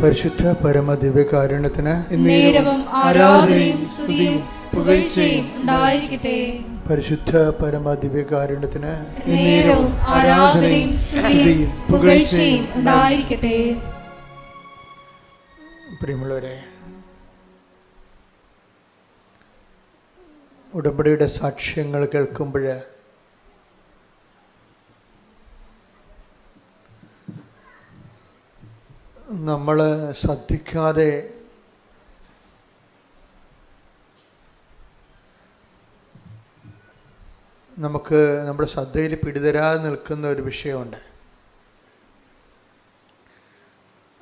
പരിശുദ്ധ പരമ ദിവ്യകാരുണ്യത്തിന് നേരവും ആരാധനയും സ്തുതിയും പുകഴ്ചയും ഉണ്ടായിരിക്കട്ടെ. പരിശുദ്ധ പരമ ദിവ്യകാരുണ്യത്തിന് നേരവും ആരാധനയും സ്തുതിയും പുകഴ്ചയും ഉണ്ടായിരിക്കട്ടെ. പ്രിയമുള്ളവരെ, ഉടമ്പടിയുടെ സാക്ഷ്യങ്ങൾ കേൾക്കുമ്പോൾ നമ്മൾ ശ്രദ്ധിക്കാതെ നമുക്ക് നമ്മുടെ ശ്രദ്ധയിൽ പിടിതരാതെ നിൽക്കുന്ന ഒരു വിഷയമുണ്ട്.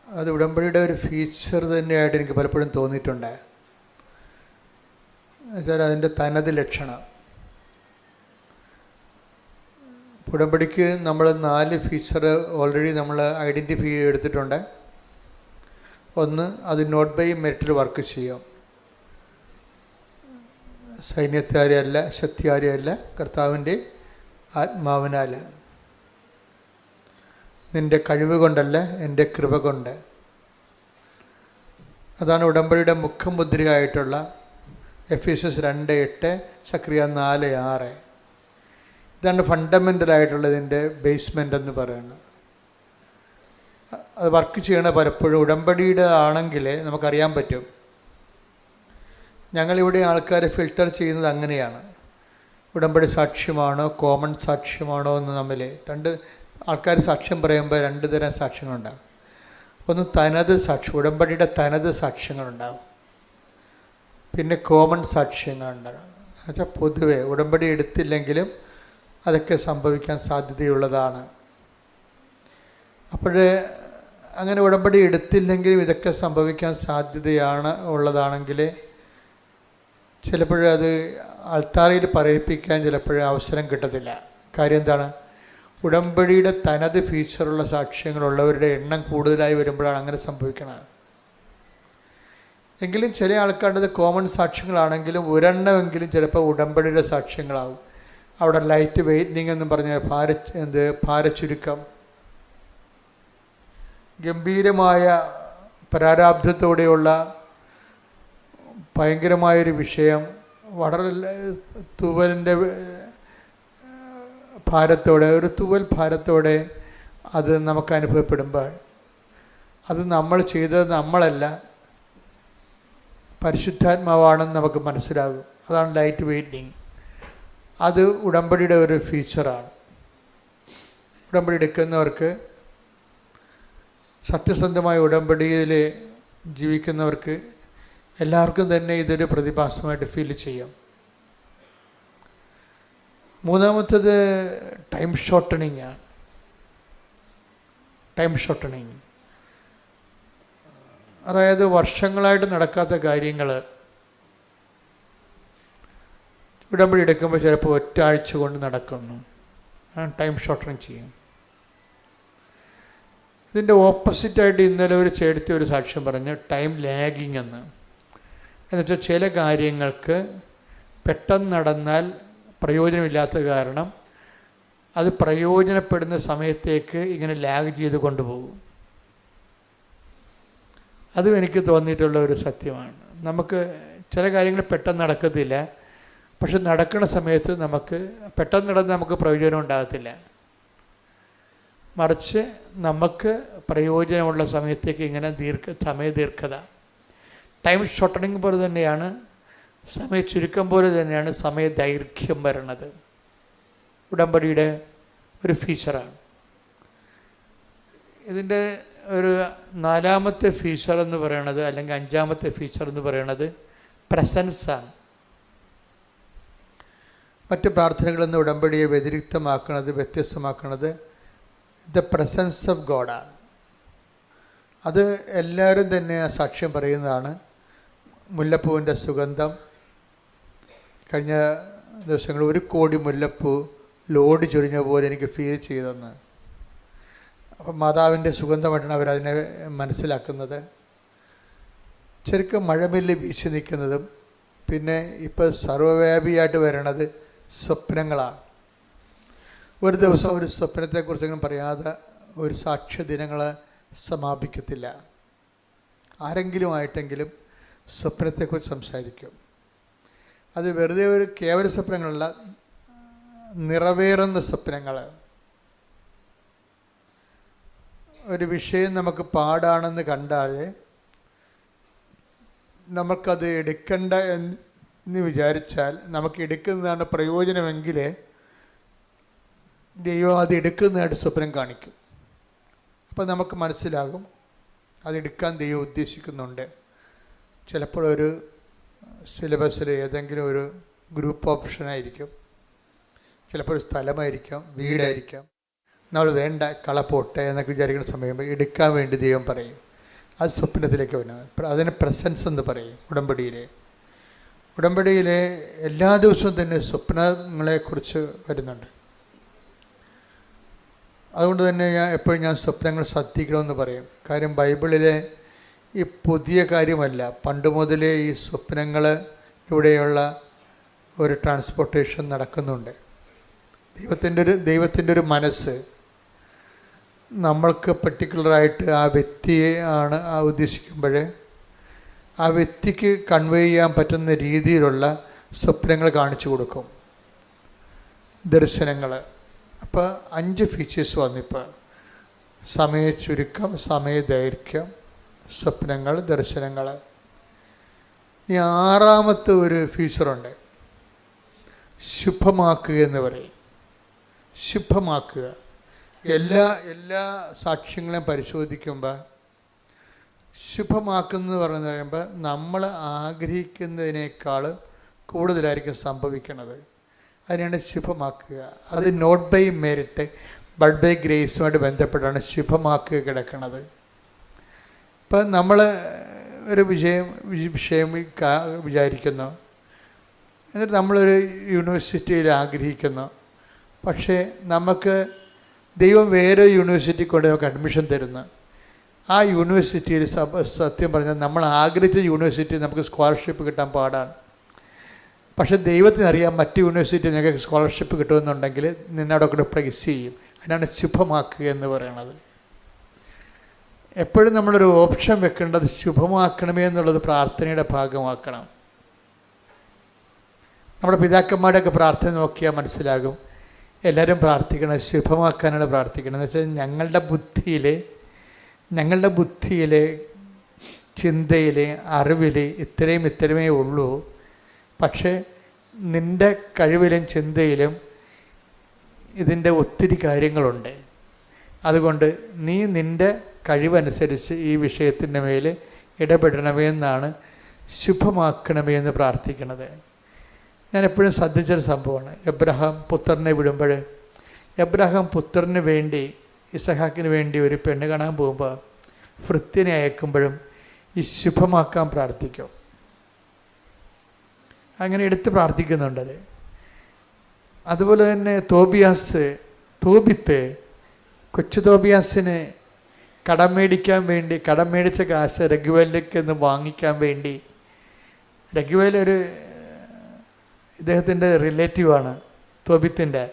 അത് ഉടമ്പടിയുടെ ഒരു ഫീച്ചർ തന്നെയായിട്ട് എനിക്ക് പലപ്പോഴും തോന്നിയിട്ടുണ്ട്. എന്നുവെച്ചാൽ അതിൻ്റെ തനത് ലക്ഷണം. ഉടമ്പടിക്ക് നമ്മൾ 4 ഫീച്ചർ ഓൾറെഡി നമ്മൾ ഐഡൻറ്റിഫൈ ചെയ്തെടുത്തിട്ടുണ്ട്. ഒന്ന്, അത് നോട്ട് ബൈ മെറിറ്റിൽ വർക്ക് ചെയ്യും. സൈന്യത്താരെയല്ല, ശക്തിയാരെയല്ല, കർത്താവിൻ്റെ ആത്മാവിനാൽ. നിൻ്റെ കഴിവ് കൊണ്ടല്ല, എൻ്റെ കൃപ കൊണ്ട്. അതാണ് ഉടമ്പടിയുടെ മുഖമുദ്രയായിട്ടുള്ള എഫീസസ് 2:8, സക്രിയ 4:6. ഇതാണ് ഫണ്ടമെൻ്റലായിട്ടുള്ള ഇതിൻ്റെ ബേസ്മെൻ്റ് എന്ന് പറയുന്നത്. അത് വർക്ക് ചെയ്യണ പലപ്പോഴും ഉടമ്പടിയുടെ ആണെങ്കിൽ നമുക്കറിയാൻ പറ്റും. ഞങ്ങളിവിടെ ആൾക്കാരെ ഫിൽട്ടർ ചെയ്യുന്നത് അങ്ങനെയാണ്. ഉടമ്പടി സാക്ഷ്യമാണോ കോമൺ സാക്ഷ്യമാണോ എന്ന് തമ്മിൽ 2 ആൾക്കാർ സാക്ഷ്യം പറയുമ്പോൾ 2 തരം സാക്ഷ്യങ്ങളുണ്ടാകും. ഒന്ന് തനത് സാക്ഷ്യം, ഉടമ്പടിയുടെ തനത് സാക്ഷ്യങ്ങളുണ്ടാകും. പിന്നെ കോമൺ സാക്ഷ്യങ്ങളുണ്ടാകും. എന്നുവെച്ചാൽ പൊതുവെ ഉടമ്പടി എടുത്തില്ലെങ്കിലും അതൊക്കെ സംഭവിക്കാൻ സാധ്യതയുള്ളതാണ്. അപ്പോൾ അങ്ങനെ ഉടമ്പടി എടുത്തില്ലെങ്കിലും ഇതൊക്കെ സംഭവിക്കാൻ സാധ്യതയാണ് ഉള്ളതാണെങ്കിൽ ചിലപ്പോഴത് അൾത്താരയിൽ പറയിപ്പിക്കാൻ ചിലപ്പോഴും അവസരം കിട്ടത്തില്ല. കാര്യം എന്താണ്? ഉടമ്പടിയുടെ തനത് ഫീച്ചറുള്ള സാക്ഷ്യങ്ങളുള്ളവരുടെ എണ്ണം കൂടുതലായി വരുമ്പോഴാണ് അങ്ങനെ സംഭവിക്കുന്നത്. എങ്കിലും ചില ആൾക്കാരുടേത് കോമൺ സാക്ഷ്യങ്ങളാണെങ്കിലും ഒരെണ്ണമെങ്കിലും ചിലപ്പോൾ ഉടമ്പടിയുടെ സാക്ഷ്യങ്ങളാവും. അവിടെ ലൈറ്റ് വെയ്റ്റനിങ് എന്ന് പറഞ്ഞ ഭാരച്ചുരുക്കം, ഗംഭീരമായ പ്രാരാബ്ധത്തോടെയുള്ള ഭയങ്കരമായൊരു വിഷയം, വളരെ തൂവലിൻ്റെ ഭാരത്തോടെ, ഒരു തൂവൽ ഭാരത്തോടെ അത് നമുക്ക് അനുഭവപ്പെടുമ്പോൾ അത് നമ്മൾ ചെയ്തത് നമ്മളല്ല, പരിശുദ്ധാത്മാവാണെന്ന് നമുക്ക് മനസ്സിലാകും. അതാണ് ലൈറ്റ് വെയ്റ്റിങ്. അത് ഉടമ്പടിയുടെ ഒരു ഫീച്ചറാണ്. ഉടമ്പടി എടുക്കുന്നവർക്ക്, സത്യസന്ധമായ ഉടമ്പടിയിൽ ജീവിക്കുന്നവർക്ക് എല്ലാവർക്കും തന്നെ ഇതൊരു പ്രതിഭാസമായിട്ട് ഫീൽ ചെയ്യാം. മൂന്നാമത്തേത് ടൈം ഷോർട്ടണിങ് ആണ്. ടൈം ഷോർട്ടണിങ് അതായത് വർഷങ്ങളായിട്ട് നടക്കാത്ത കാര്യങ്ങൾ ഉടമ്പടി എടുക്കുമ്പോൾ ചിലപ്പോൾ 1 ആഴ്ച കൊണ്ട് നടക്കുന്നു. ടൈം ഷോർട്ടണിങ് ചെയ്യും. ഇതിൻ്റെ ഓപ്പോസിറ്റായിട്ട് ഇന്നലെ ഒരു ചേർത്തി ഒരു സാക്ഷ്യം പറഞ്ഞ് ടൈം ലാഗിങ് എന്നുവെച്ചാൽ ചില കാര്യങ്ങൾക്ക് പെട്ടെന്ന് നടന്നാൽ പ്രയോജനമില്ലാത്ത കാരണം അത് പ്രയോജനപ്പെടുന്ന സമയത്തേക്ക് ഇങ്ങനെ ലാഗ് ചെയ്ത് കൊണ്ടുപോകും. അതും എനിക്ക് തോന്നിയിട്ടുള്ള ഒരു സത്യമാണ്. നമുക്ക് ചില കാര്യങ്ങൾ പെട്ടെന്ന് നടക്കത്തില്ല, പക്ഷെ നടക്കുന്ന സമയത്ത് നമുക്ക് പെട്ടെന്ന് നടന്ന് നമുക്ക് പ്രയോജനം ഉണ്ടാകത്തില്ല. മറിച്ച് നമുക്ക് പ്രയോജനമുള്ള സമയത്തേക്ക് ഇങ്ങനെ സമയദീർഘത, ടൈം ഷോർട്ടണിങ് പോലെ തന്നെയാണ്, സമയ ചുരുക്കം പോലെ തന്നെയാണ് സമയദൈർഘ്യം വരണത്. ഉടമ്പടിയുടെ ഒരു ഫീച്ചറാണ്. ഇതിൻ്റെ ഒരു 4ാമത്തെ ഫീച്ചർ എന്ന് പറയണത്, അല്ലെങ്കിൽ 5ാമത്തെ ഫീച്ചർ എന്ന് പറയണത് പ്രസൻസാണ്. മറ്റ് പ്രാർത്ഥനകളിൽ നിന്ന് ഉടമ്പടിയെ വ്യത്യസ്തമാക്കുന്നത് ദ പ്രസൻസ് ഓഫ് ഗോഡാണ്. അത് എല്ലാവരും തന്നെ സാക്ഷ്യം പറയുന്നതാണ്. മുല്ലപ്പൂവിൻ്റെ സുഗന്ധം, കഴിഞ്ഞ ദിവസങ്ങളിൽ 1 കോടി മുല്ലപ്പൂ ലോഡ് ചൊരിഞ്ഞ പോലെ എനിക്ക് ഫീൽ ചെയ്തെന്ന്. അപ്പം മാതാവിൻ്റെ സുഗന്ധമായിട്ടാണ് അവരതിനെ മനസ്സിലാക്കുന്നത്. ശരിക്കും മഴമില്ല് വീശി നിൽക്കുന്നതും പിന്നെ ഇപ്പോൾ സർവ്വവ്യാപിയായിട്ട് വരണത് സ്വപ്നങ്ങളാണ്. ഒരു ദിവസം ഒരു സ്വപ്നത്തെക്കുറിച്ചെങ്കിലും പറയാതെ ഒരു സാക്ഷ്യ ദിനങ്ങൾ സമാപിക്കത്തില്ല. ആരെങ്കിലുമായിട്ടെങ്കിലും സ്വപ്നത്തെക്കുറിച്ച് സംസാരിക്കും. അത് വെറുതെ ഒരു കേവല സ്വപ്നങ്ങളല്ല, നിറവേറുന്ന സ്വപ്നങ്ങൾ. ഒരു വിഷയം നമുക്ക് പാടാണെന്ന് കണ്ടാൽ നമുക്കത് എടുക്കണ്ട എന്ന് വിചാരിച്ചാൽ, നമുക്ക് എടുക്കുന്നതാണ് പ്രയോജനമെങ്കിൽ ദൈവം അത് എടുക്കുന്നതായിട്ട് സ്വപ്നം കാണിക്കും. അപ്പോൾ നമുക്ക് മനസ്സിലാകും അതെടുക്കാൻ ദൈവം ഉദ്ദേശിക്കുന്നുണ്ട്. ചിലപ്പോൾ ഒരു സിലബസിൽ ഏതെങ്കിലും ഒരു ഗ്രൂപ്പ് ഓപ്ഷനായിരിക്കും, ചിലപ്പോൾ ഒരു സ്ഥലമായിരിക്കാം, വീടായിരിക്കാം. നമ്മൾ വേണ്ട കളപ്പോട്ടെ എന്നൊക്കെ വിചാരിക്കുന്ന സമയം എടുക്കാൻ വേണ്ടി ദൈവം പറയും. അത് സ്വപ്നത്തിലേക്ക് വരുന്നത്. അതിന് പ്രസൻസ് എന്ന് പറയും. ഉടമ്പടിയിലെ എല്ലാ ദിവസവും തന്നെ സ്വപ്നങ്ങളെക്കുറിച്ച് വരുന്നുണ്ട്. അതുകൊണ്ട് തന്നെ എപ്പോഴും ഞാൻ സ്വപ്നങ്ങൾ ശ്രദ്ധിക്കണമെന്ന് പറയും. കാര്യം ബൈബിളിലെ ഈ പുതിയ കാര്യമല്ല, പണ്ട് മുതലേ ഈ സ്വപ്നങ്ങളിലൂടെയുള്ള ഒരു ട്രാൻസ്പോർട്ടേഷൻ നടക്കുന്നുണ്ട്. ദൈവത്തിൻ്റെ ഒരു മനസ്സ് നമ്മൾക്ക് പർട്ടിക്കുലറായിട്ട് ആ വ്യക്തിയെ ആണ് ഉദ്ദേശിക്കുമ്പോൾ ആ വ്യക്തിക്ക് കൺവേ ചെയ്യാൻ പറ്റുന്ന രീതിയിലുള്ള സ്വപ്നങ്ങൾ കാണിച്ചു കൊടുക്കും, ദർശനങ്ങൾ. അപ്പോൾ 5 ഫീച്ചേഴ്സ് വന്നിപ്പോൾ: സമയ ചുരുക്കം, സമയദൈർഘ്യം, സ്വപ്നങ്ങൾ, ദർശനങ്ങൾ. ഇനി 6ാമത്തെ ഒരു ഫീച്ചറുണ്ട്, ശുഭമാക്കുക എന്ന് പറയും. ശുഭമാക്കുക. എല്ലാ സാക്ഷ്യങ്ങളെയും പരിശോധിക്കുമ്പോൾ ശുഭമാക്കുന്നത് പറഞ്ഞു കഴിയുമ്പോൾ നമ്മൾ ആഗ്രഹിക്കുന്നതിനേക്കാൾ കൂടുതലായിരിക്കും സംഭവിക്കുന്നത്. അതിനാണ് ശുഭമാക്കുക. അത് not by merit but by ഗ്രേസുമായിട്ട് ബന്ധപ്പെട്ടാണ് ശുഭമാക്കുക കിടക്കുന്നത്. ഇപ്പം നമ്മൾ ഒരു വിഷയം വിചാരിക്കുന്നു, എന്നിട്ട് നമ്മളൊരു യൂണിവേഴ്സിറ്റിയിൽ ആഗ്രഹിക്കുന്നു. പക്ഷേ നമുക്ക് ദൈവം വേറെ യൂണിവേഴ്സിറ്റി കൊണ്ട് നമുക്ക് അഡ്മിഷൻ തരുന്നു. ആ യൂണിവേഴ്സിറ്റിയിൽ സത്യം പറഞ്ഞാൽ നമ്മൾ ആഗ്രഹിച്ച യൂണിവേഴ്സിറ്റി നമുക്ക് സ്കോളർഷിപ്പ് കിട്ടാൻ പാടാണ്. പക്ഷേ ദൈവത്തിനറിയാം മറ്റ് യൂണിവേഴ്സിറ്റി നിങ്ങൾക്ക് സ്കോളർഷിപ്പ് കിട്ടുമെന്നുണ്ടെങ്കിൽ നിന്നവിടെ കൂടെ പ്ലേസ് ചെയ്യും. അതിനാണ് ശുഭമാക്കുക എന്ന് പറയുന്നത്. എപ്പോഴും നമ്മളൊരു ഓപ്ഷൻ വെക്കേണ്ടത് ശുഭമാക്കണമേ എന്നുള്ളത് പ്രാർത്ഥനയുടെ ഭാഗമാക്കണം. നമ്മുടെ പിതാക്കന്മാരുടെയൊക്കെ പ്രാർത്ഥന നോക്കിയാൽ മനസ്സിലാകും. എല്ലാവരും പ്രാർത്ഥിക്കണം, ശുഭമാക്കാനാണ് പ്രാർത്ഥിക്കണം. എന്ന് വെച്ചാൽ ഞങ്ങളുടെ ബുദ്ധിയിലെ ചിന്തയിലെ അറിവിൽ ഇത്രയുമേ ഉള്ളൂ. പക്ഷേ നിൻ്റെ കഴിവിലും ചിന്തയിലും ഇതിൻ്റെ ഒത്തിരി കാര്യങ്ങളുണ്ട്. അതുകൊണ്ട് നീ നിൻ്റെ കഴിവനുസരിച്ച് ഈ വിഷയത്തിൻ്റെ മേൽ ഇടപെടണമേ എന്നാണ് ശുഭമാക്കണമേ എന്ന് പ്രാർത്ഥിക്കുന്നത്. ഞാൻ എപ്പോഴും ശ്രദ്ധിച്ചൊരു സംഭവമാണ്. എബ്രഹാം പുത്രനെ വിടുമ്പോൾ, എബ്രഹാം പുത്രന് വേണ്ടി, ഇസഹാക്കിന് വേണ്ടി ഒരു പെണ്ണ് കാണാൻ പോകുമ്പോൾ ഭൃത്യനെ അയക്കുമ്പോഴും ഈ ശുഭമാക്കാൻ പ്രാർത്ഥിക്കും. അങ്ങനെ എടുത്ത് പ്രാർത്ഥിക്കുന്നുണ്ടത്. അതുപോലെ തന്നെ തോബിത്ത് കൊച്ചു തോബിയാസിന് കടം മേടിച്ച കാശ് രഘുവേലിലേക്ക് ഒന്ന് വാങ്ങിക്കാൻ വേണ്ടി, രഘുവേൽ ഒരു ഇദ്ദേഹത്തിൻ്റെ റിലേറ്റീവാണ്, തോബിത്തിൻ്റെ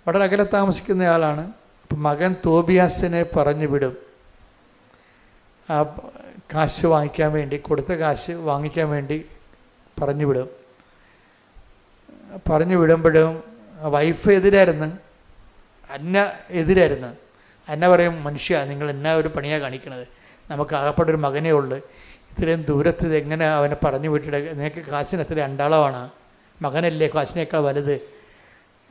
വളരെ അകലെ താമസിക്കുന്നയാളാണ്. അപ്പം മകൻ തോബിയാസിനെ പറഞ്ഞു വിടും ആ കാശ് വാങ്ങിക്കാൻ വേണ്ടി, കൊടുത്ത കാശ് വാങ്ങിക്കാൻ വേണ്ടി പറഞ്ഞു വിടുമ്പോഴും വൈഫ് എതിരായിരുന്നു, എതിരായിരുന്നു. അന്ന പറയും, മനുഷ്യ നിങ്ങൾ എന്നാ ഒരു പണിയാണ് കാണിക്കണത്, നമുക്ക് ആകപ്പെട്ടൊരു മകനേ ഉള്ളു, ഇത്രയും ദൂരത്ത് എങ്ങനെ അവനെ പറഞ്ഞു വിട്ടിട്ട്, നിനക്ക് കാശിന് എത്ര രണ്ടാളമാണ്, മകനല്ലേ കാശിനേക്കാൾ വലുത്.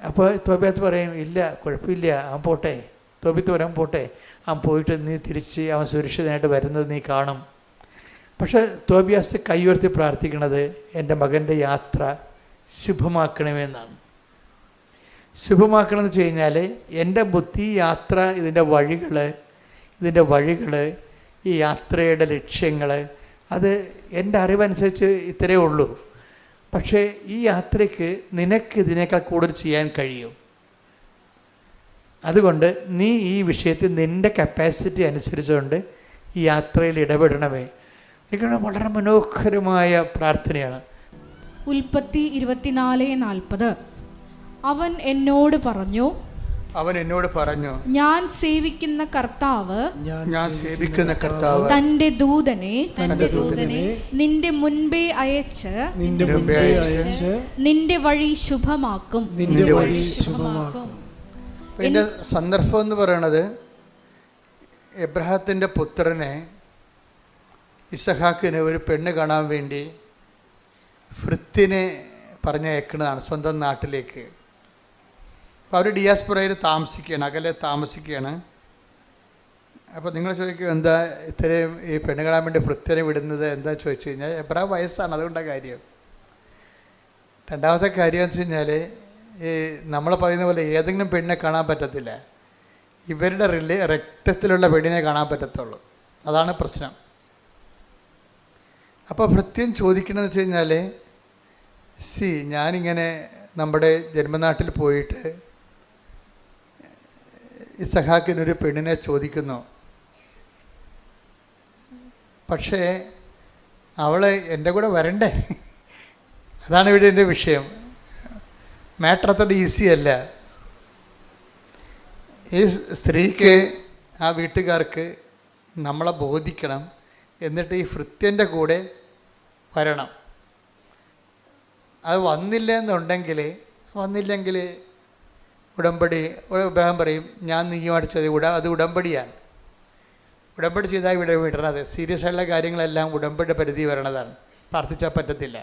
അപ്പോൾ തോബിയാത്ത് പറയും, ഇല്ല കുഴപ്പമില്ല, അവൻ പോട്ടെ, തോബിത്ത് വരാൻ പോട്ടെ, അവൻ പോയിട്ട് നീ തിരിച്ച് അവൻ സുരക്ഷിതനായിട്ട് വരുന്നത് നീ കാണും. പക്ഷേ തോബിയാസ് കൈയുയർത്തി പ്രാർത്ഥിക്കുന്നത് എൻ്റെ മകൻ്റെ യാത്ര ശുഭമാക്കണമെന്നാണ്. ശുഭമാക്കണമെന്ന് വെച്ച് കഴിഞ്ഞാൽ എൻ്റെ ബുദ്ധി യാത്ര, ഇതിൻ്റെ വഴികൾ, ഈ യാത്രയുടെ ലക്ഷ്യങ്ങൾ, അത് എൻ്റെ അറിവനുസരിച്ച് ഇത്രയേ ഉള്ളൂ. പക്ഷേ ഈ യാത്രയ്ക്ക് നിനക്ക് ഇതിനേക്കാൾ കൂടുതൽ ചെയ്യാൻ കഴിയും. അതുകൊണ്ട് നീ ഈ വിഷയത്തിൽ നിൻ്റെ കപ്പാസിറ്റി അനുസരിച്ചുകൊണ്ട് ഈ യാത്രയിൽ ഇടപെടണമേ. എനിക്ക് വളരെ മനോഹരമായ പ്രാർത്ഥനയാണ്. ഉൽപ്പത്തി 24:40. അവൻ എന്നോട് പറഞ്ഞു, അവൻ എന്നോട് പറഞ്ഞു, ഞാൻ സേവിക്കുന്ന കർത്താവ് തന്റെ ദൂതനെ നിന്റെ മുൻപേ അയച്ച് നിന്റെ വഴി ശുഭമാക്കും. പിന്നെ സന്ദർഭം എന്ന് പറയണത്, എബ്രഹാത്തിന്റെ പുത്രനെ ഇസഹാക്കിന് ഒരു പെണ്ണ് കാണാൻ വേണ്ടി ഫ്രിത്തിനെ പറഞ്ഞയക്കുന്നതാണ് സ്വന്തം നാട്ടിലേക്ക്. അപ്പോൾ അവർ ഡിയാസ്പൊറയിൽ താമസിക്കുകയാണ്, അകലെ താമസിക്കുകയാണ്. അപ്പോൾ നിങ്ങൾ ചോദിക്കും, എന്താ ഇത്രയും ഈ പെണ്ണ് കാണാൻ വേണ്ടി ഫ്രിത്തിനെ വിടുന്നത് എന്താ ചോദിച്ചു കഴിഞ്ഞാൽ, എബ്രഹാം വയസ്സാണ്, അതുകൊണ്ടാണ് കാര്യം. രണ്ടാമത്തെ കാര്യം എന്ന് വെച്ച് കഴിഞ്ഞാൽ, ഈ നമ്മൾ പറയുന്ന പോലെ ഏതെങ്കിലും പെണ്ണിനെ കാണാൻ പറ്റത്തില്ല, ഇവരുടെ രക്തത്തിലുള്ള പെണ്ണിനെ കാണാൻ പറ്റത്തുള്ളൂ. അതാണ് പ്രശ്നം. അപ്പോൾ ഭൃത്യൻ ചോദിക്കണമെന്ന് വെച്ച് കഴിഞ്ഞാൽ, ഞാനിങ്ങനെ നമ്മുടെ ജന്മനാട്ടിൽ പോയിട്ട് ഇസഹാക്കിനൊരു പെണ്ണിനെ ചോദിക്കുന്നു, പക്ഷേ അവൾ എൻ്റെ കൂടെ വരണ്ടേ? അതാണ് ഇവിടെ എൻ്റെ വിഷയം. മാറ്റർ അത്ര ഈസി അല്ല. ഈ സ്ത്രീക്ക്, ആ വീട്ടുകാർക്ക് നമ്മളെ ബോധിക്കണം, എന്നിട്ട് ഈ ഭൃത്യൻ്റെ കൂടെ വരണം. അത് വന്നില്ലെങ്കിൽ ഉടമ്പടി, ഇബ്രാഹിം പറയും, ഞാൻ നീയുമായിട്ട് ചെയ്ത് അത് ഉടമ്പടിയാണ്. ഉടമ്പടി ചെയ്താൽ ഇവിടെ വിടണത്. സീരിയസ് ആയിട്ടുള്ള കാര്യങ്ങളെല്ലാം ഉടമ്പടി പരിധി വരണതാണ്, പ്രാർത്ഥിച്ചാൽ പറ്റത്തില്ല.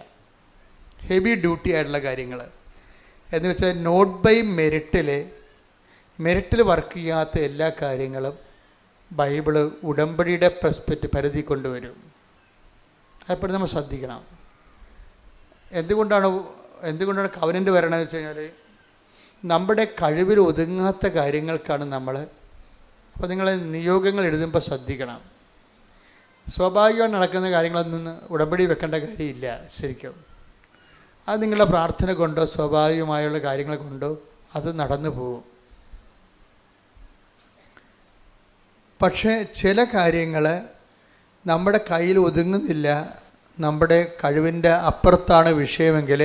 ഹെവി ഡ്യൂട്ടി ആയിട്ടുള്ള കാര്യങ്ങൾ എന്ന് വെച്ചാൽ നോട്ട് ബൈ മെറിറ്റിൽ വർക്ക് ചെയ്യാത്ത എല്ലാ കാര്യങ്ങളും ബൈബിള് ഉടമ്പടിയുടെ പരിധി കൊണ്ടുവരും. അതെപ്പോഴും നമ്മൾ ശ്രദ്ധിക്കണം. എന്തുകൊണ്ടാണ് കവനൻ്റ് വരണമെന്ന് വെച്ച് കഴിഞ്ഞാൽ, നമ്മുടെ കഴിവിൽ ഒതുങ്ങാത്ത കാര്യങ്ങൾക്കാണ് നമ്മൾ. അപ്പോൾ നിങ്ങൾ നിയോഗങ്ങൾ എഴുതുമ്പോൾ ശ്രദ്ധിക്കണം. സ്വാഭാവികമായി നടക്കുന്ന കാര്യങ്ങളൊന്നും ഉടമ്പടി വെക്കേണ്ട കാര്യമില്ല ശരിക്കും. അത് നിങ്ങളുടെ പ്രാർത്ഥന കൊണ്ടോ സ്വാഭാവികമായുള്ള കാര്യങ്ങൾ കൊണ്ടോ അത് നടന്നു പോകും. പക്ഷേ ചില കാര്യങ്ങൾ നമ്മുടെ കയ്യിൽ ഒതുങ്ങുന്നില്ല, നമ്മുടെ കഴിവിൻ്റെ അപ്പുറത്താണ് വിഷയമെങ്കിൽ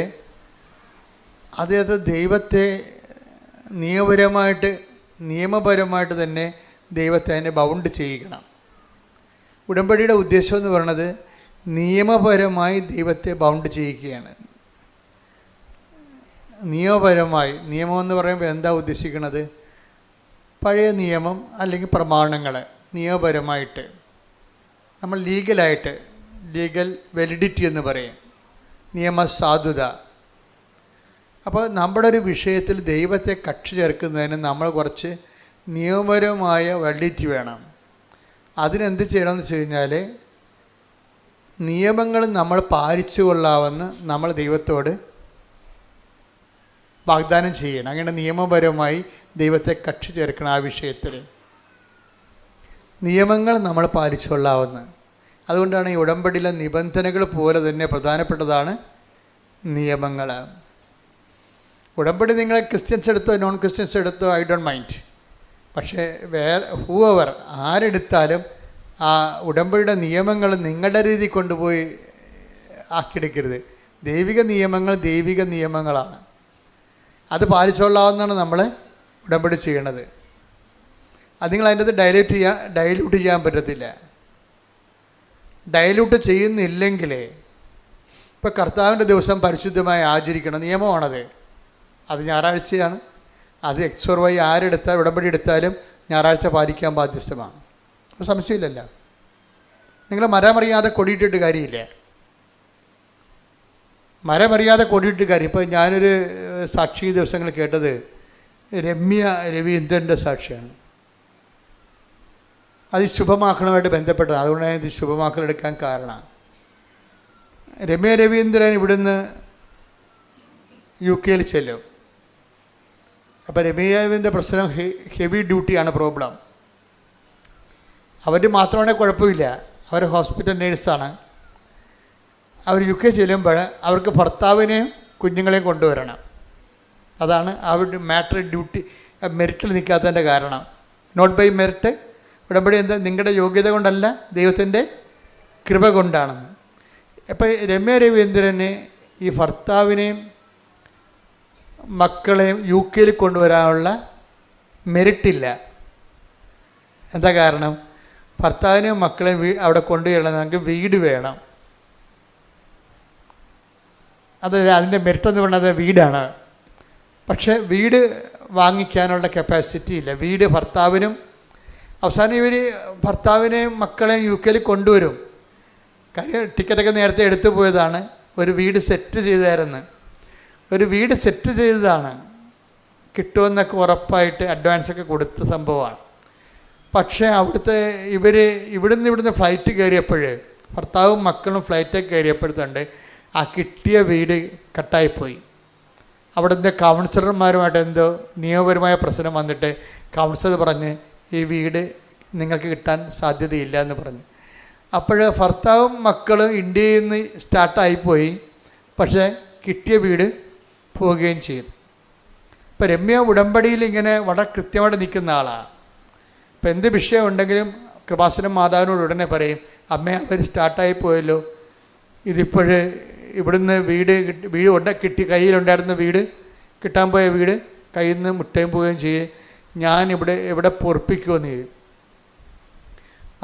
അത് ദൈവത്തെ നിയമപരമായിട്ട് തന്നെ ദൈവത്തെ അതിനെ ബൗണ്ട് ചെയ്യിക്കണം. ഉടമ്പടിയുടെ ഉദ്ദേശം എന്ന് പറയുന്നത് നിയമപരമായി ദൈവത്തെ ബൗണ്ട് ചെയ്യിക്കുകയാണ്. നിയമം എന്ന് പറയുമ്പോൾ എന്താ ഉദ്ദേശിക്കുന്നത്? പഴയ നിയമം അല്ലെങ്കിൽ പ്രമാണങ്ങൾ നിയമപരമായിട്ട് നമ്മൾ ലീഗൽ വാലിഡിറ്റി എന്ന് പറയും, നിയമസാധുത. അപ്പോൾ നമ്മുടെ ഒരു വിഷയത്തിൽ ദൈവത്തെ കക്ഷി ചേർക്കുന്നതിന് നമ്മൾ കുറച്ച് നിയമപരമായ വാലിഡിറ്റി വേണം. അതിനെന്ത് ചെയ്യണമെന്ന് വെച്ച് കഴിഞ്ഞാൽ, നിയമങ്ങൾ നമ്മൾ പാലിച്ചു കൊള്ളാമെന്ന് നമ്മൾ ദൈവത്തോട് വാഗ്ദാനം ചെയ്യണം. അങ്ങനെ നിയമപരമായി ദൈവത്തെ കക്ഷി ചേർക്കണം. ആ വിഷയത്തിൽ നിയമങ്ങൾ നമ്മൾ പാലിച്ചു കൊള്ളാവുന്ന. അതുകൊണ്ടാണ് ഈ ഉടമ്പടിയിലെ നിബന്ധനകൾ പോലെ തന്നെ പ്രധാനപ്പെട്ടതാണ് നിയമങ്ങൾ. ഉടമ്പടി നിങ്ങൾ ക്രിസ്ത്യൻസ് എടുത്തോ നോൺ ക്രിസ്ത്യൻസ് എടുത്തോ ഐ ഡോണ്ട് മൈൻഡ്. പക്ഷേ ഹൂവർ ആരെടുത്താലും ആ ഉടമ്പടിയുടെ നിയമങ്ങൾ നിങ്ങളുടെ രീതി കൊണ്ടുപോയി ആക്കിയെടുക്കരുത്. ദൈവിക നിയമങ്ങളാണ്. അത് പാലിച്ചോളാവുന്നതാണ് നമ്മൾ ഉടമ്പടി ചെയ്യണത്. അത് നിങ്ങൾ അതിൻ്റെ അത് ഡൈല്യൂട്ട് ചെയ്യാൻ പറ്റത്തില്ല. ഡൈല്യൂട്ട് ചെയ്യുന്നില്ലെങ്കിൽ, ഇപ്പോൾ കർത്താവിൻ്റെ ദിവസം പരിശുദ്ധമായി ആചരിക്കണം, നിയമമാണത്. അത് ഞായറാഴ്ചയാണ്. അത് XY ആരെടുത്താൽ ഉടമ്പടി എടുത്താലും ഞായറാഴ്ച പാലിക്കാൻ ബാധ്യസ്ഥമാണ്. അപ്പോൾ സംശയമില്ലല്ലോ. നിങ്ങൾ മരമറിയാതെ കൊടിയിട്ടിട്ട് കാര്യമില്ല. ഇപ്പോൾ ഞാനൊരു സാക്ഷി ദിവസങ്ങൾ കേട്ടത് രമ്യ രവീന്ദ്രൻ്റെ സാക്ഷിയാണ്. അത് ശുഭമാക്കണമായിട്ട് ബന്ധപ്പെട്ടത്. അതുകൊണ്ടാണ് ഇത് ശുഭമാക്കലെടുക്കാൻ കാരണം. രമ്യ രവീന്ദ്രൻ ഇവിടുന്ന് UK ചെല്ലും. അപ്പോൾ രമ്യാവിൻ്റെ പ്രശ്നം ഹെവി ഡ്യൂട്ടിയാണ് പ്രോബ്ലം. അവർ മാത്രമാണെങ്കിൽ കുഴപ്പമില്ല, അവർ ഹോസ്പിറ്റൽ നേഴ്സാണ്. അവർ UK ചെല്ലുമ്പോൾ അവർക്ക് ഭർത്താവിനെയും കുഞ്ഞുങ്ങളെയും കൊണ്ടുവരണം. അതാണ് അവരുടെ മെറിറ്റിൽ നിൽക്കാത്തതിൻ്റെ കാരണം. Not by merit. ഉടമ്പടി എന്താ? നിങ്ങളുടെ യോഗ്യത കൊണ്ടല്ല, ദൈവത്തിൻ്റെ കൃപ കൊണ്ടാണ്. അപ്പോൾ രമ്യ രവീന്ദ്രന് ഈ ഭർത്താവിനെയും മക്കളെയും UK കൊണ്ടുവരാനുള്ള മെറിറ്റില്ല. എന്താ കാരണം? ഭർത്താവിനും മക്കളെയും അവിടെ കൊണ്ടുചെല്ലണമെങ്കിൽ വീട് വേണം. അത് അതിൻ്റെ മെറിറ്റ് എന്ന് പറയുന്നത് വീടാണ്. പക്ഷേ വീട് വാങ്ങിക്കാനുള്ള കപ്പാസിറ്റി ഇല്ല. വീട് ഭർത്താവിനും, അവസാനം ഇവർ ഭർത്താവിനെയും മക്കളെയും UK കൊണ്ടുവരും. കാര്യം ടിക്കറ്റൊക്കെ നേരത്തെ എടുത്തു പോയതാണ്. ഒരു വീട് സെറ്റ് ചെയ്തായിരുന്നു. ഒരു വീട് സെറ്റ് ചെയ്തതാണ്, കിട്ടുമെന്നൊക്കെ ഉറപ്പായിട്ട് അഡ്വാൻസൊക്കെ കൊടുത്ത സംഭവമാണ്. പക്ഷേ അവിടുത്തെ ഇവിടുന്ന് ഫ്ലൈറ്റ് കയറിയപ്പോൾ, ഭർത്താവും മക്കളും ഫ്ലൈറ്റൊക്കെ കയറിയപ്പോഴത്തേണ്ട് ആ കിട്ടിയ വീട് കട്ടായിപ്പോയി. അവിടുത്തെ കൗൺസിലർമാരുമായിട്ട് എന്തോ നിയമപരമായ പ്രശ്നം വന്നിട്ട് കൗൺസിലർ പറഞ്ഞ് ഈ വീട് നിങ്ങൾക്ക് കിട്ടാൻ സാധ്യതയില്ല എന്ന് പറഞ്ഞു. അപ്പോൾ ഭർത്താവും മക്കളും ഇന്ത്യയിൽ നിന്ന് സ്റ്റാർട്ടായിപ്പോയി. പക്ഷേ കിട്ടിയ വീട് പോവുകയും ചെയ്തു. ഇപ്പോൾ രമ്യ ഉടമ്പടിയിൽ ഇങ്ങനെ വളരെ കൃത്യമായിട്ട് നിൽക്കുന്ന ആളാണ്. ഇപ്പം എന്ത് വിഷയം ഉണ്ടെങ്കിലും കൃപാസനം മാതാവിനോട് ഉടനെ പറയും, അമ്മ അവർ സ്റ്റാർട്ടായി പോയല്ലോ, ഇതിപ്പോൾ ഇവിടുന്ന് വീട് കിട്ടി കയ്യിലുണ്ടായിരുന്ന വീട്, കിട്ടാൻ പോയ വീട് കയ്യിൽ നിന്ന് മുട്ടയും പോവുകയും ചെയ്യും, ഞാൻ ഇവിടെ പൊറപ്പിക്കുമെന്ന് ചെയ്യും.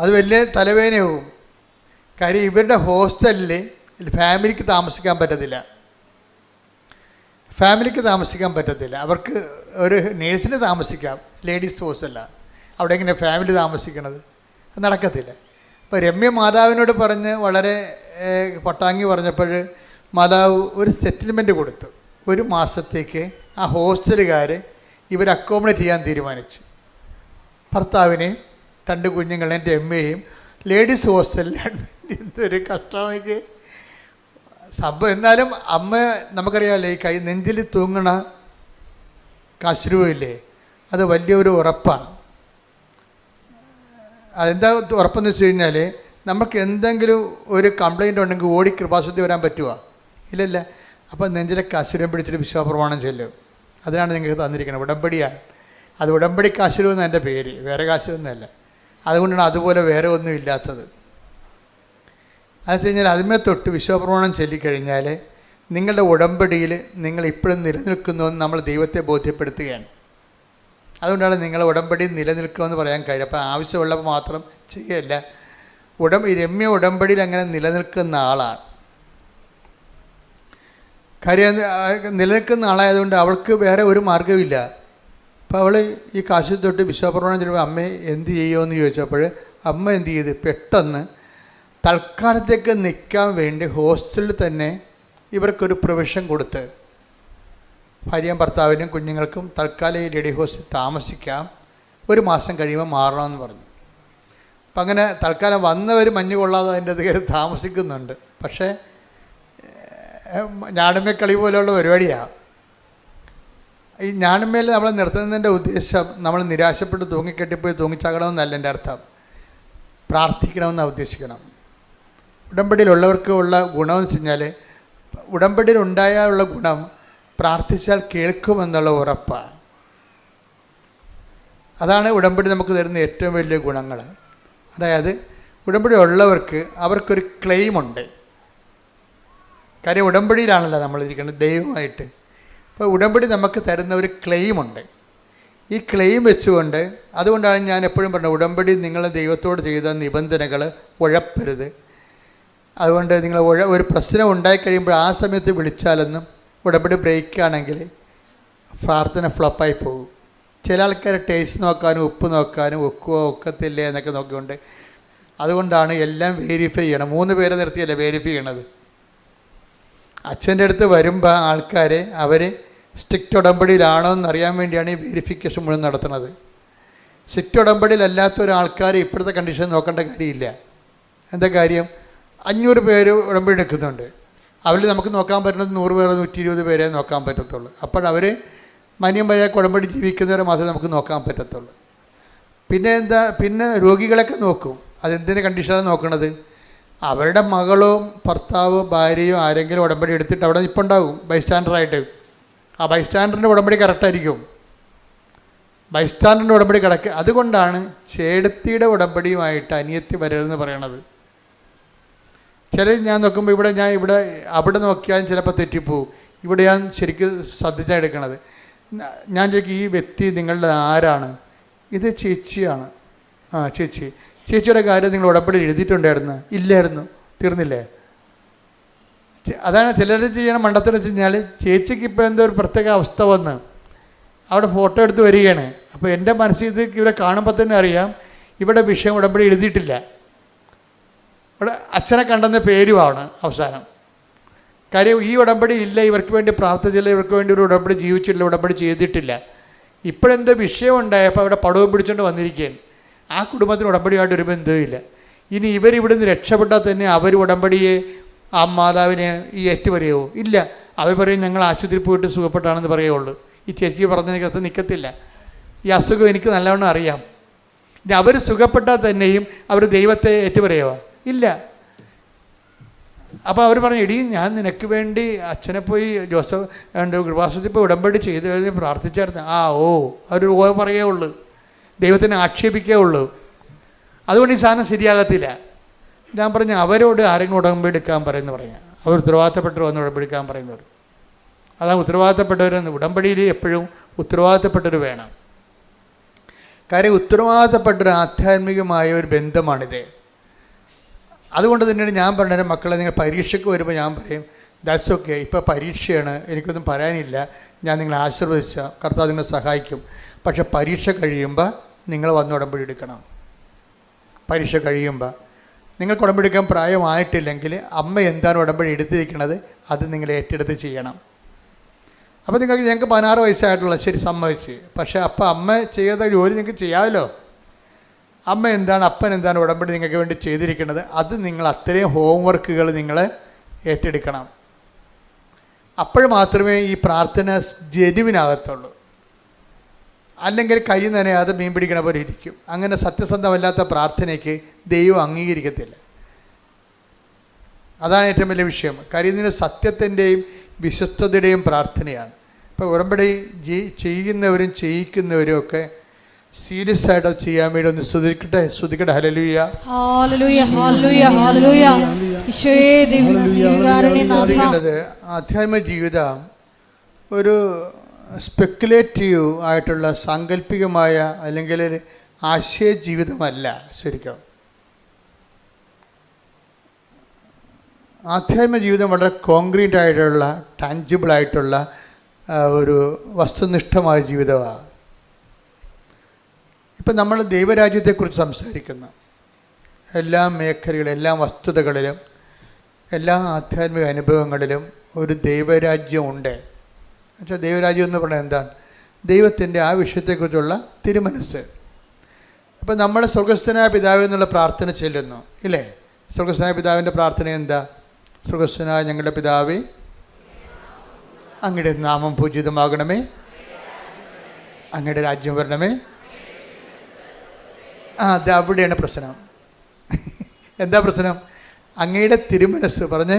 അത് വലിയ തലവേദനയാവും. കാര്യം ഇവരുടെ ഹോസ്റ്റലിൽ ഫാമിലിക്ക് താമസിക്കാൻ പറ്റത്തില്ല. അവർക്ക് ഒരു നേഴ്സിന് താമസിക്കാം, ലേഡീസ് ഹോസ്റ്റലല്ല. അവിടെ എങ്ങനെ ഫാമിലി താമസിക്കണത്? അത് നടക്കത്തില്ല. അപ്പോൾ രമ്യ മാതാവിനോട് പറഞ്ഞ് വളരെ പട്ടാങ്ങി പറഞ്ഞപ്പോൾ മാതാവ് ഒരു സെറ്റിൽമെൻറ്റ് കൊടുത്തു. 1 മാസത്തേക്ക് ആ ഹോസ്റ്റലുകാർ ഇവർ അക്കോമഡേറ്റ് ചെയ്യാൻ തീരുമാനിച്ചു. ഭർത്താവിനെയും 2 കുഞ്ഞുങ്ങളെയും രമ്യയും ലേഡീസ് ഹോസ്റ്റലിൽ എന്തൊരു കഷ്ടമാണെങ്കിൽ സംഭവം. എന്നാലും അമ്മ നമുക്കറിയാമല്ലേ, ഈ നെഞ്ചിൽ തൂങ്ങണ കശ്രൂവില്ലേ, അത് വലിയൊരു ഉറപ്പാണ്. അതെന്താ ഉറപ്പെന്ന് വെച്ച് കഴിഞ്ഞാൽ, നമുക്ക് എന്തെങ്കിലും ഒരു കംപ്ലൈൻ്റ് ഉണ്ടെങ്കിൽ ഓടി കൃപാസനത്തിൽ വരാൻ പറ്റുമോ? ഇല്ലല്ല. അപ്പോൾ നെഞ്ചിലെ കശ്രൂരം പിടിച്ചിട്ട് വിശ്വാസപ്രമാണം ചെല്ലും. അതിനാണ് നിങ്ങൾക്ക് തന്നിരിക്കുന്നത്, ഉടമ്പടിയാണ്. അത് ഉടമ്പടി കാശുരു എന്ന് എൻ്റെ പേര്, വേറെ കാശുരൊന്നുമല്ല. അതുകൊണ്ടാണ് അതുപോലെ വേറെ ഒന്നും ഇല്ലാത്തത്. അത് വെച്ച് കഴിഞ്ഞാൽ അതിന്മേൽ തൊട്ട് വിശ്വാസപ്രമാണം ചൊല്ലിക്കഴിഞ്ഞാൽ നിങ്ങളുടെ ഉടമ്പടിയിൽ നിങ്ങൾ ഇപ്പോഴും നിലനിൽക്കുന്നുവെന്ന് നമ്മൾ ദൈവത്തെ ബോധ്യപ്പെടുത്തുകയാണ്. അതുകൊണ്ടാണ് നിങ്ങൾ ഉടമ്പടി നിലനിൽക്കുമെന്ന് പറയാൻ കാര്യം. അപ്പോൾ ആവശ്യമുള്ളപ്പോൾ മാത്രം ചെയ്യല്ല. രമ്യ ഉടമ്പടിയിൽ അങ്ങനെ നിലനിൽക്കുന്ന ആളാണ്. കാര്യം നിലനിൽക്കുന്ന ആളായതുകൊണ്ട് അവൾക്ക് വേറെ ഒരു മാർഗ്ഗമില്ല. അപ്പോൾ അവൾ ഈ കാശിൽ തൊട്ട് വിശ്വാസപ്രമാണം ചെല്ലുമ്പോൾ അമ്മ എന്ത് ചെയ്യുമെന്ന് ചോദിച്ചപ്പോൾ അമ്മ എന്ത് ചെയ്ത്, പെട്ടെന്ന് തൽക്കാലത്തേക്ക് നിൽക്കാൻ വേണ്ടി ഹോസ്റ്റലിൽ തന്നെ ഇവർക്കൊരു പ്രൊവിഷൻ കൊടുത്ത്, ഭാര്യയും ഭർത്താവിനും കുഞ്ഞുങ്ങൾക്കും തൽക്കാലം ഈ ലേഡി ഹോസ്റ്റലിൽ താമസിക്കാം, 1 മാസം കഴിയുമ്പോൾ മാറണമെന്ന് പറഞ്ഞു. അപ്പം അങ്ങനെ തൽക്കാലം വന്നവർ മഞ്ഞ് കൊള്ളാതെ അതിൻ്റെ അത് കയറി താമസിക്കുന്നുണ്ട്. പക്ഷേ ഞാണമ്മക്കളി പോലെയുള്ള പരിപാടിയാണ്. ഈ ഞാണമ്മയിൽ നമ്മൾ നിർത്തുന്നതിൻ്റെ ഉദ്ദേശം നമ്മൾ നിരാശപ്പെട്ട് തൂങ്ങിക്കെട്ടിപ്പോയി തൂങ്ങിച്ചാകണമെന്നല്ല എൻ്റെ അർത്ഥം, പ്രാർത്ഥിക്കണമെന്നാണ് ഉദ്ദേശിക്കണം. ഉടമ്പടിയിലുള്ളവർക്ക് ഉള്ള ഗുണമെന്ന് വെച്ച് കഴിഞ്ഞാൽ, ഉടമ്പടിയിൽ ഉണ്ടായാലുള്ള ഗുണം പ്രാർത്ഥിച്ചാൽ കേൾക്കുമെന്നുള്ള ഉറപ്പാണ്. അതാണ് ഉടമ്പടി നമുക്ക് തരുന്ന ഏറ്റവും വലിയ ഗുണങ്ങൾ. അതായത് ഉടമ്പടി ഉള്ളവർക്ക് അവർക്കൊരു ക്ലെയിമുണ്ട്. കാര്യം ഉടമ്പടിയിലാണല്ലോ നമ്മളിരിക്കുന്നത് ദൈവമായിട്ട്. അപ്പോൾ ഉടമ്പടി നമുക്ക് തരുന്ന ഒരു ക്ലെയിമുണ്ട്. ഈ ക്ലെയിം വെച്ചുകൊണ്ട്, അതുകൊണ്ടാണ് ഞാൻ എപ്പോഴും പറഞ്ഞത്, ഉടമ്പടി നിങ്ങൾ ദൈവത്തോട് ചെയ്ത നിബന്ധനകൾ ഉഴപ്പരുത്. അതുകൊണ്ട് നിങ്ങൾ ഒരു പ്രശ്നം ഉണ്ടായിക്കഴിയുമ്പോൾ ആ സമയത്ത് വിളിച്ചാലൊന്നും ഉടമ്പടി ബ്രേക്കാണെങ്കിൽ പ്രാർത്ഥന ഫ്ലോപ്പായി പോകും. ചില ആൾക്കാർ ടേസ്റ്റ് നോക്കാനും ഉപ്പ് നോക്കാനും ഒക്കുവോ ഒക്കത്തില്ലേ എന്നൊക്കെ നോക്കിക്കൊണ്ട്, അതുകൊണ്ടാണ് എല്ലാം വെരിഫൈ ചെയ്യണം. 3 പേരെ നിർത്തിയല്ലേ വെരിഫൈ ചെയ്യണത്. അച്ഛൻ്റെ അടുത്ത് വരുമ്പോൾ ആൾക്കാർ അവർ സ്ട്രിക്റ്റ് ഉടമ്പടിയിലാണോ എന്നറിയാൻ വേണ്ടിയാണ് ഈ വെരിഫിക്കേഷൻ മുഴുവൻ നടത്തുന്നത്. സ്ട്രിക്റ്റ് ഉടമ്പടിയിലല്ലാത്ത ഒരാൾക്കാർ ഇപ്പോഴത്തെ കണ്ടീഷൻ നോക്കേണ്ട കാര്യമില്ല. എന്താ കാര്യം? 500 പേര് ഉടമ്പടി എടുക്കുന്നുണ്ട്. അവരിൽ നമുക്ക് നോക്കാൻ പറ്റുന്നത് 100 പേരോ 120 പേരെ നോക്കാൻ പറ്റത്തുള്ളൂ. അപ്പോൾ അവർ മാന്യം വരെ ഉടമ്പടി ജീവിക്കുന്നവരെ മാത്രമേ നമുക്ക് നോക്കാൻ പറ്റത്തുള്ളൂ. പിന്നെ രോഗികളൊക്കെ നോക്കും. അതെന്തിൻ്റെ കണ്ടീഷനാണ് നോക്കണത്? അവരുടെ മകളോ ഭർത്താവോ ഭാര്യയോ ആരെങ്കിലും ഉടമ്പടി എടുത്തിട്ട് അവിടെ ഇപ്പോൾ ഉണ്ടാവും ബൈസ്റ്റാൻഡറായിട്ട്. ആ ബൈസ്റ്റാൻഡറിൻ്റെ ഉടമ്പടി കറക്റ്റായിരിക്കും. ബൈസ്റ്റാൻഡറിൻ്റെ ഉടമ്പടി കിടക്കുക. അതുകൊണ്ടാണ് ചേടത്തിയുടെ ഉടമ്പടിയുമായിട്ട് അനിയത്തി വരരുതെന്ന് പറയണത്. ഞാൻ നോക്കുമ്പോൾ അവിടെ നോക്കിയാൽ ചിലപ്പോൾ തെറ്റിപ്പോവും. ഇവിടെ ഞാൻ ശരിക്കും ശ്രദ്ധിച്ചാണ് എടുക്കണത്. ഞാൻ ചോദിക്കും, ഈ വ്യക്തി നിങ്ങളുടെ ആരാണ്? ഇത് ചേച്ചിയാണ്. ചേച്ചിയുടെ കാര്യം നിങ്ങൾ ഉടമ്പടി എഴുതിയിട്ടുണ്ടായിരുന്നു? ഇല്ലായിരുന്നു. തീർന്നില്ലേ? അതാണ് ചിലർ ചെയ്യണ മണ്ടത്തിൽ വെച്ച് കഴിഞ്ഞാൽ, ചേച്ചിക്ക് ഇപ്പോൾ എന്തോ ഒരു പ്രത്യേക അവസ്ഥ വന്ന് അവിടെ ഫോട്ടോ എടുത്ത് വരികയാണ്. അപ്പോൾ എൻ്റെ മനസ്സിൽ ഇത് ഇവരെ കാണുമ്പോൾ തന്നെ അറിയാം, ഇവിടെ വിഷയം ഉടമ്പടി എഴുതിയിട്ടില്ല. ഇവിടെ അച്ഛനെ കണ്ടെന്ന പേരുമാണ് അവസാനം. കാര്യം ഈ ഉടമ്പടി ഇല്ല, ഇവർക്ക് വേണ്ടി പ്രാർത്ഥിച്ചില്ല, ഇവർക്ക് വേണ്ടി ഒരു ഉടമ്പടി ജീവിച്ചിട്ടില്ല, ഉടമ്പടി ചെയ്തിട്ടില്ല. ഇപ്പോഴെന്തോ വിഷയം ഉണ്ടായപ്പോൾ അവിടെ പടവും പിടിച്ചുകൊണ്ട് വന്നിരിക്കുകയാണ്. ആ കുടുംബത്തിന് ഉടമ്പടിയായിട്ട് ഒരു ബന്ധവുമില്ല. ഇനി ഇവരിവിടുന്ന് രക്ഷപ്പെട്ടാൽ തന്നെ അവർ ഉടമ്പടിയെ ആ മാതാവിനെ ഈ ഏറ്റുപറയുമോ? ഇല്ല. അവർ പറയും ഞങ്ങൾ ആശുപത്രിയിൽ പോയിട്ട് സുഖപ്പെട്ടാണെന്ന് പറയുള്ളൂ. ഈ ചേച്ചി പറഞ്ഞതിനകത്ത് നിൽക്കത്തില്ല. ഈ അസുഖം എനിക്ക് നല്ലവണ്ണം അറിയാം. ഇനി അവർ സുഖപ്പെട്ടാൽ തന്നെയും അവർ ദൈവത്തെ ഏറ്റുപറയുമോ? ഇല്ല. അപ്പോൾ അവർ പറഞ്ഞു, എടീ ഞാൻ നിനക്ക് വേണ്ടി അച്ഛനെ പോയി ജോസഫ് കൃപാസനത്തിൽ പോയി ഉടമ്പടി ചെയ്ത് കഴിഞ്ഞ് പ്രാർത്ഥിച്ചായിരുന്നു. അവർ പറയേ ഉള്ളൂ, ദൈവത്തിനെ ആക്ഷേപിക്കേ ഉള്ളൂ. അതുകൊണ്ട് ഈ സാധനം ശരിയാകത്തില്ല. ഞാൻ പറഞ്ഞു, അവരോട് ആരെങ്കിലും ഉടമ്പടി എടുക്കാൻ പറയുന്നു പറഞ്ഞാൽ അവർ ഉത്തരവാദിത്തപ്പെട്ടവർ വന്ന് ഉടമ്പടി എടുക്കാൻ പറയുന്നവർ. അതാണ് ഉത്തരവാദിത്തപ്പെട്ടവരെന്ന്. ഉടമ്പടിയിൽ എപ്പോഴും ഉത്തരവാദിത്തപ്പെട്ടവർ വേണം. കാര്യം ഉത്തരവാദിത്തപ്പെട്ടൊരു ആധ്യാത്മികമായ ഒരു ബന്ധമാണിത്. അതുകൊണ്ട് തന്നെയാണ് ഞാൻ പറഞ്ഞത്, മക്കളെ നിങ്ങൾ പരീക്ഷയ്ക്ക് വരുമ്പോൾ ഞാൻ പറയും, ദാറ്റ്സ് ഓക്കെ, ഇപ്പോൾ പരീക്ഷയാണ്, എനിക്കൊന്നും പറയാനില്ല, ഞാൻ നിങ്ങളെ ആശീർവദിച്ച കർത്താവ് നിങ്ങളെ സഹായിക്കും. പക്ഷെ പരീക്ഷ കഴിയുമ്പോൾ നിങ്ങൾ വന്ന് ഉടമ്പടി എടുക്കണം. പരീക്ഷ കഴിയുമ്പോൾ നിങ്ങൾക്ക് ഉടമ്പടി എടുക്കാൻ പ്രായമായിട്ടില്ലെങ്കിൽ അമ്മ എന്താണ് ഉടമ്പടി എടുത്തിരിക്കുന്നത് അത് നിങ്ങൾ ഏറ്റെടുത്ത് ചെയ്യണം. അപ്പോൾ ഞങ്ങൾക്ക് 16 വയസ്സായിട്ടുള്ള, ശരി സമ്മതിച്ച്. പക്ഷേ അപ്പം അമ്മ ചെയ്ത ജോലി നിങ്ങൾക്ക് ചെയ്യാമല്ലോ. അമ്മ എന്താണ്, അപ്പൻ എന്താണ് ഉടമ്പടി നിങ്ങൾക്ക് വേണ്ടി ചെയ്തിരിക്കുന്നത്, അത് നിങ്ങൾ അത്രയും ഹോംവർക്കുകൾ നിങ്ങൾ ഏറ്റെടുക്കണം. അപ്പോൾ മാത്രമേ ഈ പ്രാർത്ഥന ജനുവിനാകത്തുള്ളൂ. അല്ലെങ്കിൽ കൈ നനയാതെ മീൻ പിടിക്കണ പോലെ ഇരിക്കും. അങ്ങനെ സത്യസന്ധമല്ലാത്ത പ്രാർത്ഥനയ്ക്ക് ദൈവം അംഗീകരിക്കത്തില്ല. അതാണ് ഏറ്റവും വലിയ വിഷയം. കാര്യം ഇതിന് സത്യത്തിൻ്റെയും വിശ്വസ്തതയുടെയും പ്രാർത്ഥനയാണ്. ഇപ്പോൾ ഉടമ്പടി ചെയ്യുന്നവരും ചെയ്യിക്കുന്നവരും ഒക്കെ സീരിയസ് ആയിട്ട് ചെയ്യാൻ വേണ്ടി ഒന്ന് ശ്രദ്ധിക്കട്ടെ. ഹല്ലേലൂയ. ശ്രദ്ധിക്കേണ്ടത് ആധ്യാത്മിക ജീവിതം ഒരു സ്പെക്കുലേറ്റീവ് ആയിട്ടുള്ള സാങ്കല്പികമായ അല്ലെങ്കിൽ ആശയ ജീവിതമല്ല. ശരിക്കും ആധ്യാത്മിക ജീവിതം വളരെ കോൺക്രീറ്റ് ആയിട്ടുള്ള, ടാഞ്ചിബിളായിട്ടുള്ള ഒരു വസ്തുനിഷ്ഠമായ ജീവിതമാണ്. ഇപ്പം നമ്മൾ ദൈവരാജ്യത്തെക്കുറിച്ച് സംസാരിക്കുന്നു. എല്ലാ മേഖലകളിലും, എല്ലാ വസ്തുതകളിലും, എല്ലാ ആധ്യാത്മിക അനുഭവങ്ങളിലും ഒരു ദൈവരാജ്യമുണ്ട്. എന്നുവെച്ചാൽ ദൈവരാജ്യം എന്ന് പറഞ്ഞാൽ എന്താണ്? ദൈവത്തിൻ്റെ ആ വിഷയത്തെക്കുറിച്ചുള്ള തിരുമനസ്സ്. അപ്പം നമ്മൾ സ്വർഗസ്ഥനായ പിതാവ് എന്നുള്ള പ്രാർത്ഥന ചെല്ലുന്നു, ഇല്ലേ? സ്വർഗസ്ഥനായ പിതാവിൻ്റെ പ്രാർത്ഥന എന്താ? സ്വർഗസ്ഥനായ ഞങ്ങളുടെ പിതാവേ, അങ്ങയുടെ നാമം പൂജിതമാകണമേ, അങ്ങയുടെ രാജ്യം വരണമേ. അത് അവിടെയാണ് പ്രശ്നം. എന്താ പ്രശ്നം? അങ്ങയുടെ തിരുമനസ് പറഞ്ഞ്,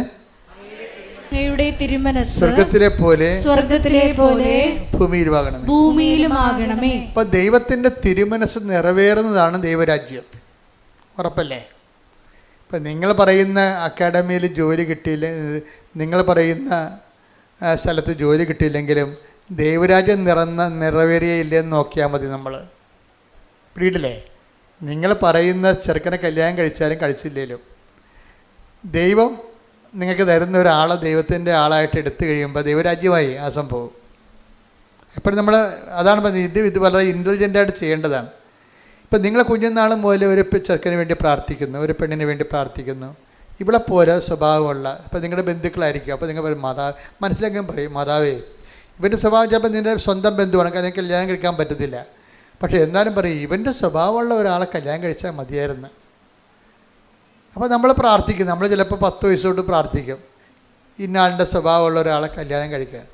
സ്വർഗത്തിലെ പോലെ ഭൂമിയിലുമാകണമേ. അപ്പൊ ദൈവത്തിന്റെ തിരുമനസ് നിറവേറുന്നതാണ് ദൈവരാജ്യം. ഉറപ്പല്ലേ? ഇപ്പം നിങ്ങൾ പറയുന്ന അക്കാഡമിയിൽ ജോലി കിട്ടിയില്ല, നിങ്ങൾ പറയുന്ന സ്ഥലത്ത് ജോലി കിട്ടിയില്ലെങ്കിലും ദൈവരാജ്യം നിറവേറിയില്ലെന്ന് നോക്കിയാൽ മതി. നമ്മൾ പിടിയിട്ടില്ലേ? നിങ്ങൾ പറയുന്ന ചെറുക്കനെ കല്യാണം കഴിച്ചാലും കഴിച്ചില്ലേലും ദൈവം നിങ്ങൾക്ക് തരുന്ന ഒരാളെ ദൈവത്തിൻ്റെ ആളായിട്ട് എടുത്തു കഴിയുമ്പോൾ ദൈവരാജ്യമായി ആ സംഭവം. എപ്പോഴും നമ്മൾ അതാണ് പറഞ്ഞത്, ഇത് വളരെ ഇൻ്റലിജൻ്റായിട്ട് ചെയ്യേണ്ടതാണ്. ഇപ്പം നിങ്ങളെ കുഞ്ഞുനാളും പോലെ ഒരു ചെറുക്കന് വേണ്ടി പ്രാർത്ഥിക്കുന്നു, ഒരു പെണ്ണിന് വേണ്ടി പ്രാർത്ഥിക്കുന്നു. ഇവിടെ പോലെ സ്വഭാവമുള്ള, ഇപ്പം നിങ്ങളുടെ ബന്ധുക്കളായിരിക്കും. അപ്പോൾ നിങ്ങൾ പറയും, മനസ്സിലാക്കാൻ പറയും, മാതാവേ ഇവൻ്റെ സ്വഭാവം ചിലപ്പോൾ നിൻ്റെ സ്വന്തം ബന്ധുവാണ്, കാരണം കല്യാണം കഴിക്കാൻ പറ്റത്തില്ല. പക്ഷേ എന്നാലും പറയും, ഇവൻ്റെ സ്വഭാവമുള്ള ഒരാളെ കല്യാണം കഴിച്ചാൽ മതിയായിരുന്നു. അപ്പോൾ നമ്മൾ പ്രാർത്ഥിക്കും. നമ്മൾ ചിലപ്പോൾ 10 വയസ്സ് തൊട്ട് പ്രാർത്ഥിക്കും, ഇന്നാളിൻ്റെ സ്വഭാവമുള്ള ഒരാളെ കല്യാണം കഴിക്കാൻ.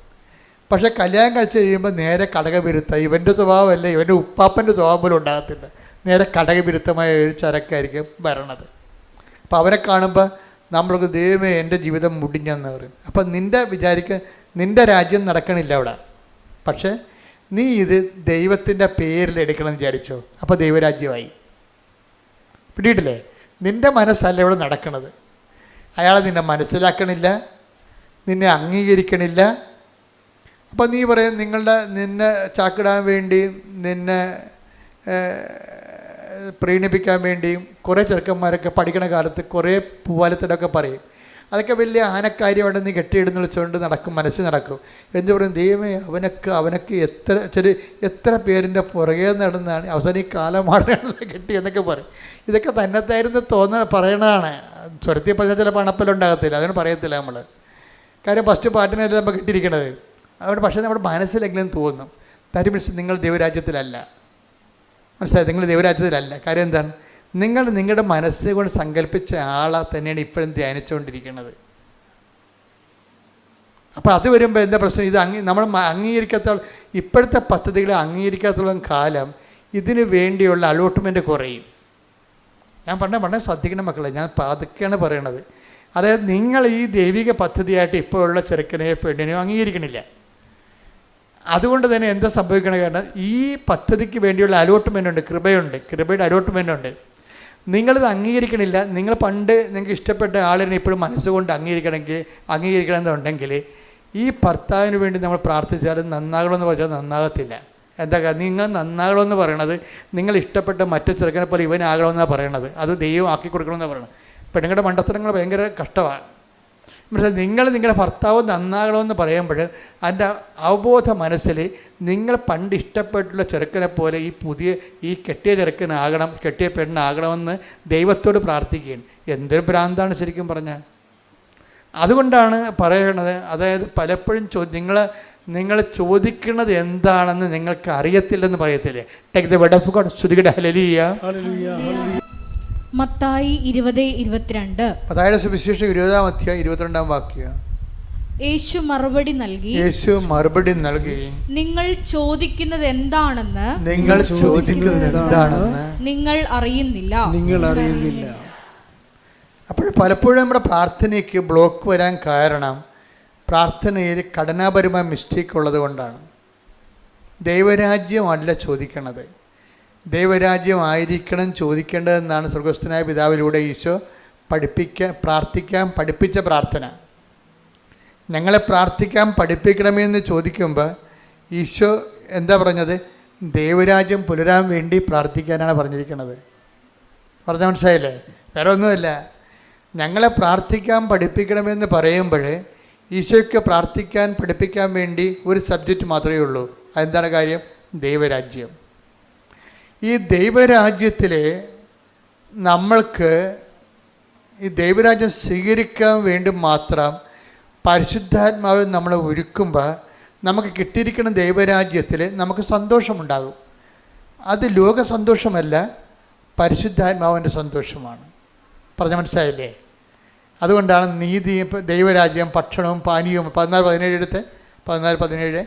പക്ഷേ കല്യാണം കഴിച്ച് കഴിയുമ്പോൾ നേരെ കടകവിരുദ്ധ, ഇവൻ്റെ സ്വഭാവമല്ല, ഇവൻ്റെ ഉപ്പാപ്പൻ്റെ സ്വഭാവം പോലും ഉണ്ടാകത്തില്ല. നേരെ കടകവിരുദ്ധമായ ഒരു ചരക്കായിരിക്കും വരണത്. അപ്പോൾ അവരെ കാണുമ്പോൾ നമ്മൾക്ക് ദൈവമേ എൻ്റെ ജീവിതം മുടിഞ്ഞെന്ന് പറയും. അപ്പം നിൻ്റെ രാജ്യം നടക്കണില്ല അവിടെ. പക്ഷേ നീ ഇത് ദൈവത്തിൻ്റെ പേരിൽ എടുക്കണം എന്ന് വിചാരിച്ചോ, അപ്പോൾ ദൈവരാജ്യമായി. പിടിയിട്ടില്ലേ? നിൻ്റെ മനസ്സല്ല ഇവിടെ നടക്കണത്. അയാൾ നിന്നെ മനസ്സിലാക്കണില്ല, നിന്നെ അംഗീകരിക്കണില്ല. അപ്പം നീ പറയും നിന്നെ ചാക്കിടാൻ വേണ്ടിയും നിന്നെ പ്രീണിപ്പിക്കാൻ വേണ്ടിയും കുറേ ചെറുക്കന്മാരൊക്കെ പഠിക്കണ കാലത്ത് കുറേ പൂവാലത്തിലൊക്കെ പറയും. അതൊക്കെ വലിയ ആനക്കാര്യമായിട്ട് നീ കെട്ടിയിടുന്ന വെച്ചുകൊണ്ട് നടക്കും, മനസ്സിൽ നടക്കും. എന്ത് പറയും, ദൈവമേ അവനൊക്കെ എത്ര പേരിൻ്റെ പുറകെ നടന്നാണ് അവസാനം ഈ കാലമാടാണല്ലോ കെട്ടി എന്നൊക്കെ പറയും. ഇതൊക്കെ തന്നെത്തായിരുന്നു പറയണതാണ്. സ്വരത്തിൽ പറഞ്ഞാൽ ചില പണപ്പലുണ്ടാകത്തില്ല, അതിന് പറയത്തില്ല നമ്മൾ. കാര്യം ഫസ്റ്റ് പാട്ടിനല്ലേ നമ്മൾ കിട്ടിയിരിക്കണത്. അതുകൊണ്ട് പക്ഷേ നമ്മുടെ മനസ്സിലെങ്കിലും തോന്നും ദാറ്റ് മീൻസ് നിങ്ങൾ ദൈവരാജ്യത്തിലല്ല. മനസ്സിലായി, നിങ്ങൾ ദൈവരാജ്യത്തിലല്ല. കാര്യം എന്താണ്, നിങ്ങൾ നിങ്ങളുടെ മനസ്സുകൊണ്ട് സങ്കല്പിച്ച ആളെ തന്നെയാണ് ഇപ്പോഴും ധ്യാനിച്ചുകൊണ്ടിരിക്കുന്നത്. അപ്പോൾ അത് വരുമ്പോൾ എന്താ പ്രശ്നം, ഇത് നമ്മൾ അംഗീകരിക്കാത്തോളം, ഇപ്പോഴത്തെ പദ്ധതികളെ അംഗീകരിക്കാത്തോളം കാലം ഇതിന് വേണ്ടിയുള്ള അലോട്ട്മെൻറ്റ് കുറയും. ഞാൻ വളരെ ശ്രദ്ധിക്കണം മക്കളെ, ഞാൻ അതൊക്കെയാണ് പറയണത്. അതായത് നിങ്ങൾ ഈ ദൈവിക പദ്ധതിയായിട്ട് ഇപ്പോഴുള്ള ചെറുക്കനെയോ പെണ്ണിനെയോ അംഗീകരിക്കണില്ല. അതുകൊണ്ട് തന്നെ എന്താ സംഭവിക്കണ, കാരണം ഈ പദ്ധതിക്ക് വേണ്ടിയുള്ള അലോട്ട്മെൻ്റ് ഉണ്ട്, കൃപയുടെ അലോട്ട്മെൻ്റ് ഉണ്ട്. നിങ്ങളിത് അംഗീകരിക്കണില്ല. നിങ്ങൾ പണ്ട് നിങ്ങൾക്ക് ഇഷ്ടപ്പെട്ട ആളിനെ ഇപ്പോഴും മനസ്സുകൊണ്ട് അംഗീകരിക്കണമെന്നുണ്ടെങ്കിൽ ഈ ഭർത്താവിന് വേണ്ടി നമ്മൾ പ്രാർത്ഥിച്ചാൽ നന്നാകണമെന്ന് പറഞ്ഞാൽ നന്നാകത്തില്ല. എന്താ കാരണം, നിങ്ങൾ നന്നാകണമെന്ന് പറയണത് നിങ്ങൾ ഇഷ്ടപ്പെട്ട മറ്റു ചെറുക്കനെ പോലെ ഇവനാകണമെന്നാണ് പറയണത്. അത് ദൈവം ആക്കി കൊടുക്കണമെന്നാണ് പറയണത്. പെണ്ണുങ്ങളുടെ മണ്ടത്തരങ്ങൾ ഭയങ്കര കഷ്ടമാണ്. പക്ഷേ നിങ്ങളുടെ ഭർത്താവ് നന്നാകണമെന്ന് പറയുമ്പോൾ അതിൻ്റെ അവബോധ മനസ്സിൽ നിങ്ങൾ പണ്ട് ഇഷ്ടപ്പെട്ടുള്ള ചെറുക്കനെ പോലെ ഈ കെട്ടിയ ചെറുക്കനാകണം, കെട്ടിയ പെണ്ണാകണമെന്ന് ദൈവത്തോട് പ്രാർത്ഥിക്കുകയാണ്. എന്തൊരു ഭ്രാന്താണ് ശരിക്കും പറഞ്ഞാൽ. അതുകൊണ്ടാണ് പറയണത്, അതായത് പലപ്പോഴും നിങ്ങൾ ചോദിക്കുന്നത് എന്താണെന്ന് നിങ്ങൾക്ക് അറിയത്തില്ലെന്ന് പറയത്തില്ലേ. Take the word of God. സ്തുതിക്കട്ടെ, ഹല്ലേലൂയ. മത്തായി 20:22. മത്തായിയുടെ സുവിശേഷം 20-ാം അധ്യായം 22-ാം വാക്യം. യേശു മറുപടി നൽകി, നിങ്ങൾ ചോദിക്കുന്നത് എന്താണെന്ന് നിങ്ങൾ അറിയുന്നില്ല. അപ്പോൾ പലപ്പോഴും നമ്മുടെ പ്രാർത്ഥനയ്ക്ക് ബ്ലോക്ക് വരാൻ കാരണം പ്രാർത്ഥനയിൽ ഘടനാപരമായ മിസ്റ്റേക്ക് ഉള്ളത് കൊണ്ടാണ്. ദൈവരാജ്യമല്ല ചോദിക്കണത്, ദൈവരാജ്യമായിരിക്കണം ചോദിക്കേണ്ടതെന്നാണ് സ്വർഗസ്ഥനായ പിതാവിലൂടെ ഈശോ പ്രാർത്ഥിക്കാൻ പഠിപ്പിച്ച പ്രാർത്ഥന. ഞങ്ങളെ പ്രാർത്ഥിക്കാൻ പഠിപ്പിക്കണമെന്ന് ചോദിക്കുമ്പോൾ ഈശോ എന്താ പറഞ്ഞത്, ദൈവരാജ്യം പുലരാൻ വേണ്ടി പ്രാർത്ഥിക്കാനാണ് പറഞ്ഞിരിക്കുന്നത്. പറഞ്ഞ മനസ്സിലായില്ലേ? വേറെ ഒന്നുമല്ല. ഞങ്ങളെ പ്രാർത്ഥിക്കാൻ പഠിപ്പിക്കണമെന്ന് പറയുമ്പോൾ ഈശോയ്ക്ക് പ്രാർത്ഥിക്കാൻ പഠിപ്പിക്കാൻ വേണ്ടി ഒരു സബ്ജക്റ്റ് മാത്രമേ ഉള്ളൂ. അതെന്താണ് കാര്യം? ദൈവരാജ്യം. ഈ ദൈവരാജ്യത്തിൽ നമ്മൾക്ക് ഈ ദൈവരാജ്യം സ്വീകരിക്കാൻ വേണ്ടി മാത്രം പരിശുദ്ധാത്മാവ് നമ്മളെ ഒരുക്കുമ്പോൾ നമുക്ക് കിട്ടിയിരിക്കുന്ന ദൈവരാജ്യത്തിൽ നമുക്ക് സന്തോഷമുണ്ടാകും. അത് ലോക സന്തോഷമല്ല, പരിശുദ്ധാത്മാവിൻ്റെ സന്തോഷമാണ്. പറഞ്ഞ മനസ്സിലായില്ലേ? അതുകൊണ്ടാണ് നീതിയും ദൈവരാജ്യം ഭക്ഷണവും പാനീയവും 14-17 എടുത്ത് 14-17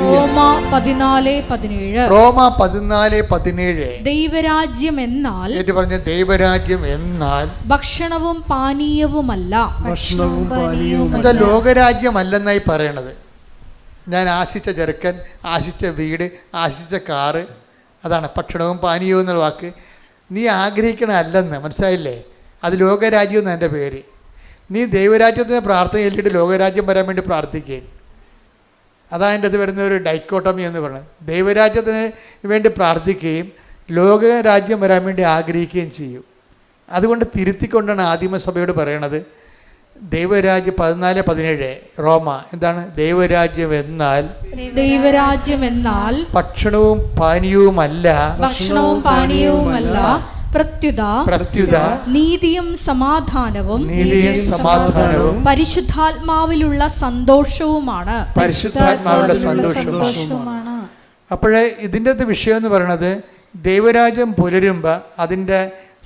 റോമ 14:17. റോമ 14:17. ദൈവരാജ്യം എന്നാൽ പറഞ്ഞ ദൈവരാജ്യം എന്നാൽ ഭക്ഷണവും പാനീയവുമല്ല. എന്താ ലോകരാജ്യമല്ലെന്നായി പറയണത്. ഞാൻ ആശിച്ച ചെറുക്കൻ, ആശിച്ച വീട്, ആശിച്ച കാറ്, അതാണ് ഭക്ഷണവും പാനീയവും എന്നുള്ള വാക്ക്. നീ അല്ലെന്ന് മനസ്സിലായില്ലേ? അത് ലോകരാജ്യം എന്നാണ് എൻ്റെ പേര്. നീ ദൈവരാജ്യത്തിന് പ്രാർത്ഥന ചൊല്ലിയിട്ട് ലോകരാജ്യം വരാൻ വേണ്ടി പ്രാർത്ഥിക്കുകയും, അതായത് അത് വരുന്ന ഒരു ഡൈക്കോട്ടമി എന്ന് പറയുന്നത്. ദൈവരാജ്യത്തിന് വേണ്ടി പ്രാർത്ഥിക്കുകയും ലോകരാജ്യം വരാൻ വേണ്ടി ആഗ്രഹിക്കുകയും ചെയ്യും. അതുകൊണ്ട് തിരുത്തിക്കൊണ്ടാണ് ആദിമസഭയോട് പറയണത് ദൈവരാജ്യം 14:17 റോമ എന്താണ്? ദൈവരാജ്യം എന്നാൽ ഭക്ഷണവും പാനീയവുമല്ല, പ്രത്യുത നീതിയും സമാധാനവും പരിശുദ്ധാത്മാവിലുള്ള സന്തോഷവുമാണ്. അപ്പോഴേ ഇതിൻ്റെ വിഷയം എന്ന് പറയുന്നത് ദൈവരാജ്യം പുലരുമ്പോൾ അതിൻ്റെ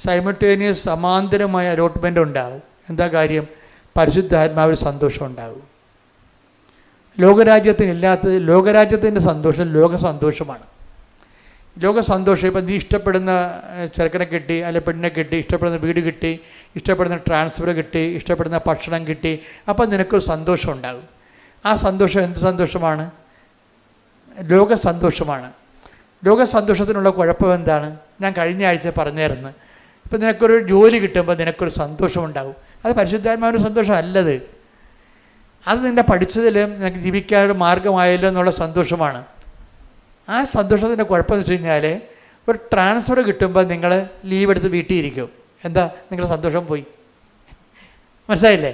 സൈമൾട്ടേനിയസ് സമാന്തരമായ അലോട്ട്മെൻ്റ് ഉണ്ടാകും. എന്താ കാര്യം? പരിശുദ്ധാത്മാവിൽ സന്തോഷം ഉണ്ടാകും. ലോകരാജ്യത്തിൻ്റെ സന്തോഷം ലോക സന്തോഷമാണ്. ലോക സന്തോഷം ഇപ്പം നീ ഇഷ്ടപ്പെടുന്ന ചെറുക്കനെ കിട്ടി, അല്ലെ പെണ്ണിനെ കിട്ടി, ഇഷ്ടപ്പെടുന്ന വീട് കിട്ടി, ഇഷ്ടപ്പെടുന്ന ട്രാൻസ്ഫർ കിട്ടി, ഇഷ്ടപ്പെടുന്ന ഭക്ഷണം കിട്ടി, അപ്പം നിനക്കൊരു സന്തോഷം ഉണ്ടാകും. ആ സന്തോഷം എന്ത് സന്തോഷമാണ്? ലോക സന്തോഷമാണ്. ലോക സന്തോഷത്തിനുള്ള കുഴപ്പം എന്താണ്? ഞാൻ കഴിഞ്ഞ ആഴ്ച പറഞ്ഞായിരുന്നു. ഇപ്പം നിനക്കൊരു ജോലി കിട്ടുമ്പോൾ നിനക്കൊരു സന്തോഷം ഉണ്ടാകും. അത് പരിശുദ്ധാത്മാവിൻ്റെ സന്തോഷം അല്ലത്. അത് നിന്നെ പഠിച്ചതിലും നിനക്ക് ജീവിക്കാനൊരു മാർഗമായല്ലോ എന്നുള്ള സന്തോഷമാണ്. ആ സന്തോഷത്തിൻ്റെ കുഴപ്പമെന്ന് വെച്ച് കഴിഞ്ഞാൽ ഒരു ട്രാൻസ്ഫർ കിട്ടുമ്പോൾ നിങ്ങൾ ലീവ് എടുത്ത് വീട്ടിൽ ഇരിക്കും. എന്താ, നിങ്ങളുടെ സന്തോഷം പോയി. മനസ്സിലായില്ലേ?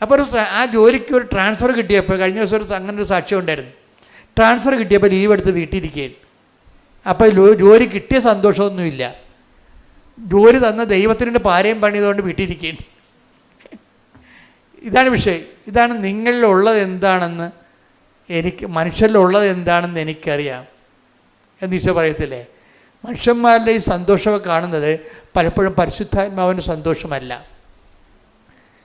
അപ്പോൾ ആ ജോലിക്ക് ഒരു ട്രാൻസ്ഫർ കിട്ടിയപ്പോൾ, കഴിഞ്ഞ ദിവസം അങ്ങനെ ഒരു സാക്ഷ്യം ഉണ്ടായിരുന്നു. ട്രാൻസ്ഫർ കിട്ടിയപ്പോൾ ലീവ് എടുത്ത് വീട്ടിലിരിക്കുകയും, അപ്പോൾ ജോലി കിട്ടിയ സന്തോഷമൊന്നുമില്ല. ജോലി തന്ന ദൈവത്തിൻ്റെ പാരയും പണിയതുകൊണ്ട് വീട്ടിലിരിക്കുകയും. ഇതാണ് വിഷയം. ഇതാണ് നിങ്ങളിലുള്ളത് എന്താണെന്ന് മനുഷ്യരിലുള്ളത് എന്താണെന്ന് എനിക്കറിയാം എന്ന് ഈശോ പറയത്തില്ലേ? മനുഷ്യന്മാരുടെ ഈ സന്തോഷമൊക്കെ കാണുന്നത് പലപ്പോഴും പരിശുദ്ധാത്മാവിൻ്റെ സന്തോഷമല്ല.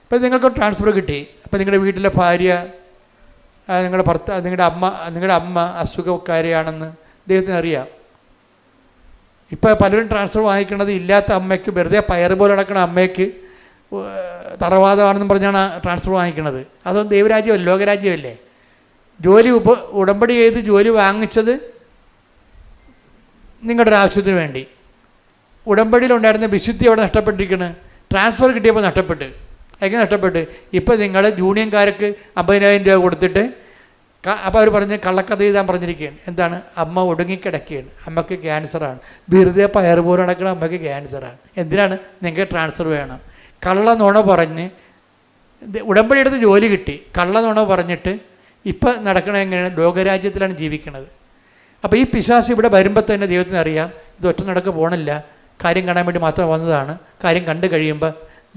ഇപ്പം നിങ്ങൾക്ക് ട്രാൻസ്ഫർ കിട്ടി, അപ്പോൾ നിങ്ങളുടെ വീട്ടിലെ ഭാര്യ, നിങ്ങളുടെ അമ്മ അസുഖക്കാരിയാണെന്ന് ദൈവത്തിന് അറിയാം. ഇപ്പോൾ പലരും ട്രാൻസ്ഫർ വാങ്ങിക്കണത് ഇല്ലാത്ത അമ്മയ്ക്ക്, വെറുതെ പയറ് പോലെ നടക്കുന്ന അമ്മയ്ക്ക് തറവാദമാണെന്നും പറഞ്ഞാണ് ട്രാൻസ്ഫർ വാങ്ങിക്കണത്. അതൊന്നും ദൈവരാജ്യമല്ല, ലോകരാജ്യമല്ലേ. ജോലി ഉടമ്പടി ചെയ്ത് ജോലി വാങ്ങിച്ചത് നിങ്ങളുടെ ഒരു ആവശ്യത്തിന് വേണ്ടി. ഉടമ്പടിയിലുണ്ടായിരുന്ന വിശുദ്ധി അവിടെ നഷ്ടപ്പെട്ടിരിക്കുന്നത്. ട്രാൻസ്ഫർ കിട്ടിയപ്പോൾ നഷ്ടപ്പെട്ട്. എങ്ങനെ നഷ്ടപ്പെട്ട്? ഇപ്പോൾ നിങ്ങൾ യൂണിയൻകാർക്ക് 50,000 രൂപ കൊടുത്തിട്ട്, അപ്പോൾ അവർ പറഞ്ഞ് കള്ളക്കഥ എഴുതാൻ പറഞ്ഞിരിക്കുകയാണ്. എന്താണ്? അമ്മ ഒടുങ്ങിക്കിടക്കുകയാണ്, അമ്മയ്ക്ക് ക്യാൻസറാണ്. വെറുതെ പയർ പോലെ നടക്കണം, അമ്മയ്ക്ക് ക്യാൻസറാണ്. എന്തിനാണ്? നിങ്ങൾക്ക് ട്രാൻസ്ഫർ വേണം. കള്ള നുണ പറഞ്ഞ് ഉടമ്പടി എടുത്ത് ജോലി കിട്ടി, കള്ള നുണ പറഞ്ഞിട്ട് ഇപ്പം നടക്കണ എങ്ങനെയാണ്? ലോകരാജ്യത്തിലാണ് ജീവിക്കുന്നത്. അപ്പോൾ ഈ പിശാച് ഇവിടെ വരുമ്പോൾ തന്നെ ദൈവത്തിന് അറിയാം ഇത് ഒറ്റ നടക്ക് പോകണില്ല, കാര്യം കാണാൻ വേണ്ടി മാത്രം വന്നതാണ്. കാര്യം കണ്ടു കഴിയുമ്പോൾ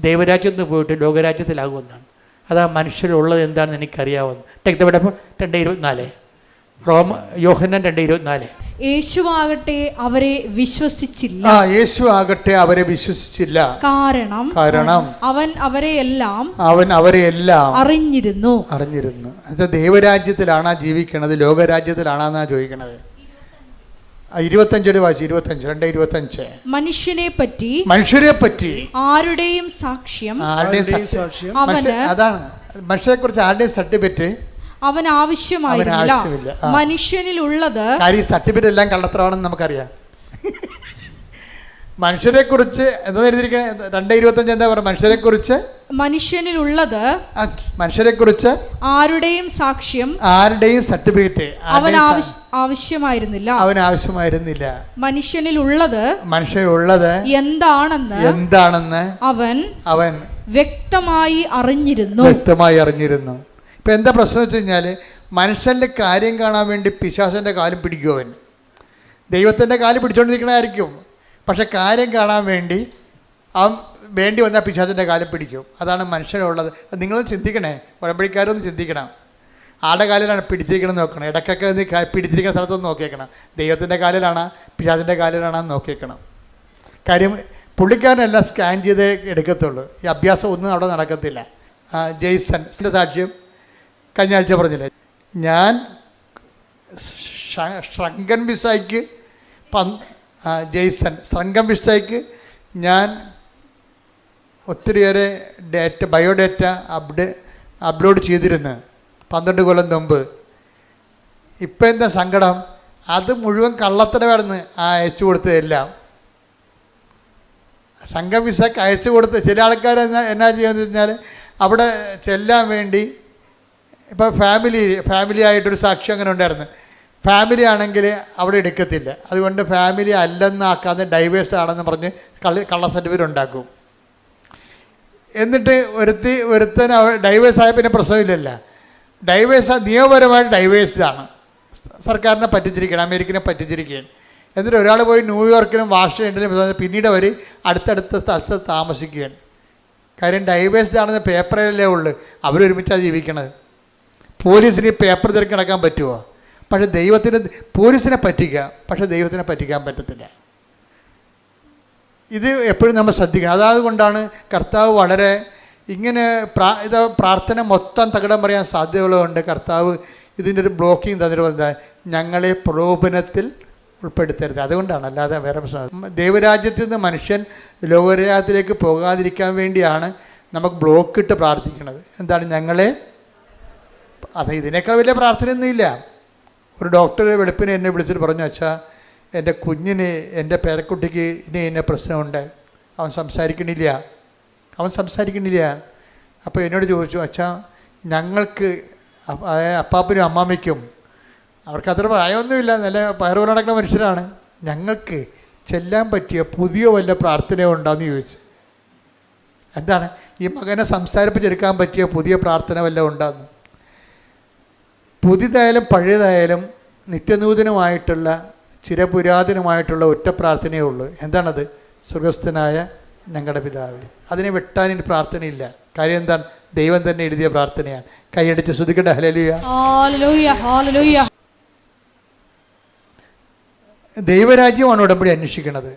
ദൈവരാജ്യത്ത് നിന്ന് പോയിട്ട് ലോകരാജ്യത്തിലാകുമെന്നാണ്. അതാ മനുഷ്യരുള്ളത് എന്താണെന്ന് എനിക്കറിയാവുന്നു. ടേക്ക് ദ ബൈബിൾ 2:24, യോഹന്നാൻ 2:24. യേശുവാകട്ടെ അവരെ വിശ്വസിച്ചില്ല. യേശുവാകട്ടെ അവരെ വിശ്വസിച്ചില്ല. കാരണം അവൻ അവരെയെല്ലാം അറിഞ്ഞിരുന്നു. ദൈവരാജ്യത്തിലാണാ ജീവിക്കണത്, ലോകരാജ്യത്തിലാണെന്നാ ചോദിക്കണത്. 25 വായിച്ചു. 2:25. മനുഷ്യരെ പറ്റി ആരുടെയും സാക്ഷ്യം അതാണ്. മനുഷ്യരെ കുറിച്ച് ആരുടെയും സർട്ടിഫിക്കറ്റ് അവൻ ആവശ്യമായിരുന്നില്ല. മനുഷ്യനിലുള്ളത് സർട്ടിഫിക്കറ്റ് എല്ലാം കള്ളത്തരമാണെന്ന് നമുക്കറിയാം. മനുഷ്യരെ കുറിച്ച് എന്താ എഴുതിയിരിക്കുന്നത്? 2:25 എന്താ പറയുക? മനുഷ്യരെ കുറിച്ച് ആരുടെയും സാക്ഷ്യം, ആരുടെയും സർട്ടിഫിക്കറ്റ് അവൻ ആവശ്യമായിരുന്നില്ല. മനുഷ്യനിലുള്ളത് എന്താണെന്ന് അവൻ വ്യക്തമായി അറിഞ്ഞിരുന്നു. ഇപ്പം എന്താ പ്രശ്നം വെച്ച് കഴിഞ്ഞാൽ, മനുഷ്യൻ്റെ കാര്യം കാണാൻ വേണ്ടി പിശാചിൻ്റെ കാലും പിടിക്കും. അവൻ ദൈവത്തിൻ്റെ കാല് പിടിച്ചുകൊണ്ടിരിക്കണമായിരിക്കും, പക്ഷെ കാര്യം കാണാൻ വേണ്ടി അവൻ വേണ്ടി വന്നാൽ പിശാചിൻ്റെ കാലം പിടിക്കും. അതാണ് മനുഷ്യരുള്ളത്. നിങ്ങളൊന്ന് ചിന്തിക്കണേ, ഉടമ്പടിക്കാരൊന്ന് ചിന്തിക്കണം. ആടെ കാലിലാണ് പിടിച്ചിരിക്കണം നോക്കണം. ഇടയ്ക്കൊക്കെ പിടിച്ചിരിക്കുന്ന സ്ഥലത്തൊന്ന് നോക്കിയേക്കണം. ദൈവത്തിൻ്റെ കാലിലാണോ പിശാചിൻ്റെ കാലിലാണോ നോക്കിയേക്കണം. കാര്യം പുള്ളിക്കാരനെല്ലാം സ്കാൻ ചെയ്ത് എടുക്കത്തുള്ളൂ. ഈ അഭ്യാസം ഒന്നും അവിടെ നടക്കത്തില്ല. ജെയ്സൻ്റെ സാക്ഷ്യം കഴിഞ്ഞ ആഴ്ച പറഞ്ഞില്ലേ, ഞാൻ ശ്രങ്കൻ വിസായ്ക്ക് ശ്രങ്കം വിസായ്ക്ക് ഞാൻ ഒത്തിരിയേറെ ബയോഡേറ്റ അപ്ലോഡ് ചെയ്തിരുന്നു 12 കൊല്ലം മുമ്പ്. ഇപ്പം എന്താ സങ്കടം? അത് മുഴുവൻ കള്ളത്തരമായിരുന്നു അയച്ചു കൊടുത്തതെല്ലാം. സംഘം വിസക്ക് അയച്ചു കൊടുത്ത് ചില ആൾക്കാർ എന്നാ ചെയ്യാന്ന് വെച്ചാൽ അവിടെ ചെല്ലാൻ വേണ്ടി ഇപ്പോൾ ഫാമിലി ആയിട്ടൊരു സാക്ഷി അങ്ങനെ ഉണ്ടായിരുന്നു. ഫാമിലി ആണെങ്കിൽ അവിടെ എടുക്കത്തില്ല. അതുകൊണ്ട് ഫാമിലി അല്ലെന്നാക്കാതെ ഡൈവേഴ്സ് ആണെന്ന് പറഞ്ഞ് കള്ള സർട്ടിഫിക്കറ്റ് ഉണ്ടാക്കും. എന്നിട്ട് ഒരുത്തൻ ഡൈവേഴ്സ് ആയ പിന്നെ പ്രശ്നമില്ലല്ലോ. ഡൈവേഴ്സ് നിയമപരമായിട്ട് ഡൈവേഴ്സ്ഡാണ്. സർക്കാരിനെ പറ്റിച്ചിരിക്കുകയാണ്, അമേരിക്കനെ പറ്റിച്ചിരിക്കുകയാണ്. എന്നിട്ട് ഒരാൾ പോയി ന്യൂയോർക്കിലും വാഷിങ്ടണിലും പിന്നീട് അവർ അടുത്തടുത്ത സ്ഥലത്ത് താമസിക്കുകയാണ്. കാര്യം ഡൈവേഴ്സ്ഡ് ആണെന്ന് പേപ്പറിലല്ലേ ഉള്ളൂ, അവരൊരുമിച്ചാണ് ജീവിക്കണത്. പോലീസിന് ഈ പേപ്പർ തിരക്കി നടക്കാൻ പറ്റുമോ? പക്ഷേ പോലീസിനെ പറ്റിക്കാം, പക്ഷേ ദൈവത്തിനെ പറ്റിക്കാൻ പറ്റത്തില്ല. ഇത് എപ്പോഴും നമ്മൾ ശ്രദ്ധിക്കണം. അതുകൊണ്ടാണ് കർത്താവ് വളരെ ഇങ്ങനെ പ്രാർത്ഥന മൊത്തം തകിടം പറയാൻ സാധ്യതയുള്ളതുകൊണ്ട് കർത്താവ് ഇതിൻ്റെ ഒരു ബ്ലോക്കിങ് തന്നിട്ട് പറഞ്ഞാൽ ഞങ്ങളെ പ്രലോഭനത്തിൽ ഉൾപ്പെടുത്തരുത്. അതുകൊണ്ടാണ്, അല്ലാതെ വേറെ പ്രശ്നം. ദൈവരാജ്യത്തിൽ നിന്ന് മനുഷ്യൻ ലോകരാജ്യത്തിലേക്ക് പോകാതിരിക്കാൻ വേണ്ടിയാണ് നമുക്ക് ബ്ലോക്കിട്ട് പ്രാർത്ഥിക്കുന്നത്. എന്താണ്? ഞങ്ങളെ ഇതിനേക്കാൾ വലിയ പ്രാർത്ഥനയൊന്നുമില്ല. ഒരു ഡോക്ടർ വെളുപ്പിനെ എന്നെ വിളിച്ചിട്ട് പറഞ്ഞു, അച്ഛാ എൻ്റെ കുഞ്ഞിന്, എൻ്റെ പേരക്കുട്ടിക്ക് ഇന്ന പ്രശ്നമുണ്ട്, അവൻ സംസാരിക്കണില്ല. അപ്പോൾ എന്നോട് ചോദിച്ചു, അച്ഛാ ഞങ്ങൾക്ക് അപ്പാപ്പനും അമ്മാമ്മയ്ക്കും അവർക്ക് അത്ര പ്രായമൊന്നുമില്ല, നല്ല പയറുപോലെ നടക്കുന്ന മനുഷ്യരാണ്, ഞങ്ങൾക്ക് ചെല്ലാൻ പറ്റിയ പുതിയ വല്ല പ്രാർത്ഥന ഉണ്ടോയെന്ന് ചോദിച്ചു. എന്താണ് ഈ മകനെ സംസാരിപ്പിച്ചെടുക്കാൻ പറ്റിയ പുതിയ പ്രാർത്ഥന വല്ലതും ഉണ്ടാകുന്നു? പുതിയതായാലും പഴയതായാലും നിത്യനൂതനമായിട്ടുള്ള ചിരപുരാതനമായിട്ടുള്ള ഒറ്റ പ്രാർത്ഥനയേ ഉള്ളൂ. എന്താണത്? സ്വർഗസ്ഥനായ ഞങ്ങളുടെ പിതാവേ. അതിനെ വെട്ടാൻ ഇനി പ്രാർത്ഥനയില്ല. കാര്യം എന്താണ്? ദൈവം തന്നെ എഴുതിയ പ്രാർത്ഥനയാണ്. കൈയടിച്ച് സ്തുതിക്കട്ടെ. ഹല്ലേലൂയ, ഹല്ലേലൂയ, ഹല്ലേലൂയ. ദൈവരാജ്യമാണ് ഉടമ്പടി അന്വേഷിക്കുന്നത്.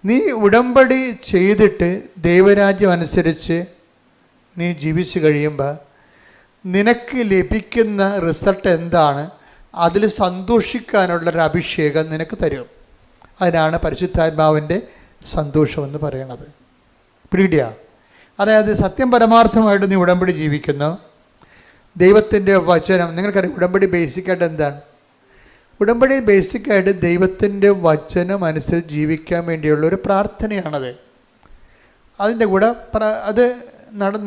നീ ഉടമ്പടി ചെയ്തിട്ട് ദൈവരാജ്യം അനുസരിച്ച് നീ ജീവിച്ചു കഴിയുമ്പോൾ നിനക്ക് ലഭിക്കുന്ന റിസൾട്ട് എന്താണ്? അതിൽ സന്തോഷിക്കാനുള്ളൊരു അഭിഷേകം നിനക്ക് തരും. അതിനാണ് പരിശുദ്ധാത്മാവിൻ്റെ സന്തോഷമെന്ന് പറയണത്. പിടികിട്ടിയ? അതായത് സത്യം പരമാർത്ഥമായിട്ട് നീ ഉടമ്പടി ജീവിക്കുന്നു. ദൈവത്തിൻ്റെ വചനം, നിങ്ങൾക്കറിയാം ഉടമ്പടി ബേസിക്കായിട്ട് എന്താണ്? ഉടമ്പടി ബേസിക്കായിട്ട് ദൈവത്തിൻ്റെ വചനം അനുസരിച്ച് ജീവിക്കാൻ വേണ്ടിയുള്ള ഒരു പ്രാർത്ഥനയാണത്. അതിൻ്റെ കൂടെ അത്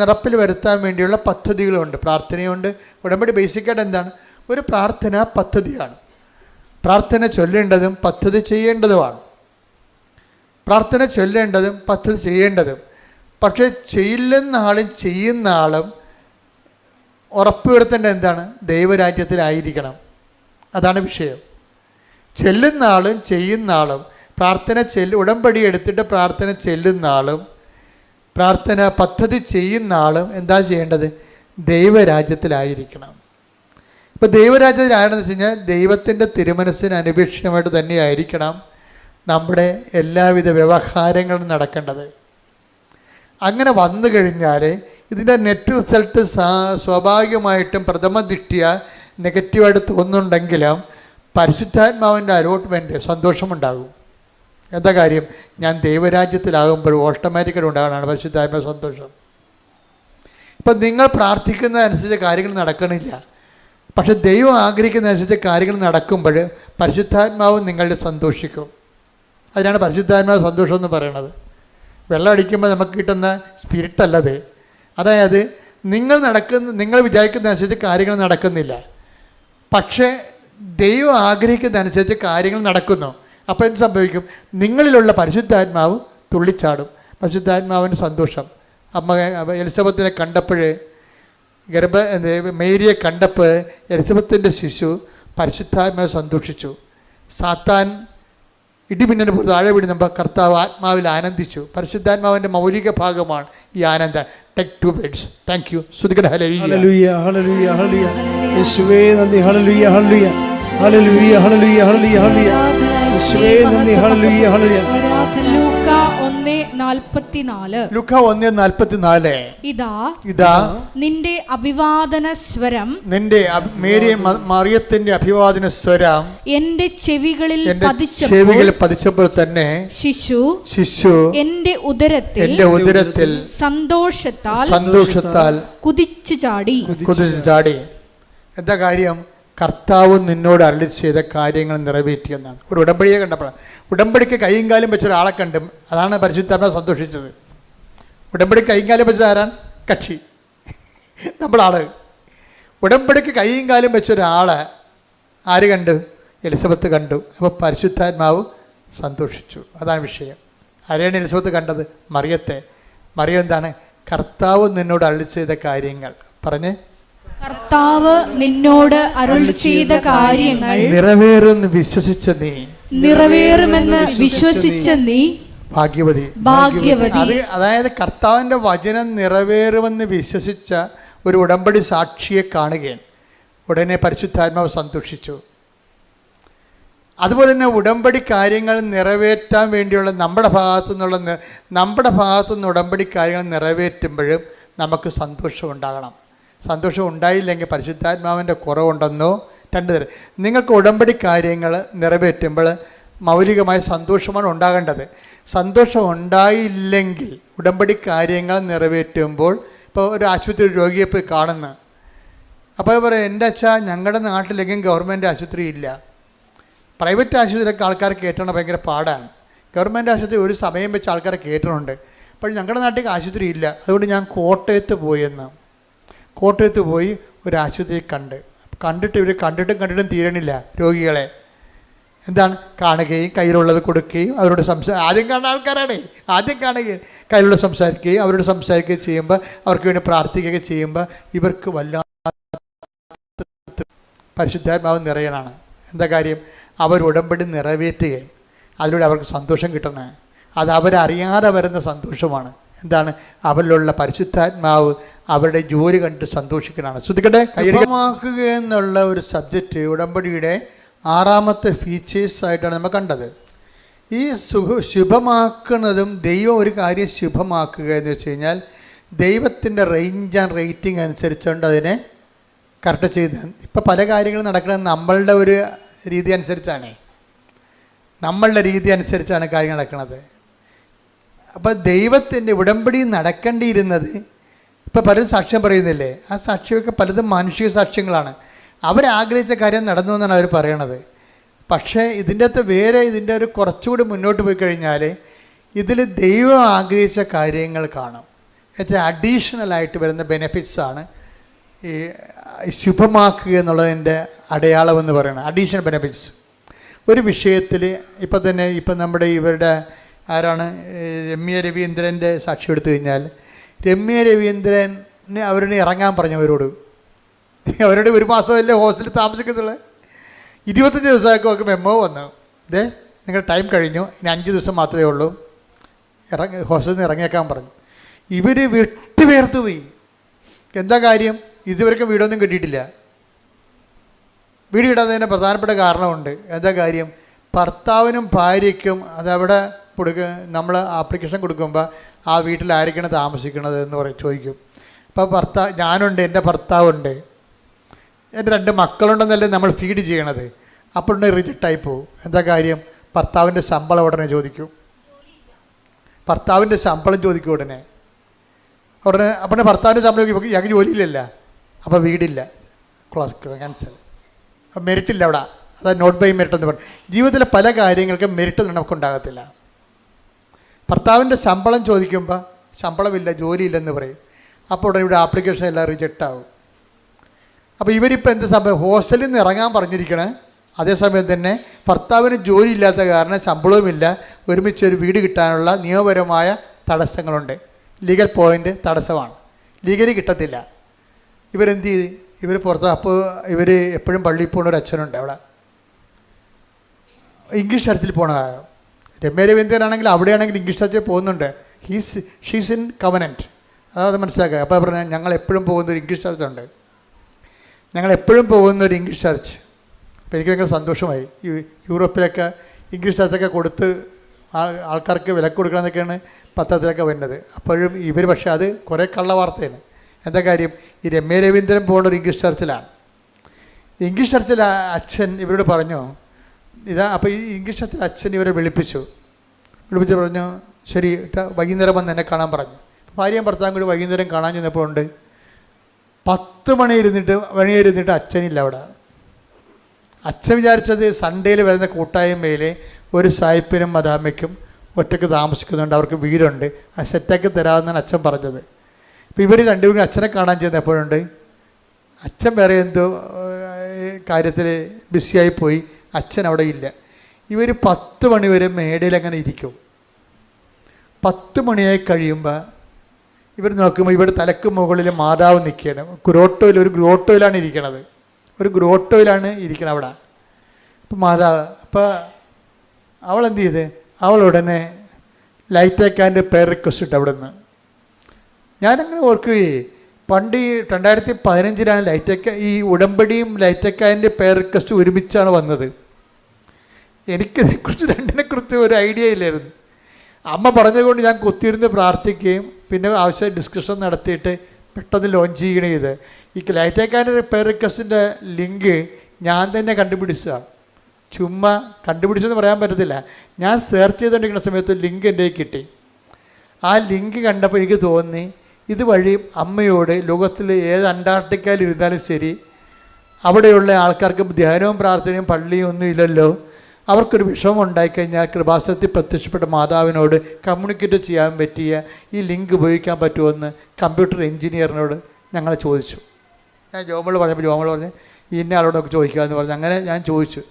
നടപ്പിൽ വരുത്താൻ വേണ്ടിയുള്ള പദ്ധതികളുണ്ട്, പ്രാർത്ഥനയുണ്ട്. ഉടമ്പടി ബേസിക്കായിട്ട് എന്താണ്? ഒരു പ്രാർത്ഥന പദ്ധതിയാണ്. പ്രാർത്ഥന ചൊല്ലേണ്ടതും പദ്ധതി ചെയ്യേണ്ടതുമാണ്. പ്രാർത്ഥന ചൊല്ലേണ്ടതും പദ്ധതി ചെയ്യേണ്ടതും. പക്ഷേ ചെയ്യുന്ന ആളും ചെയ്യുന്ന ആളും ഉറപ്പുവരുത്തേണ്ടത് എന്താണ്? ദൈവരാജ്യത്തിലായിരിക്കണം. അതാണ് വിഷയം. ചെല്ലുന്ന ആളും ചെയ്യുന്ന ആളും ഉടമ്പടി എടുത്തിട്ട് പ്രാർത്ഥന ചെല്ലുന്ന ആളും പ്രാർത്ഥന പദ്ധതി ചെയ്യുന്ന ആളും എന്താ ചെയ്യേണ്ടത്? ദൈവരാജ്യത്തിലായിരിക്കണം. ഇപ്പോൾ ദൈവരാജ്യത്തിലാണെന്ന് വെച്ച് കഴിഞ്ഞാൽ ദൈവത്തിൻ്റെ തിരുമനസ്സിന് അനപേക്ഷിതമായിട്ട് തന്നെയായിരിക്കണം നമ്മുടെ എല്ലാവിധ വ്യവഹാരങ്ങളും നടക്കേണ്ടത്. അങ്ങനെ വന്നു കഴിഞ്ഞാൽ ഇതിൻ്റെ നെറ്റ് റിസൾട്ട് സ്വാഭാവികമായിട്ടും പ്രഥമ ദൃഷ്ട്യ നെഗറ്റീവായിട്ട് തോന്നുന്നുണ്ടെങ്കിലും പരിശുദ്ധാത്മാവിൻ്റെ അലോട്ട്മെൻറ്റ് സന്തോഷമുണ്ടാകും. എന്താ കാര്യം? ഞാൻ ദൈവരാജ്യത്തിലാകുമ്പോൾ ഓട്ടോമാറ്റിക്കായിട്ട് ഉണ്ടാകാനാണ് പരിശുദ്ധാത്മാവ് സന്തോഷം. ഇപ്പം നിങ്ങൾ പ്രാർത്ഥിക്കുന്നതനുസരിച്ച് കാര്യങ്ങൾ നടക്കണില്ല, പക്ഷെ ദൈവം ആഗ്രഹിക്കുന്നതനുസരിച്ച് കാര്യങ്ങൾ നടക്കുമ്പോൾ പരിശുദ്ധാത്മാവ് നിങ്ങളുടെ സന്തോഷിക്കും. അതിനാണ് പരിശുദ്ധാത്മാവ് സന്തോഷം എന്ന് പറയുന്നത്. വെള്ളം അടിക്കുമ്പോൾ നമുക്ക് കിട്ടുന്ന സ്പിരിറ്റല്ലത്. അതായത് നിങ്ങൾ വിചാരിക്കുന്നതനുസരിച്ച് കാര്യങ്ങൾ നടക്കുന്നില്ല, പക്ഷേ ദൈവം ആഗ്രഹിക്കുന്നതനുസരിച്ച് കാര്യങ്ങൾ നടക്കുന്നു. അപ്പോൾ എന്ത് സംഭവിക്കും? നിങ്ങളിലുള്ള പരിശുദ്ധാത്മാവ് തുള്ളിച്ചാടും. പരിശുദ്ധാത്മാവിന് സന്തോഷം. എലിസബത്തിനെ കണ്ടപ്പോൾ മേരിയെ കണ്ടപ്പോൾ എലിസബത്തിൻ്റെ ശിശു പരിശുദ്ധാത്മാവ് സന്തോഷിച്ചു. സാത്താൻ ഇടിമിന്നലിന് പോലും താഴെ വീടുമ്പോൾ കർത്താവ് ആത്മാവിൽ ആനന്ദിച്ചു. പരിശുദ്ധാത്മാവിൻ്റെ മൗലിക ഭാഗമാണ് ഈ ആനന്ദം. Take 2 beds. Thank you. ശ്രുതികട. ഹല്ലേലൂയ, ഹല്ലേലൂയ, ഹല്ലേലൂയ. യേശുവേ നന്ദി. ഹല്ലേലൂയ, ഹല്ലേലൂയ, ഹല്ലേലൂയ, ഹല്ലേലൂയ, ഹല്ലേലൂയ, ഹല്ലേലൂയ. യേശുവേ നന്ദി. ഹല്ലേലൂയ, ഹല്ലേലൂയ. ലൂക്ക 1:44. ലൂക്ക 1:44. ഇതാ നിന്റെ അഭിവാദന സ്വരം, നിന്റെ മറിയത്തിന്റെ അഭിവാദന സ്വരം എന്റെ ചെവികളിൽ പതിച്ചപ്പോൾ തന്നെ ശിശു എന്റെ ഉദരത്തിൽ സന്തോഷത്താൽ കുതിച്ചു ചാടി. എന്താ കാര്യം? കർത്താവ് നിന്നോട് അരുളി ചെയ്ത കാര്യങ്ങൾ നിറവേറ്റിയെന്നാണ്. ഒരു ഉടമ്പടിയെ കണ്ടപ്പോഴാണ്. ഉടമ്പടിക്ക് കൈയും കാലും വെച്ച ഒരാളെ കണ്ടും അതാണ് പരിശുദ്ധാത്മാവ് സന്തോഷിച്ചത്. ഉടമ്പടിക്ക് കൈയും കാലും വെച്ചത് ആരാണ്? കക്ഷി, നമ്മളാള്. ഉടമ്പടിക്ക് കൈയും കാലും വെച്ച ഒരാളെ ആര് കണ്ടു? എലിസബത്ത് കണ്ടു. അപ്പോൾ പരിശുദ്ധാത്മാവ് സന്തോഷിച്ചു. അതാണ് വിഷയം. ആരെയാണ് എലിസബത്ത് കണ്ടത്? മറിയത്തെ. മറിയം എന്താണ്? കർത്താവ് നിന്നോട് അരുളി ചെയ്ത കാര്യങ്ങൾ പറഞ്ഞ്, കർത്താവ് നിന്നോട് അരുൾ ചെയ്ത കാര്യങ്ങൾ നിറവേറുമെന്ന് വിശ്വസിച്ച നീ ഭാഗ്യവതി. അതായത് കർത്താവിൻ്റെ വചനം നിറവേറുമെന്ന് വിശ്വസിച്ച ഒരു ഉടമ്പടി സാക്ഷിയെ കാണുകയാണ്. ഉടനെ പരിശുദ്ധാത്മാവ് സന്തോഷിച്ചു. അതുപോലെ തന്നെ ഉടമ്പടി കാര്യങ്ങൾ നിറവേറ്റാൻ വേണ്ടിയുള്ള നമ്മുടെ ഭാഗത്തുനിന്ന് ഉടമ്പടി കാര്യങ്ങൾ നിറവേറ്റുമ്പോഴും നമുക്ക് സന്തോഷം ഉണ്ടാകണം. സന്തോഷം ഉണ്ടായില്ലെങ്കിൽ പരിശുദ്ധാത്മാവിൻ്റെ കുറവുണ്ടെന്നോ. 2 തരം. നിങ്ങൾക്ക് ഉടമ്പടി കാര്യങ്ങൾ നിറവേറ്റുമ്പോൾ മൗലികമായ സന്തോഷമാണ് ഉണ്ടാകേണ്ടത്. സന്തോഷം ഉണ്ടായില്ലെങ്കിൽ ഉടമ്പടി കാര്യങ്ങൾ നിറവേറ്റുമ്പോൾ, ഇപ്പോൾ ഒരു ആശുപത്രി രോഗിയെ പോയി കാണുന്നു. അപ്പോൾ പറയാം, എൻ്റെ അച്ഛാ ഞങ്ങളുടെ നാട്ടിലെങ്കിലും ഗവൺമെൻറ് ആശുപത്രി ഇല്ല. പ്രൈവറ്റ് ആശുപത്രിയിലൊക്കെ ആൾക്കാരെ കയറ്റണം ഭയങ്കര പാടാണ്. ഗവൺമെൻറ് ആശുപത്രി ഒരു സമയം വെച്ച് ആൾക്കാരെ കയറ്റുന്നുണ്ട്. അപ്പോൾ ഞങ്ങളുടെ നാട്ടിൽ ആശുപത്രി ഇല്ല, അതുകൊണ്ട് ഞാൻ കോട്ടയത്ത് പോയെന്ന്. കോട്ടയത്ത് പോയി ഒരു ആശുപത്രി കണ്ടിട്ട് ഇവർ കണ്ടിട്ടും തീരണില്ല രോഗികളെ. എന്താണ്, കാണുകയും കയ്യിലുള്ളത് കൊടുക്കുകയും അവരോട് ആദ്യം കാണുന്ന ആൾക്കാരാണ്. ആദ്യം കാണുകയും കയ്യിലുള്ള സംസാരിക്കുകയും അവരോട് സംസാരിക്കുകയും ചെയ്യുമ്പോൾ, അവർക്ക് വേണ്ടി പ്രാർത്ഥിക്കുകയൊക്കെ ചെയ്യുമ്പോൾ ഇവർക്ക് വല്ലാത്ത പരിശുദ്ധാത്മാവ് നിറയനാണ്. എന്താ കാര്യം? അവർ ഉടമ്പടി നിറവേറ്റുകയും അതിലൂടെ അവർക്ക് സന്തോഷം കിട്ടണേ. അത് അവരറിയാതെ വരുന്ന സന്തോഷമാണ്. എന്താണ്? അവരിലുള്ള പരിശുദ്ധാത്മാവ് അവരുടെ ജോലി കണ്ട് സന്തോഷിക്കലാണ്. ശ്രദ്ധിക്കട്ടെ, ശുഭമാക്കുക എന്നുള്ള ഒരു സബ്ജക്റ്റ് ഉടമ്പടിയുടെ 6ാമത്തെ ഫീച്ചേഴ്സ് ആയിട്ടാണ് നമ്മൾ കണ്ടത്. ഈ ശുഭമാക്കുന്നതും ദൈവം ഒരു കാര്യം ശുഭമാക്കുക എന്ന് വെച്ച് കഴിഞ്ഞാൽ ദൈവത്തിൻ്റെ റേഞ്ച് ആൻഡ് റേറ്റിംഗ് അനുസരിച്ചുകൊണ്ട് അതിനെ കറക്റ്റ് ചെയ്ത്. ഇപ്പം പല കാര്യങ്ങളും നടക്കുന്നത് നമ്മളുടെ ഒരു രീതി അനുസരിച്ചാണ്, കാര്യങ്ങൾ നടക്കുന്നത്. അപ്പം ദൈവത്തിൻ്റെ ഉടമ്പടി നടക്കേണ്ടിയിരുന്നത്, ഇപ്പം പലരും സാക്ഷ്യം പറയുന്നില്ലേ, ആ സാക്ഷ്യമൊക്കെ പലതും മാനുഷിക സാക്ഷ്യങ്ങളാണ്. അവരാഗ്രഹിച്ച കാര്യം നടന്നു എന്നാണ് അവർ പറയണത്. പക്ഷേ ഇതിൻ്റെ അകത്ത് ഇതിൻ്റെ ഒരു കുറച്ചുകൂടി മുന്നോട്ട് പോയി കഴിഞ്ഞാൽ ഇതിൽ ദൈവം ആഗ്രഹിച്ച കാര്യങ്ങൾ കാണും. ഏറ്റവും അഡീഷണലായിട്ട് വരുന്ന ബെനിഫിറ്റ്സാണ് ഈ ശുഭമാക്കുക എന്നുള്ളതിൻ്റെ അടയാളമെന്ന് പറയുന്നത്. അഡീഷണൽ ബെനിഫിറ്റ്സ് ഒരു വിഷയത്തിൽ ഇപ്പം നമ്മുടെ ഇവരുടെ ആരാണ്, രമ്യ രവീന്ദ്രൻ്റെ സാക്ഷ്യം എടുത്തു കഴിഞ്ഞാൽ, രമ്യ രവീന്ദ്രന് അവരോട് ഇറങ്ങാൻ പറഞ്ഞവരോട്, അവരുടെ 1 മാസമല്ലേ ഹോസ്റ്റലിൽ താമസിക്കുന്നുള്ളത്, 25 ദിവസമൊക്കെ മെമ്മോ വന്നു, നിങ്ങളുടെ ടൈം കഴിഞ്ഞു, ഇനി 5 ദിവസം മാത്രമേ ഉള്ളൂ, ഹോസ്റ്റലിൽ നിന്ന് ഇറങ്ങിയേക്കാൻ പറഞ്ഞു. ഇവർ വിട്ടുപേർത്ത് പോയി. എന്താ കാര്യം? ഇതുവരെക്കും വീടൊന്നും കിട്ടിയിട്ടില്ല. വീട് കിട്ടാത്തതിന് പ്രധാനപ്പെട്ട കാരണമുണ്ട്. എന്താ കാര്യം? ഭർത്താവിനും ഭാര്യയ്ക്കും അതവിടെ നമ്മൾ ആപ്ലിക്കേഷൻ കൊടുക്കുമ്പോൾ ആ വീട്ടിലായിരിക്കണം താമസിക്കണത് എന്ന് ചോദിക്കും. അപ്പോൾ ഞാനുണ്ട്, എൻ്റെ ഭർത്താവുണ്ട്, എൻ്റെ 2 മക്കളുണ്ടെന്നല്ലേ നമ്മൾ ഫീഡ് ചെയ്യണത്. അപ്പോൾ റിജക്റ്റായി പോകും. എന്താ കാര്യം? ഭർത്താവിൻ്റെ ശമ്പളം ഉടനെ ചോദിക്കും. ഉടനെ അപ്പോൾ ഭർത്താവിൻ്റെ ശമ്പളം ചോദിക്കും, ഞങ്ങൾക്ക് ജോലിയില്ലല്ല, അപ്പോൾ വീടില്ല, ക്യാൻസൽ, അപ്പോൾ മെറിറ്റില്ല അവിടെ. അതാ നോട്ട് ബൈ മെറിറ്റ് എന്ന് പറഞ്ഞു. ജീവിതത്തിലെ പല കാര്യങ്ങൾക്കും മെറിറ്റ് നമുക്കുണ്ടാകത്തില്ല. ഭർത്താവിൻ്റെ ശമ്പളം ചോദിക്കുമ്പോൾ ശമ്പളമില്ല, ജോലിയില്ലെന്ന് പറയും. അപ്പോൾ ഉടനെ ഇവിടെ ആപ്ലിക്കേഷൻ എല്ലാം റിജക്റ്റ് ആവും. അപ്പോൾ ഇവരിപ്പോൾ എന്ത് സംഭവം? ഹോസ്റ്റലിൽ നിന്ന് ഇറങ്ങാൻ പറഞ്ഞിരിക്കണേ, അതേസമയം തന്നെ ഭർത്താവിന് ജോലി ഇല്ലാത്ത കാരണം ശമ്പളവുമില്ല, ഒരുമിച്ച് ഒരു വീട് കിട്ടാനുള്ള നിയമപരമായ തടസ്സങ്ങളുണ്ട്. ലീഗൽ പോയിൻ്റ് തടസ്സമാണ്, ലീഗലി കിട്ടത്തില്ല. ഇവരെന്ത് ചെയ്ത്? ഇവർ പുറത്ത്. അപ്പോൾ ഇവർ എപ്പോഴും പള്ളിയിൽ പോകുന്ന ഒരു അച്ഛനുണ്ട് അവിടെ, ഇംഗ്ലീഷ് ചർച്ചിൽ പോകണ. രമ്യ രവീന്ദ്രനാണെങ്കിൽ അവിടെയാണെങ്കിൽ ഇംഗ്ലീഷ് ചർച്ചിൽ പോകുന്നുണ്ട്. ഷീസ് ഇൻ കവനൻറ്റ്, അതായത് മനസ്സിലാക്കുക. അപ്പോൾ പറഞ്ഞാൽ ഞങ്ങളെപ്പോഴും പോകുന്നൊരു ഇംഗ്ലീഷ് ചർച്ചുണ്ട്, ഇംഗ്ലീഷ് ചർച്ച്. അപ്പോൾ എനിക്ക് ഭയങ്കര സന്തോഷമായി. യൂറോപ്പിലൊക്കെ ഇംഗ്ലീഷ് ചർച്ചൊക്കെ കൊടുത്ത് ആൾക്കാർക്ക് വിലക്ക് കൊടുക്കണമെന്നൊക്കെയാണ് പത്രത്തിലൊക്കെ വരുന്നത്. അപ്പോഴും ഇവർ പക്ഷേ അത് കുറേ കള്ള വാർത്തയാണ്. എന്താ കാര്യം? ഈ രമ്യ രവീന്ദ്രൻ പോകുന്ന ഒരു ഇംഗ്ലീഷ് ചർച്ചിലാണ്. ഇംഗ്ലീഷ് ചർച്ചിൽ അച്ഛൻ ഇവരോട് പറഞ്ഞു അപ്പോൾ ഈ ഇംഗ്ലീഷ് ചർച്ചിൽ അച്ഛൻ ഇവരെ വിളിപ്പിച്ചു പറഞ്ഞു, ശരി വൈകുന്നേരം വന്ന് എന്നെ കാണാൻ പറഞ്ഞു. ഭാര്യയും ഭർത്താവും കൂടി വൈകുന്നേരം കാണാൻ ചെന്നപ്പോൾ ഉണ്ട് 10 മണി ഇരുന്നിട്ട് അച്ഛനില്ല അവിടെ. അച്ഛൻ വിചാരിച്ചത് സൺഡേയിൽ വരുന്ന കൂട്ടായ്മയിൽ ഒരു സായിപ്പിനും മദാമയ്ക്കും ഒറ്റയ്ക്ക് താമസിക്കുന്നുണ്ട്, അവർക്ക് വീടുണ്ട്, ആ സെറ്റാക്കി തരാമെന്നാണ് അച്ഛൻ പറഞ്ഞത്. അപ്പോൾ ഇവർ രണ്ടുപേരും അച്ഛനെ കാണാൻ ചെന്നപ്പോഴുണ്ട് അച്ഛൻ വേറെ എന്തോ കാര്യത്തിൽ ബിസിയായിപ്പോയി, അച്ഛൻ അവിടെ ഇല്ല. ഇവർ 10 മണി വരെ മേടയിൽ അങ്ങനെ ഇരിക്കും. 10 മണിയായി കഴിയുമ്പോൾ ഇവർ നോക്കുമ്പോൾ ഇവിടെ തലക്ക് മുകളിൽ മാതാവ് നിൽക്കുകയാണ്. ഒരു ഗ്രോട്ടോയിലാണ് ഇരിക്കണത് അവിടെ. അപ്പോൾ മാതാവ്, അപ്പോൾ അവളെന്ത് ചെയ്ത്? അവൾ ഉടനെ ലൈറ്റേക്കാൻ്റെ പേർ റിക്വസ്റ്റ് ഇട്ട് അവിടെ നിന്ന്. ഞാനങ്ങനെ ഓർക്കുകയെ, പണ്ട് ഈ 2015 ഈ ഉടമ്പടിയും ലൈറ്റേക്കാൻ്റെ പേർ റിക്വസ്റ്റ് ഒരുമിച്ചാണ് വന്നത്. എനിക്കിതിനെക്കുറിച്ച് രണ്ടിനെക്കുറിച്ച് ഒരു ഐഡിയ ഇല്ലായിരുന്നു. അമ്മ പറഞ്ഞതുകൊണ്ട് ഞാൻ കുത്തിയിരുന്ന് പ്രാർത്ഥിക്കുകയും പിന്നെ ആവശ്യമായി ഡിസ്കഷൻ നടത്തിയിട്ട് പെട്ടെന്ന് ലോഞ്ച് ചെയ്യണേ ചെയ്ത്. ഈ ലൈറ്റേക്കാൻ്റെ പേർ റിക്വസ്റ്റിൻ്റെ ലിങ്ക് ഞാൻ തന്നെ കണ്ടുപിടിച്ചതാണ്. ചുമ്മാ കണ്ടുപിടിച്ചെന്ന് പറയാൻ പറ്റത്തില്ല, ഞാൻ സെർച്ച് ചെയ്തുകൊണ്ടിരിക്കുന്ന സമയത്ത് ലിങ്ക് എൻ്റെ കിട്ടി. ആ ലിങ്ക് കണ്ടപ്പോൾ എനിക്ക് തോന്നി ഇതുവഴി അമ്മയോട് ലോകത്തിൽ ഏത് അന്റാർട്ടിക്കയിൽ ഇരുന്നാലും ശരി, അവിടെയുള്ള ആൾക്കാർക്ക് ധ്യാനവും പ്രാർത്ഥനയും പള്ളിയും ഒന്നും ഇല്ലല്ലോ, അവർക്കൊരു വിഷമം ഉണ്ടായിക്കഴിഞ്ഞാൽ കൃപാസനത്തിൽ പ്രത്യക്ഷപ്പെട്ട മാതാവിനോട് കമ്മ്യൂണിക്കേറ്റ് ചെയ്യാൻ പറ്റിയ ഈ ലിങ്ക് ഉപയോഗിക്കാൻ പറ്റുമെന്ന് കമ്പ്യൂട്ടർ എഞ്ചിനീയറിനോട് ഞങ്ങൾ ചോദിച്ചു. ഞാൻ ജോമോൾ പറഞ്ഞപ്പോൾ ജോമോൾ പറഞ്ഞ് ഇന്ന ആളോടൊക്കെ ചോദിക്കാമെന്ന് പറഞ്ഞു. അങ്ങനെ ഞാൻ ചോദിച്ചു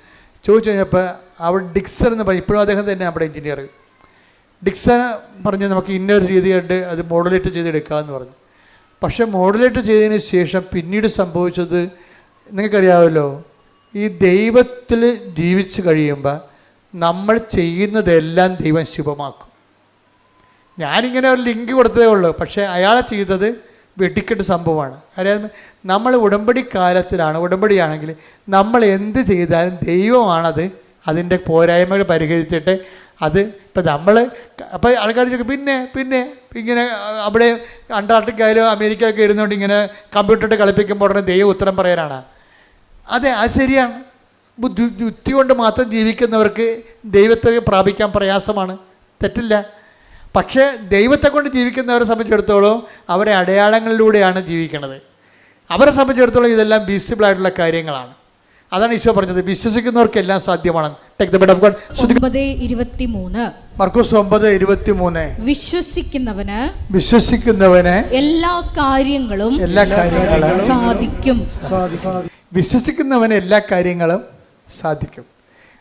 കഴിഞ്ഞപ്പോൾ അവിടെ ഡിക്സൺ എന്ന് പറയും, ഇപ്പോഴും അദ്ദേഹം തന്നെ നമ്മുടെ എഞ്ചിനീയർ. ഡിക്സൺ പറഞ്ഞ് നമുക്ക് ഇന്നൊരു രീതിയായിട്ട് അത് മോഡുലേറ്റ് ചെയ്തെടുക്കാമെന്ന് പറഞ്ഞു. പക്ഷേ മോഡുലേറ്റ് ചെയ്തതിന് ശേഷം പിന്നീട് സംഭവിച്ചത് നിങ്ങൾക്കറിയാമല്ലോ, ഈ ദൈവത്തിൽ ജീവിച്ച് കഴിയുമ്പോൾ നമ്മൾ ചെയ്യുന്നതെല്ലാം ദൈവം ശുഭമാക്കും. ഞാനിങ്ങനെ ഒരു ലിങ്ക് കൊടുത്തതേ ഉള്ളൂ, പക്ഷേ അയാളെ ചെയ്തത് വെട്ടിക്കെട്ട് സംഭവമാണ്. അതായത് നമ്മൾ ഉടമ്പടി കാലത്തിലാണ്, ഉടമ്പടിയാണെങ്കിൽ നമ്മൾ എന്ത് ചെയ്താലും ദൈവമാണത് അതിൻ്റെ പോരായ്മകൾ പരിഹരിച്ചിട്ട് അത് ഇപ്പം നമ്മൾ അപ്പോൾ ആൾക്കാർ ചോദിക്കും പിന്നെ ഇങ്ങനെ അവിടെ അന്റാർട്ടിക്കയിലോ അമേരിക്കയൊക്കെ ഇരുന്നുകൊണ്ട് ഇങ്ങനെ കമ്പ്യൂട്ടറിട്ട് കളിപ്പിക്കുമ്പോൾ ഉടനെ ദൈവം ഉത്തരം പറയാനാണ്. അതെ, അത് ശരിയാണ്. ബുദ്ധി കൊണ്ട് മാത്രം ജീവിക്കുന്നവർക്ക് ദൈവത്തെ പ്രാപിക്കാൻ പ്രയാസമാണ്, തെറ്റില്ല. പക്ഷേ ദൈവത്തെ കൊണ്ട് ജീവിക്കുന്നവരെ സംബന്ധിച്ചിടത്തോളം അവരെ അടയാളങ്ങളിലൂടെയാണ് ജീവിക്കുന്നത്. അവരെ സംബന്ധിച്ചിടത്തോളം ഇതെല്ലാം വിസിബിളായിട്ടുള്ള കാര്യങ്ങളാണ്. അതാണ് ഈശോ പറഞ്ഞത്, വിശ്വസിക്കുന്നവർക്കെല്ലാം സാധ്യമാണ്. മർക്കോസ് 9:23 വിശ്വസിക്കുന്നവന് എല്ലാ കാര്യങ്ങളും സാധിക്കും. വിശ്വസിക്കുന്നവന് എല്ലാ കാര്യങ്ങളും സാധിക്കും.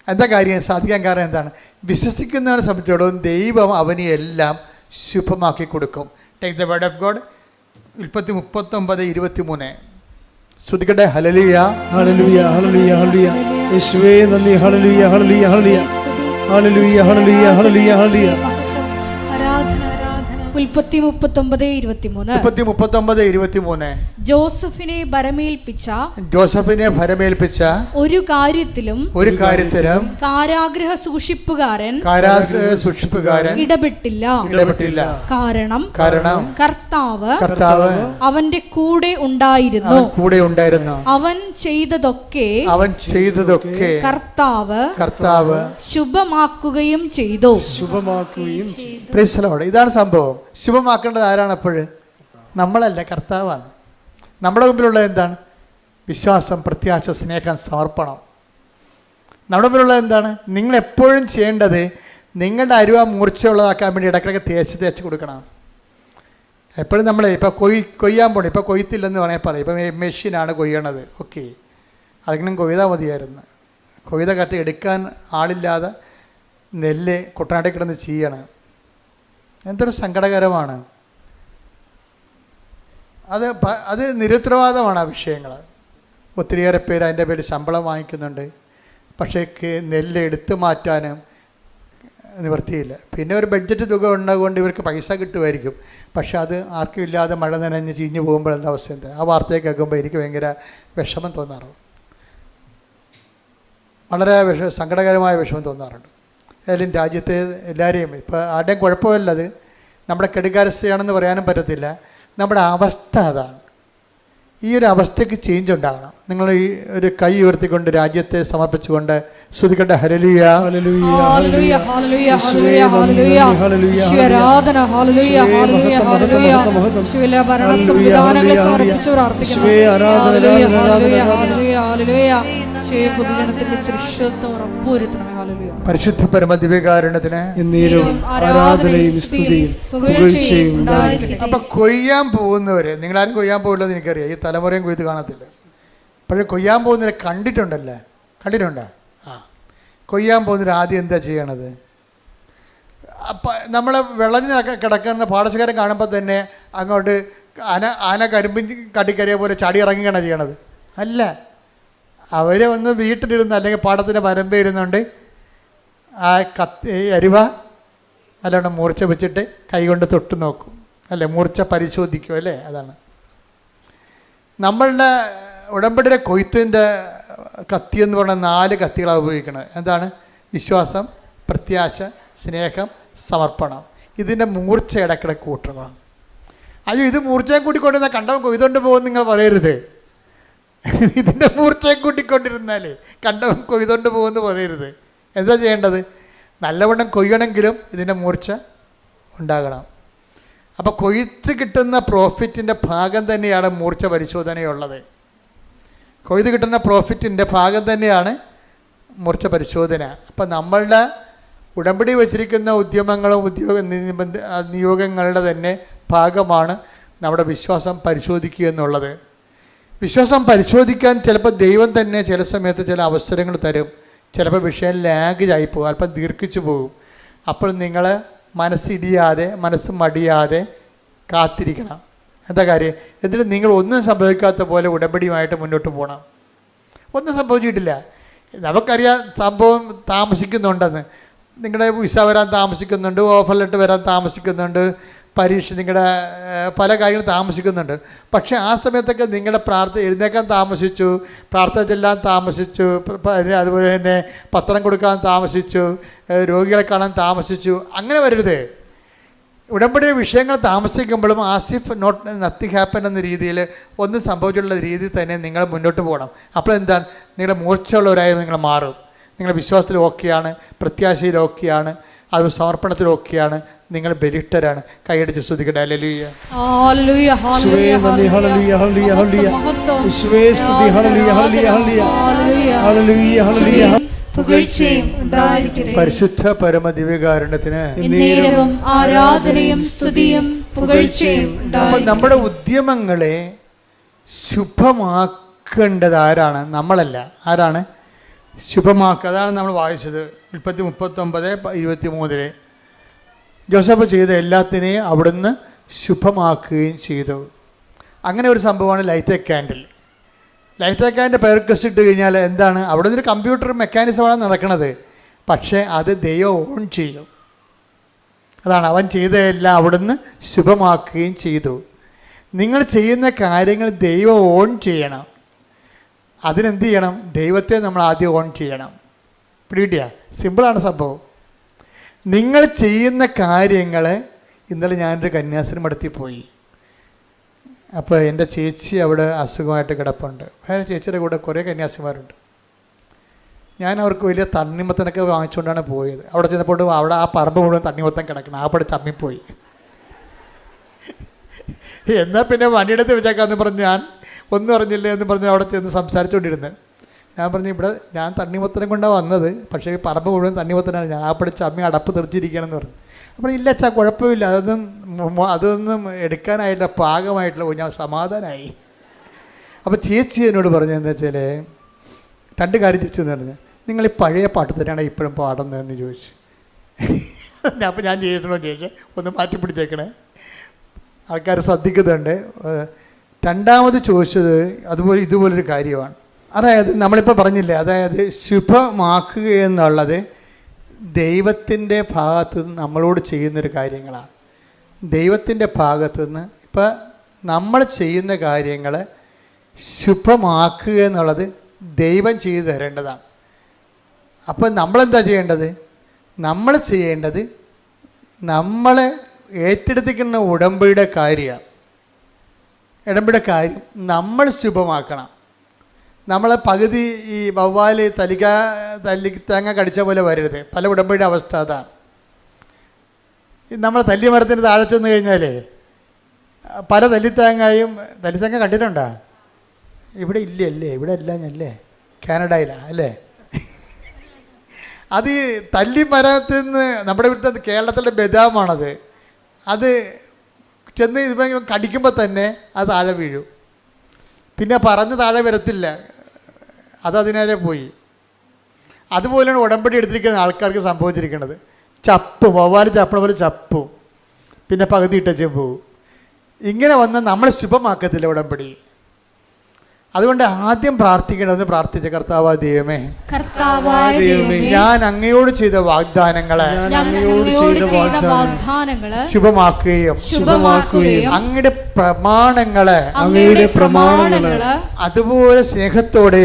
എന്താ കാര്യം സാധിക്കാൻ കാരണം എന്താണ്? വിശ്വസിക്കുന്നവനെ സംബന്ധിച്ചിടത്തോളം ദൈവം അവന് എല്ലാം ശുഭമാക്കി കൊടുക്കും. Take the word of God. ഉൽപ്പത്തി 39:23 ശ്രുതിക്കട്ടെ. ഹല്ലേലൂയ ഹല്ലേലൂയ ഹല്ലേലൂയ ഹല്ലേലൂയ. യേശുവേ നന്ദി. ഹല്ലേലൂയ ഹല്ലേലൂയ ഹല്ലേലൂയ ഹല്ലേലൂയ ഹല്ലേലൂയ ഹല്ലേലൂയ ഹല്ലേലൂയ. ഉൽപ്പത്തി 39:23 ജോസഫിനെ ഭരമേൽപ്പിച്ച ഒരു കാര്യത്തിലും കാരാഗ്രഹ സൂക്ഷിപ്പുകാരൻ ഇടപെട്ടില്ല. കാരണം കർത്താവ് അവന്റെ കൂടെ ഉണ്ടായിരുന്നു. അവൻ ചെയ്തതൊക്കെ കർത്താവ് ശുഭമാക്കുകയും ചെയ്തു. ഇതാണ് സംഭവം. ശുഭമാക്കേണ്ടത് ആരാണ്? അപ്പോഴ് നമ്മളല്ല, കർത്താവാണ്. നമ്മുടെ മുമ്പിലുള്ളത് എന്താണ്? വിശ്വാസം, പ്രത്യാശ, സ്നേഹം, സമർപ്പണം. നമ്മുടെ മുമ്പിലുള്ളത് എന്താണ്? നിങ്ങളെപ്പോഴും ചെയ്യേണ്ടത് നിങ്ങളുടെ അരുവ മൂർച്ചയുള്ളതാക്കാൻ വേണ്ടി ഇടയ്ക്കിടയ്ക്ക് തേച്ച് കൊടുക്കണം. എപ്പോഴും നമ്മൾ ഇപ്പോൾ കൊയ്യാൻ പോകണം. ഇപ്പോൾ കൊയ്ത്തില്ലെന്ന് വേണമെങ്കിൽ പറയാം. ഇപ്പം മെഷീനാണ് കൊയ്യണത്. ഓക്കെ, അതെങ്കിലും കൊയ്താൽ മതിയായിരുന്നു. കൊയ്ത കറ്റ് എടുക്കാൻ ആളില്ലാതെ നെല്ല് കുട്ടനാട്ടിൽ കിടന്ന് ചെയ്യണം. എന്തൊരു സങ്കടകരമാണ്. അത് നിരുത്തരവാദമാണ് ആ വിഷയങ്ങൾ. ഒത്തിരിയേറെ പേര് അതിൻ്റെ പേര് ശമ്പളം വാങ്ങിക്കുന്നുണ്ട്. പക്ഷേ നെല്ല് എടുത്തു മാറ്റാനും നിവൃത്തിയില്ല. പിന്നെ ഒരു ബഡ്ജറ്റ് തുക ഉള്ളതുകൊണ്ട് ഇവർക്ക് പൈസ കിട്ടുമായിരിക്കും. പക്ഷെ അത് ആർക്കും ഇല്ലാതെ മഴ നനഞ്ഞ് ചീഞ്ഞ് പോകുമ്പോൾ എന്താ അവസ്ഥ? എന്താ ആ വാർത്തയെ കേൾക്കുമ്പോൾ എനിക്ക് ഭയങ്കര വിഷമം തോന്നാറുണ്ട്. വളരെ സങ്കടകരമായ വിഷമം തോന്നാറുണ്ട്. ഏതായാലും രാജ്യത്തെ എല്ലാവരെയും ഇപ്പോൾ ആരുടെയും കുഴപ്പമില്ലത് നമ്മുടെ കെടുകാരസ്ഥയാണെന്ന് പറയാനും പറ്റത്തില്ല. നമ്മുടെ അവസ്ഥ അതാണ്. ഈ ഒരു അവസ്ഥയ്ക്ക് ചേഞ്ച് ഉണ്ടാകണം. നിങ്ങൾ ഈ ഒരു കൈ ഉയർത്തിക്കൊണ്ട് രാജ്യത്തെ സമർപ്പിച്ചുകൊണ്ട് സ്തുതിക്കട്ടെ. ഹല്ലേലൂയ ഹല്ലേലൂയ ഹല്ലേലൂയ ഹല്ലേലൂയ ഹല്ലേലൂയ ഹല്ലേലൂയ ആരാധന. ഹല്ലേലൂയ ഹല്ലേലൂയ ഹല്ലേലൂയ ശിവല ഭരണ സംവിധാനങ്ങളെ സമർപ്പിച്ചു പ്രാർത്ഥിക്കുന്നു. ഹല്ലേലൂയ ഹല്ലേലൂയ ഹല്ലേലൂയ ഹല്ലേലൂയ പൊതുജനത്തിന്റെ സുരക്ഷിതത്വം ഉറപ്പുവരുത്തണമേ. ഹല്ലേലൂയ. പരിശുദ്ധ പരമ ദിവ്യകാരുണ്യത്തിന് ആരാധനയും സ്തുതിയും പുകഴ്ചയും ഉണ്ടായിരിക്കട്ടെ. അപ്പം കൊയ്യാൻ പോകുന്നവര്, നിങ്ങളാരും കൊയ്യാൻ പോകില്ലെന്ന് എനിക്കറിയാം. ഈ തലമുറയും കൊയ്ത് കാണത്തില്ല. പക്ഷേ കൊയ്യാൻ പോകുന്നവരെ കണ്ടിട്ടുണ്ടോ? ആ, കൊയ്യാൻ പോകുന്നവർ ആദ്യം എന്താ ചെയ്യണത്? അപ്പം നമ്മൾ വിളഞ്ഞ് കിടക്കുന്ന പാടശേഖരം കാണുമ്പോൾ തന്നെ അങ്ങോട്ട് ആന കരിമ്പിൻ കടിക്കറിയ പോലെ ചാടി ഇറങ്ങുകയാണ് ചെയ്യണത്. അല്ല, അവരെ ഒന്ന് വീട്ടിലിരുന്ന് അല്ലെങ്കിൽ പാടത്തിൻ്റെ വരമ്പേ ഇരുന്നുകൊണ്ട് ആ അരിവ അല്ലാണ്ട് മൂർച്ച വെച്ചിട്ട് കൈകൊണ്ട് തൊട്ട് നോക്കും, അല്ലേ? മൂർച്ച പരിശോധിക്കും, അല്ലേ? അതാണ് നമ്മളുടെ ഉടമ്പടിയുടെ കൊയ്ത്തിൻ്റെ കത്തി എന്ന് പറഞ്ഞാൽ 4 കത്തികളാണ് ഉപയോഗിക്കുന്നത്. എന്താണ്? വിശ്വാസം, പ്രത്യാശ, സ്നേഹം, സമർപ്പണം. ഇതിൻ്റെ മൂർച്ച ഇടയ്ക്കിടയ്ക്ക് കൂട്ടണം. അയ്യോ, ഇത് മൂർച്ചയും കൂട്ടിക്കൊണ്ടിരുന്നാൽ കണ്ടവൻ കൊയ്തുകൊണ്ട് പോകുമെന്ന് നിങ്ങൾ പറയരുത്. ഇതിൻ്റെ മൂർച്ചയെ കൂട്ടിക്കൊണ്ടിരുന്നാലേ കണ്ടവൻ കൊയ്തുകൊണ്ട് പോകുമെന്ന് പറയരുത്. എന്താ ചെയ്യേണ്ടത്? നല്ലവണ്ണം കൊയ്യണമെങ്കിലും ഇതിൻ്റെ മൂർച്ച ഉണ്ടാകണം. അപ്പോൾ കൊയ്ത്ത് കിട്ടുന്ന പ്രോഫിറ്റിൻ്റെ ഭാഗം തന്നെയാണ് മൂർച്ച പരിശോധനയുള്ളത്. കൊയ്ത് കിട്ടുന്ന പ്രോഫിറ്റിൻ്റെ ഭാഗം തന്നെയാണ് മൂർച്ച പരിശോധന. അപ്പം നമ്മളുടെ ഉടമ്പടി വച്ചിരിക്കുന്ന ഉദ്യമങ്ങളും നിയോഗങ്ങളുടെ തന്നെ ഭാഗമാണ് നമ്മുടെ വിശ്വാസം പരിശോധിക്കുക എന്നുള്ളത്. വിശ്വാസം പരിശോധിക്കാൻ ചിലപ്പോൾ ദൈവം തന്നെ ചില സമയത്ത് ചില അവസരങ്ങൾ തരും. ചിലപ്പോൾ വിഷയം ലാഗായി പോകും, അല്പം ദീർഘിച്ചു പോകും. അപ്പോൾ നിങ്ങൾ മനസ്സിടിയാതെ, മനസ്സ് മടിയാതെ കാത്തിരിക്കണം. എന്താ കാര്യം? എന്നിട്ട് നിങ്ങൾ ഒന്നും സംഭവിക്കാത്ത പോലെ ഉടമ്പടിയുമായിട്ട് മുന്നോട്ട് പോകണം. ഒന്നും സംഭവിച്ചിട്ടില്ല, നമുക്കറിയാം സംഭവം താമസിക്കുന്നുണ്ടെന്ന്. നിങ്ങളുടെ വിസ വരാൻ താമസിക്കുന്നുണ്ട്, ഓഫർ ലെറ്റർ വരാൻ താമസിക്കുന്നുണ്ട്, പരീക്ഷ, നിങ്ങളുടെ പല കാര്യങ്ങളും താമസിക്കുന്നുണ്ട്. പക്ഷേ ആ സമയത്തൊക്കെ നിങ്ങളുടെ എഴുന്നേക്കാൻ താമസിച്ചു, പ്രാർത്ഥന ചെല്ലാൻ താമസിച്ചു, അതുപോലെ തന്നെ പത്രം കൊടുക്കാൻ താമസിച്ചു, രോഗികളെ കാണാൻ താമസിച്ചു, അങ്ങനെ വരരുത്. ഉടമ്പടി വിഷയങ്ങൾ താമസിക്കുമ്പോഴും ആസിഫ് നത്തിങ് ഹാപ്പൻ എന്ന രീതിയിൽ ഒന്നും സംഭവിച്ചിട്ടുള്ള രീതിയിൽ തന്നെ നിങ്ങൾ മുന്നോട്ട് പോകണം. അപ്പോൾ എന്താണ്? നിങ്ങളുടെ മൂർച്ചയുള്ളവരായി നിങ്ങൾ മാറും. നിങ്ങളുടെ വിശ്വാസത്തിൽ ഓക്കെയാണ്, പ്രത്യാശയിൽ ഓക്കെയാണ്, അത് സമർപ്പണത്തിൽ ഓക്കെയാണ്, നിങ്ങൾ ബലിഷ്ഠരാണ്. കൈയടിച്ച് സ്തുതിക്കട്ടെ. ഹല്ലേലൂയ, ഹല്ലേലൂയ, ഹല്ലേലൂയ, ഹല്ലേലൂയ, ഹല്ലേലൂയ, ഹല്ലേലൂയ, ഹല്ലേലൂയ. പുകഴ്ചയും ഉണ്ടായിരിക്കട്ടെ പരിശുദ്ധ പരമ ദിവ്യകാരുണ്യത്തിന് എന്നേരവും ആരാധനയും സ്തുതിയും പുകഴ്ചയും ഉണ്ടായിരിക്കട്ടെ. നമ്മുടെ ഉദ്യമങ്ങളെ ശുഭമാക്കേണ്ടത് ആരാണ്? നമ്മളല്ല. ആരാണ് ശുഭമാക്കുക? അതാണ് നമ്മൾ വായിച്ചത് 39:23. ജോസഫ് ചെയ്ത എല്ലാത്തിനെയും അവിടുന്ന് ശുഭമാക്കുകയും ചെയ്തു. അങ്ങനെ ഒരു സംഭവമാണ് light a candle. Light a candle പേർക്കസ് ഇട്ട് കഴിഞ്ഞാൽ എന്താണ്? അവിടെ നിന്നൊരു കമ്പ്യൂട്ടർ മെക്കാനിസമാണ് നടക്കുന്നത്, പക്ഷേ അത് ദൈവം ഓൺ ചെയ്യും. അതാണ് അവൻ ചെയ്തതെല്ലാം അവിടുന്ന് ശുഭമാക്കുകയും ചെയ്തു. നിങ്ങൾ ചെയ്യുന്ന കാര്യങ്ങൾ ദൈവം ഓൺ ചെയ്യണം. അതിനെന്ത് ചെയ്യണം? ദൈവത്തെ നമ്മൾ ആദ്യം ഓൺ ചെയ്യണം. പിടികിട്ടിയ? സിമ്പിളാണ് സംഭവം. നിങ്ങൾ ചെയ്യുന്ന കാര്യങ്ങൾ, ഇന്നലെ ഞാനൊരു കന്യാസ്ത്രീ മഠത്തിൽ പോയി. അപ്പോൾ എൻ്റെ ചേച്ചി അവിടെ അസുഖമായിട്ട് കിടപ്പുണ്ട്. വേറെ ചേച്ചിയുടെ കൂടെ കുറേ കന്യാസിമാരുണ്ട്. ഞാൻ അവർക്ക് വലിയ തണ്ണിമത്തനൊക്കെ വാങ്ങിച്ചുകൊണ്ടാണ് പോയത്. അവിടെ ചെന്നപ്പോൾ അവിടെ ആ പറമ്പ് മുഴുവൻ തണ്ണിമത്തൻ കിടക്കണം. ആ പടി തമ്മിപ്പോയി. എന്നാൽ പിന്നെ വണ്ടിയെടുത്ത് വെച്ചേക്കാന്ന് പറഞ്ഞ് ഞാൻ ഒന്നും അറിഞ്ഞില്ല എന്ന് പറഞ്ഞ് അവിടെ ചെന്ന് സംസാരിച്ചുകൊണ്ടിരുന്നത്. ഞാൻ പറഞ്ഞു, ഇവിടെ ഞാൻ തണ്ണിമത്തനം കൊണ്ടാണ് വന്നത്, പക്ഷേ ഈ പറമ്പ് മുഴുവൻ തണ്ണിമത്തനാണ്. ഞാൻ ആ പടി ചമ്മി അടപ്പ് തെറിച്ചിരിക്കുകയാണെന്ന് പറഞ്ഞു. അപ്പോൾ ഇല്ല അച്ഛാ, കുഴപ്പമില്ല, അതൊന്നും എടുക്കാനായിട്ടില്ല, പാകമായിട്ടില്ല. ഞാൻ സമാധാനമായി. അപ്പോൾ ചേച്ചി എന്നോട് പറഞ്ഞു, എന്താ വെച്ചാൽ 2 കാര്യം ചേച്ചി എന്ന് പറഞ്ഞു. നിങ്ങൾ ഈ പഴയ പാട്ട് തന്നെയാണ് ഇപ്പോഴും പാടുന്നതെന്ന് ചോദിച്ചു. അപ്പോൾ ഞാൻ ചെയ്തിട്ടുണ്ടോ ചോദിച്ചാൽ ഒന്ന് മാറ്റി പിടിച്ചേക്കണേ, ആൾക്കാർ ശ്രദ്ധിക്കുന്നുണ്ട്. രണ്ടാമത് ചോദിച്ചത് ഇതുപോലൊരു കാര്യമാണ്. അതായത് നമ്മളിപ്പോൾ പറഞ്ഞില്ലേ, അതായത് ശുഭമാക്കുക എന്നുള്ളത് ദൈവത്തിൻ്റെ ഭാഗത്ത് നിന്ന് നമ്മളോട് ചെയ്യുന്നൊരു കാര്യങ്ങളാണ്. ദൈവത്തിൻ്റെ ഭാഗത്തു നിന്ന് ഇപ്പം നമ്മൾ ചെയ്യുന്ന കാര്യങ്ങൾ ശുഭമാക്കുക എന്നുള്ളത് ദൈവം ചെയ്തു തരേണ്ടതാണ്. അപ്പം നമ്മളെന്താ ചെയ്യേണ്ടത്? നമ്മൾ ചെയ്യേണ്ടത് നമ്മളെ ഏറ്റെടുത്തിക്കുന്ന ഉടമ്പടിയുടെ കാര്യം നമ്മൾ ശുഭമാക്കണം. നമ്മളെ പകുതി ഈ വവ്വാൽ തേങ്ങ കടിച്ച പോലെ വരരുത്. പല ഉടമ്പടിയുടെ അവസ്ഥ അതാണ്. നമ്മൾ തല്ലിമരത്തിന് താഴെ ചെന്ന് കഴിഞ്ഞാൽ പല തല്ലിത്തേങ്ങ കണ്ടിട്ടുണ്ടോ? ഇവിടെ ഇല്ലല്ലേ? ഇവിടെ ഇല്ലല്ലേ? കാനഡയിലാണ് അല്ലേ? അത് തല്ലിമരത്തിൽ നിന്ന് നമ്മുടെ ഇവിടുത്തെ കേരളത്തിലെ ബദാമാണത്. അത് ചെന്ന് ഇപ്പം കടിക്കുമ്പോൾ തന്നെ അത് താഴെ വീഴും. പിന്നെ പറന്ന് താഴെ വരത്തില്ല, അതിനേരെ പോയി. അതുപോലെയാണ് ഉടമ്പടി എടുത്തിരിക്കുന്ന ആൾക്കാർക്ക് സംഭവിച്ചിരിക്കുന്നത്. ചപ്പും, വവ്വാൽ ചപ്പണ പോലെ ചപ്പും, പിന്നെ പകുതി ഇട്ടച്ചും പോവും. ഇങ്ങനെ വന്ന് നമ്മൾ ശുഭമാക്കത്തില്ല ഉടമ്പടി. അതുകൊണ്ട് ആദ്യം പ്രാർത്ഥിക്കേണ്ടത് പ്രാർത്ഥിച്ച കർത്താവായ ദൈവമേ, ഞാൻ അങ്ങയോട് ചെയ്ത വാഗ്ദാനങ്ങളെ ശുഭമാക്കുകയും അങ്ങയുടെ പ്രമാണങ്ങളെ അതുപോലെ സ്നേഹത്തോടെ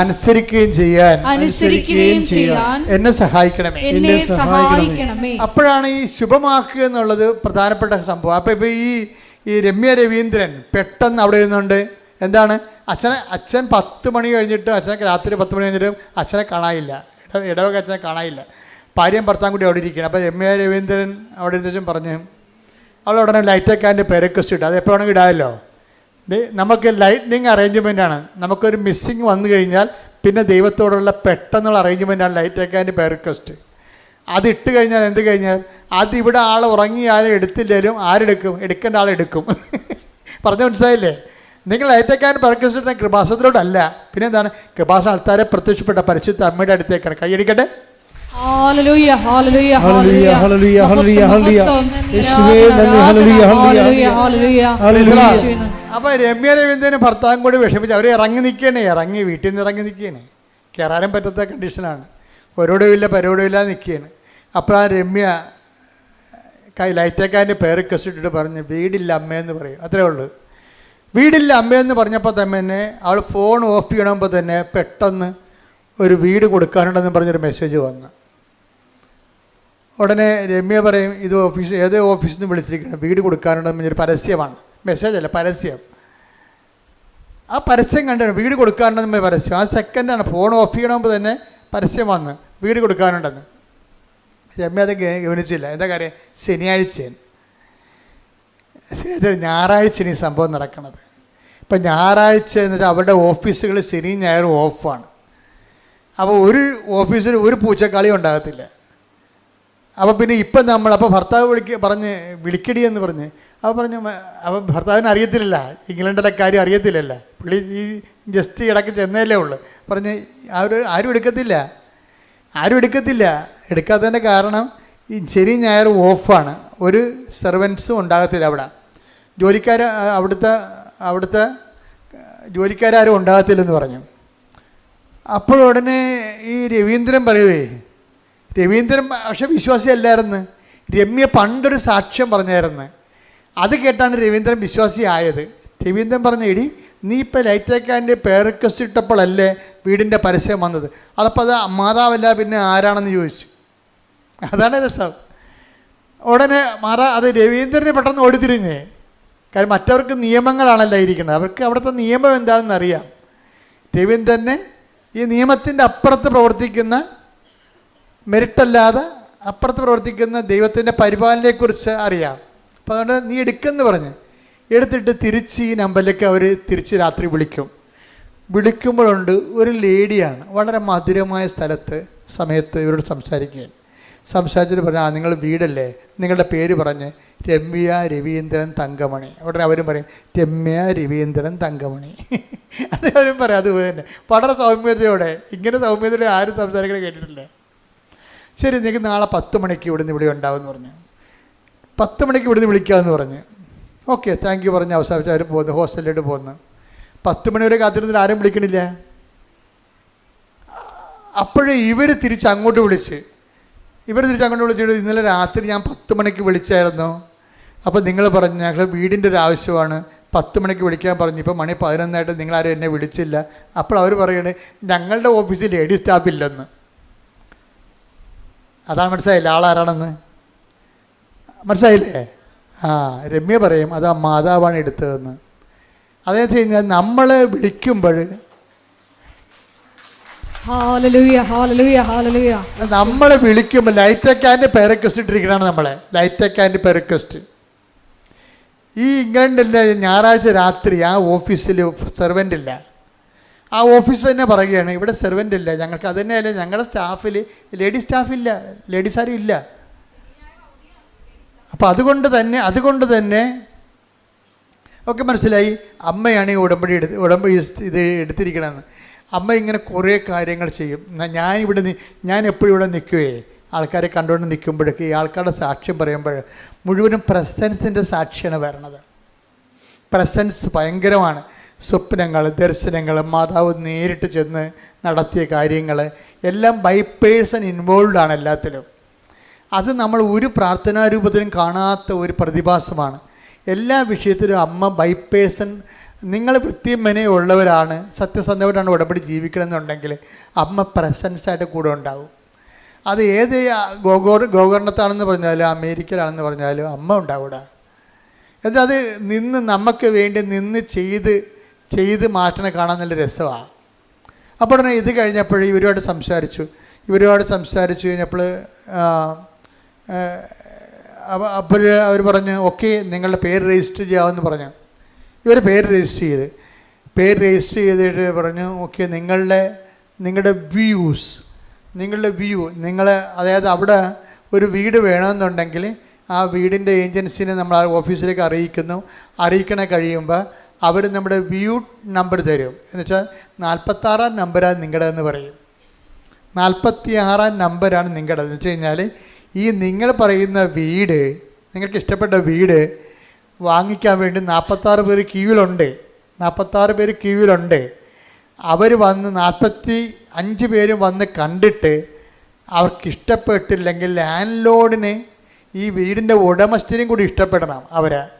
അനുസരിക്കുകയും ചെയ്യാൻ എന്നെ സഹായിക്കണമേ. അപ്പോഴാണ് ഈ ശുഭമാക്കുക എന്നുള്ളത് പ്രധാനപ്പെട്ട സംഭവം. അപ്പം ഇപ്പം ഈ രമ്യ രവീന്ദ്രൻ പെട്ടെന്ന് അവിടെ നിന്നുണ്ട്. എന്താണ്? അച്ഛൻ 10 മണി കഴിഞ്ഞിട്ട് രാത്രി 10 മണി കഴിഞ്ഞിട്ട് അച്ഛനെ കാണാനില്ല. ഇടവക അച്ഛനെ കാണാനില്ല. ഭാര്യയും ഭർത്താവും കൂടി അവിടെ ഇരിക്കണം. അപ്പോൾ രമ്യ രവീന്ദ്രൻ അവിടെ ഇരുന്നും പറഞ്ഞു, അവൾ ഉടനെ ലൈറ്റ് വെക്കാൻ്റെ പെരക്വസ്റ്റ് ഇട്ട്, അത് എപ്പോൾ വേണമെങ്കിൽ ഇടാമല്ലോ. നമുക്ക് ലൈറ്റ്നിങ് അറേഞ്ച്മെൻറ്റാണ്. നമുക്കൊരു മിസ്സിങ് വന്നു കഴിഞ്ഞാൽ പിന്നെ ദൈവത്തോടുള്ള പെട്ടെന്നുള്ള അറേഞ്ച്മെൻറ്റാണ് ലൈറ്റ് വെക്കാൻ്റെ പെരക്വസ്റ്റ്. അത് ഇട്ട് കഴിഞ്ഞാൽ എന്ത് കഴിഞ്ഞാൽ അതിവിടെ ആൾ ഉറങ്ങിയാലും എടുത്തില്ലേലും ആരെടുക്കും? എടുക്കേണ്ട ആളെടുക്കും. പറഞ്ഞ മനസ്സിലായില്ലേ? നിങ്ങൾ ലൈറ്റേക്കാൻ പരക്കസിട്ട കൃപാസനത്തിലോട്ടല്ല. പിന്നെ എന്താണ്? കൃപാസന ആൾക്കാരെ പ്രത്യക്ഷപ്പെട്ട പരിശുദ്ധ അമ്മയുടെ അടുത്തേക്കാണ്. കൈയടിക്കട്ടെ. ഹല്ലേലൂയ ഹല്ലേലൂയ ഹല്ലേലൂയ ഹല്ലേലൂയ ഹല്ലേലൂയ ഹല്ലേലൂയ. യേശുവേ നന്ദി. ഹല്ലേലൂയ ഹല്ലേലൂയ ഹല്ലേലൂയ ഹല്ലേലൂയ. അപ്പോൾ രമ്യ രവീന്ദ്രനും ഭർത്താവും കൂടി വിഷമിച്ച് അവർ ഇറങ്ങി നിൽക്കുകയാണ്. വീട്ടിൽ നിന്ന് ഇറങ്ങി നിൽക്കുകയാണ്. കയറാനും പറ്റാത്ത കണ്ടീഷനാണ്. ഒരോടുമില്ല പരോടുമില്ല നിൽക്കുകയാണ്. അപ്പോഴാണ് രമ്യ ലൈറ്റേക്കാൻ്റെ പേര് കസിട്ടിട്ട് പറഞ്ഞ് വീടില്ല അമ്മയെന്ന് പറയും. അത്രേ ഉള്ളൂ. വീടില്ല അമ്മയെന്ന് പറഞ്ഞപ്പോൾ തന്നെ അവൾ ഫോൺ ഓഫ് ചെയ്യണമ്പോൾ തന്നെ പെട്ടെന്ന് ഒരു വീട് കൊടുക്കാനുണ്ടെന്ന് പറഞ്ഞൊരു മെസ്സേജ് വന്നു. ഉടനെ രമ്യ പറയും ഇത് ഏത് ഓഫീസിൽ നിന്ന് വിളിച്ചിരിക്കണം, വീട് കൊടുക്കാനുണ്ടെന്ന് പറഞ്ഞൊരു പരസ്യമാണ്. മെസ്സേജല്ല, പരസ്യം. ആ പരസ്യം കണ്ടാണ് വീട് കൊടുക്കാനുണ്ടെന്ന് പരസ്യം. ആ സെക്കൻഡാണ് ഫോൺ ഓഫ് ചെയ്യണമെങ്കിൽ തന്നെ പരസ്യം വന്ന് വീട് കൊടുക്കാനുണ്ടെന്ന്. രമ്യ അത് ഗവനിച്ചില്ല. എന്താ കാര്യം? ശനിയാഴ്ചയാണ്, ഞായറാഴ്ചയാണ് ഈ സംഭവം നടക്കുന്നത്. ഇപ്പം ഞായറാഴ്ച എന്ന് വെച്ചാൽ അവരുടെ ഓഫീസുകൾ ശനിയും ഞായറും ഓഫാണ്. അപ്പോൾ ഒരു ഓഫീസിൽ ഒരു പൂച്ചക്കാളി ഉണ്ടാകത്തില്ല. അപ്പോൾ പിന്നെ ഇപ്പം അപ്പോൾ ഭർത്താവ് വിളിക്കടി എന്ന് പറഞ്ഞ് അപ്പോൾ ഭർത്താവിന് അറിയത്തില്ലല്ല, ഇംഗ്ലണ്ടിലെ കാര്യം അറിയത്തില്ലല്ല. പുള്ളി ഈ ജസ്റ്റ് ഇടയ്ക്ക് ചെന്നതല്ലേ ഉള്ളു. ആരും എടുക്കത്തില്ല. എടുക്കാത്തതിൻ്റെ കാരണം ഈ ശനി ഞായറും ഓഫാണ്. ഒരു സെർവൻസും ഉണ്ടാകത്തില്ല അവിടെ. അവിടുത്തെ ജോലിക്കാരും ഉണ്ടാകത്തില്ലെന്ന് പറഞ്ഞു. അപ്പോഴുടനെ ഈ രവീന്ദ്രൻ പറയുവേ, രവീന്ദ്രൻ പക്ഷെ വിശ്വാസിയല്ലായിരുന്നു. രമ്യ പണ്ടൊരു സാക്ഷ്യം പറഞ്ഞായിരുന്നു. അത് കേട്ടാണ് രവീന്ദ്രൻ വിശ്വാസിയായത്. രവീന്ദ്രൻ പറഞ്ഞു, എടി നീ ഇപ്പോൾ ലൈറ്റേക്കാൻ്റെ പേർക്കസ് ഇട്ടപ്പോഴല്ലേ വീടിൻ്റെ പരസ്യം വന്നത്, അതപ്പോൾ അത് മാതാവല്ല പിന്നെ ആരാണെന്ന് ചോദിച്ചു. അതാണ് രസം. ഉടനെ അത് രവീന്ദ്രനെ പെട്ടെന്ന് ഓടിത്തിരിഞ്ഞേ. കാര്യം മറ്റവർക്ക് നിയമങ്ങളാണല്ലോ ഇരിക്കുന്നത്, അവർക്ക് അവിടുത്തെ നിയമം എന്താണെന്ന് അറിയാം. രവീന്ദ്രനെ ഈ നിയമത്തിൻ്റെ അപ്പുറത്ത് പ്രവർത്തിക്കുന്ന, മെരിട്ടല്ലാതെ അപ്പുറത്ത് പ്രവർത്തിക്കുന്ന ദൈവത്തിൻ്റെ പരിപാലനയെക്കുറിച്ച് അറിയാം. അപ്പോൾ അതുകൊണ്ട് നീ എടുക്കുമെന്ന് പറഞ്ഞ് എടുത്തിട്ട് തിരിച്ച് ഈ നമ്പറിലേക്ക് അവർ തിരിച്ച് രാത്രി വിളിക്കുമ്പോഴുണ്ട് ഒരു ലേഡിയാണ് വളരെ മധുരമായ സമയത്ത് ഇവരോട് സംസാരിച്ചിട്ട് പറഞ്ഞു, നിങ്ങൾ വീടല്ലേ, നിങ്ങളുടെ പേര് പറഞ്ഞ് രമ്യ രവീന്ദ്രൻ തങ്കമണി. ഉടനെ അവരും പറയും രമ്യ രവീന്ദ്രൻ തങ്കമണി. അത് അവരും പറയാം. അതുപോലെ തന്നെ വളരെ സൗമ്യതയോടെ, ഇങ്ങനെ സൗമ്യതയോടെ ആരും സംസാരിക്കുന്നത് കേട്ടിട്ടില്ല. ശരി, നിങ്ങൾക്ക് നാളെ 10 മണിക്ക് ഇവിടുന്ന് ഇവിടെ ഉണ്ടാവുമെന്ന് പറഞ്ഞു. 10 മണിക്ക് ഇവിടുന്ന് വിളിക്കാമെന്ന് പറഞ്ഞ് ഓക്കെ താങ്ക് യു പറഞ്ഞ് അവസാനിച്ച് അവർ പോകുന്നു, ഹോസ്റ്റലിലോട്ട് പോകുന്നു. 10 മണി വരെ കാത്തിരുന്നിട്ട് ആരും വിളിക്കണില്ല. അപ്പോഴേ ഇവർ തിരിച്ചങ്ങോട്ട് വിളിച്ചിട്ട് ഇന്നലെ രാത്രി ഞാൻ 10 മണിക്ക് വിളിച്ചായിരുന്നു, അപ്പോൾ നിങ്ങൾ പറഞ്ഞു ഞങ്ങൾ വീടിൻ്റെ ഒരു ആവശ്യമാണ്, 10 മണിക്ക് വിളിക്കാൻ പറഞ്ഞു, ഇപ്പോൾ മണി 11 നിങ്ങളാരും എന്നെ വിളിച്ചില്ല. അപ്പോൾ അവർ പറയണേ ഞങ്ങളുടെ ഓഫീസിൽ ലേഡി സ്റ്റാഫ് ഇല്ലെന്ന്. അതാണ് മനസ്സിലായില്ല ആളാരാണെന്ന് മനസ്സിലായില്ലേ? രമ്യ പറയും അത് ആ മാതാവാണ് എടുത്തതെന്ന്. അതെന്ന് വെച്ച് കഴിഞ്ഞാൽ നമ്മൾ വിളിക്കുമ്പോൾ നമ്മളെ വിളിക്കുമ്പോൾ ലൈറ്റേക്കാൻ്റെ പേരക്വസ്റ്റ് ഇട്ടിരിക്കണതാണ്. നമ്മളെ ലൈറ്റേക്കാൻ്റെ പേരക്വസ്റ്റ് ഈ ഇംഗ്ലണ്ടിലെ ഞായറാഴ്ച രാത്രി ആ ഓഫീസിൽ സെർവൻ്റ് ഇല്ല. ആ ഓഫീസ് തന്നെ പറയുകയാണ് ഇവിടെ സെർവൻ്റ് ഇല്ല, ഞങ്ങൾക്ക് അത് തന്നെയല്ല ഞങ്ങളുടെ സ്റ്റാഫിൽ സ്റ്റാഫില്ല, ലേഡീസ് ആരും ഇല്ല. അപ്പോൾ അതുകൊണ്ട് തന്നെ ഒക്കെ മനസ്സിലായി അമ്മയാണ് ഈ ഉടമ്പടി ഇത് എടുത്തിരിക്കണമെന്ന്. അമ്മ ഇങ്ങനെ കുറേ കാര്യങ്ങൾ ചെയ്യും. ഞാൻ എപ്പോഴും ഇവിടെ നിൽക്കുകയെ ആൾക്കാരെ കണ്ടുകൊണ്ട് നിൽക്കുമ്പോഴേക്ക് ഈ ആൾക്കാരുടെ സാക്ഷ്യം പറയുമ്പോൾ മുഴുവനും പ്രസൻസിൻ്റെ സാക്ഷിയാണ് വരണത്. പ്രസൻസ് ഭയങ്കരമാണ്. സ്വപ്നങ്ങൾ, ദർശനങ്ങൾ, മാതാവ് നേരിട്ട് ചെന്ന് നടത്തിയ കാര്യങ്ങൾ എല്ലാം ബൈ പേഴ്സൺ ഇൻവോൾവാണ് എല്ലാത്തിലും. അത് നമ്മൾ ഒരു പ്രാർത്ഥനാരൂപത്തിലും കാണാത്ത ഒരു പ്രതിഭാസമാണ്. എല്ലാ വിഷയത്തിലും അമ്മ ബൈ പേഴ്സൺ. നിങ്ങൾ വൃത്തിമനെ ഉള്ളവരാണ്, സത്യസന്ധമായിട്ടാണ് ഉടമ്പടി ജീവിക്കണമെന്നുണ്ടെങ്കിൽ അമ്മ പ്രസൻസായിട്ട് കൂടെ ഉണ്ടാവും. അത് ഏത് ഗോകർണത്താണെന്ന് പറഞ്ഞാലും അമേരിക്കയിലാണെന്ന് പറഞ്ഞാലും അമ്മ ഉണ്ടാവില്ല. എന്നിട്ട് അത് നമുക്ക് വേണ്ടി ചെയ്ത് മാറ്റണ കാണാൻ നല്ല രസമാണ്. അപ്പോൾ തന്നെ ഇത് കഴിഞ്ഞപ്പോൾ ഇവരോട് സംസാരിച്ചു കഴിഞ്ഞപ്പോൾ അപ്പോൾ അവർ പറഞ്ഞു ഓക്കെ നിങ്ങളുടെ പേര് രജിസ്റ്റർ ചെയ്യാമെന്ന് പറഞ്ഞു. ഇവർ പേര് രജിസ്റ്റർ ചെയ്തിട്ട് പറഞ്ഞു ഓക്കെ നിങ്ങളുടെ വ്യൂ അതായത് അവിടെ ഒരു വീട് വേണമെന്നുണ്ടെങ്കിൽ ആ വീടിൻ്റെ ഏജൻസിനെ നമ്മൾ ആ ഓഫീസിലേക്ക് അറിയിക്കണ കഴിയുമ്പോൾ അവർ നമ്മുടെ വ്യൂ നമ്പർ തരും. എന്ന് വെച്ചാൽ 46-ാം നമ്പറാണ് നിങ്ങളുടെ എന്ന് പറയും. 46-ാം നമ്പറാണ് നിങ്ങളുടെ എന്ന് വെച്ച് കഴിഞ്ഞാൽ ഈ നിങ്ങൾ പറയുന്ന വീട്, നിങ്ങൾക്ക് ഇഷ്ടപ്പെട്ട വീട് വാങ്ങിക്കാൻ വേണ്ടി 46 പേര് ക്യൂവിലുണ്ട്. 46 പേര് ക്യൂവിലുണ്ട്. അവർ വന്ന് 45 പേരും വന്ന് കണ്ടിട്ട് അവർക്ക് ഇഷ്ടപ്പെട്ടില്ലെങ്കിൽ ലാൻഡ് ലോഡിന് ഈ വീടിൻ്റെ ഉടമസ്ഥനും കൂടി ഇഷ്ടപ്പെടണം.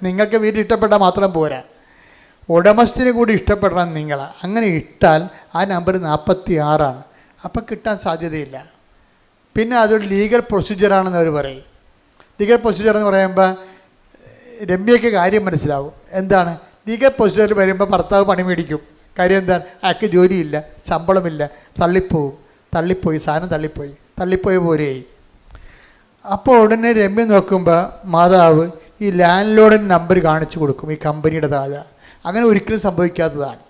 നിങ്ങൾക്ക് വീട് ഇഷ്ടപ്പെട്ടാൽ മാത്രം പോരാ, ഉടമസ്ഥനും കൂടി ഇഷ്ടപ്പെടണം നിങ്ങൾ. അങ്ങനെ ഇട്ടാൽ ആ നമ്പർ 46-ആണ്. അപ്പം കിട്ടാൻ സാധ്യതയില്ല. പിന്നെ അതൊരു ലീഗൽ പ്രൊസീജിയറാണെന്ന് അവർ പറയും. ലീഗൽ പ്രൊസീജിയർ എന്ന് പറയുമ്പോൾ രമ്യയ്ക്ക് കാര്യം മനസ്സിലാവും. എന്താണ് ലീഗൽ പ്രൊസീജിയർ വരുമ്പോൾ ഭർത്താവ് പണി മേടിക്കും. കാര്യം എന്താണ്? അയാൾക്ക് ജോലിയില്ല, ശമ്പളമില്ല, തള്ളിപ്പോയി സാധനം തള്ളിപ്പോയ പോലെയായി. അപ്പോൾ ഉടനെ രമ്യ നോക്കുമ്പോൾ മാതാവ് ഈ ലാൻഡ് ലോഡിന് നമ്പർ കാണിച്ചു കൊടുക്കും ഈ കമ്പനിയുടെ താഴെ. അങ്ങനെ ഒരിക്കലും സംഭവിക്കാത്തതാണ്.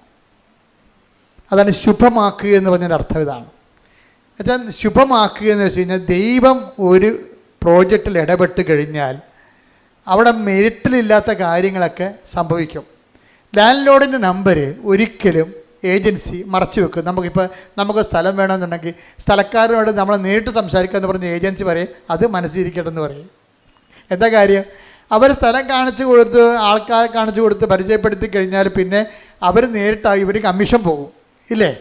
അതാണ് ശുഭമാക്കുക എന്ന് പറഞ്ഞതിൻ്റെ അർത്ഥം ഇതാണ്. എന്നുവെച്ചാൽ ശുഭമാക്കുക എന്ന് വെച്ച് കഴിഞ്ഞാൽ ദൈവം ഒരു പ്രോജക്റ്റിൽ ഇടപെട്ട് കഴിഞ്ഞാൽ അവിടെ മെരിറ്റിലില്ലാത്ത കാര്യങ്ങളൊക്കെ സംഭവിക്കും. ലാൻഡ് ലോഡിൻ്റെ നമ്പർ ഒരിക്കലും ഏജൻസി മറച്ചു വെക്കും. നമുക്ക് സ്ഥലം വേണമെന്നുണ്ടെങ്കിൽ സ്ഥലക്കാരനോട് നമ്മൾ നേരിട്ട് സംസാരിക്കാമെന്ന് പറഞ്ഞ് ഏജൻസി പറയും അത് മനസ്സിരിക്കട്ടെന്ന് പറയും. എന്താ കാര്യം? അവർ സ്ഥലം കാണിച്ചു കൊടുത്ത് ആൾക്കാരെ കാണിച്ചു കൊടുത്ത് പരിചയപ്പെടുത്തി കഴിഞ്ഞാൽ പിന്നെ അവർ നേരിട്ടായി ഇവർ കമ്മീഷൻ പോകും ഇല്ലേ?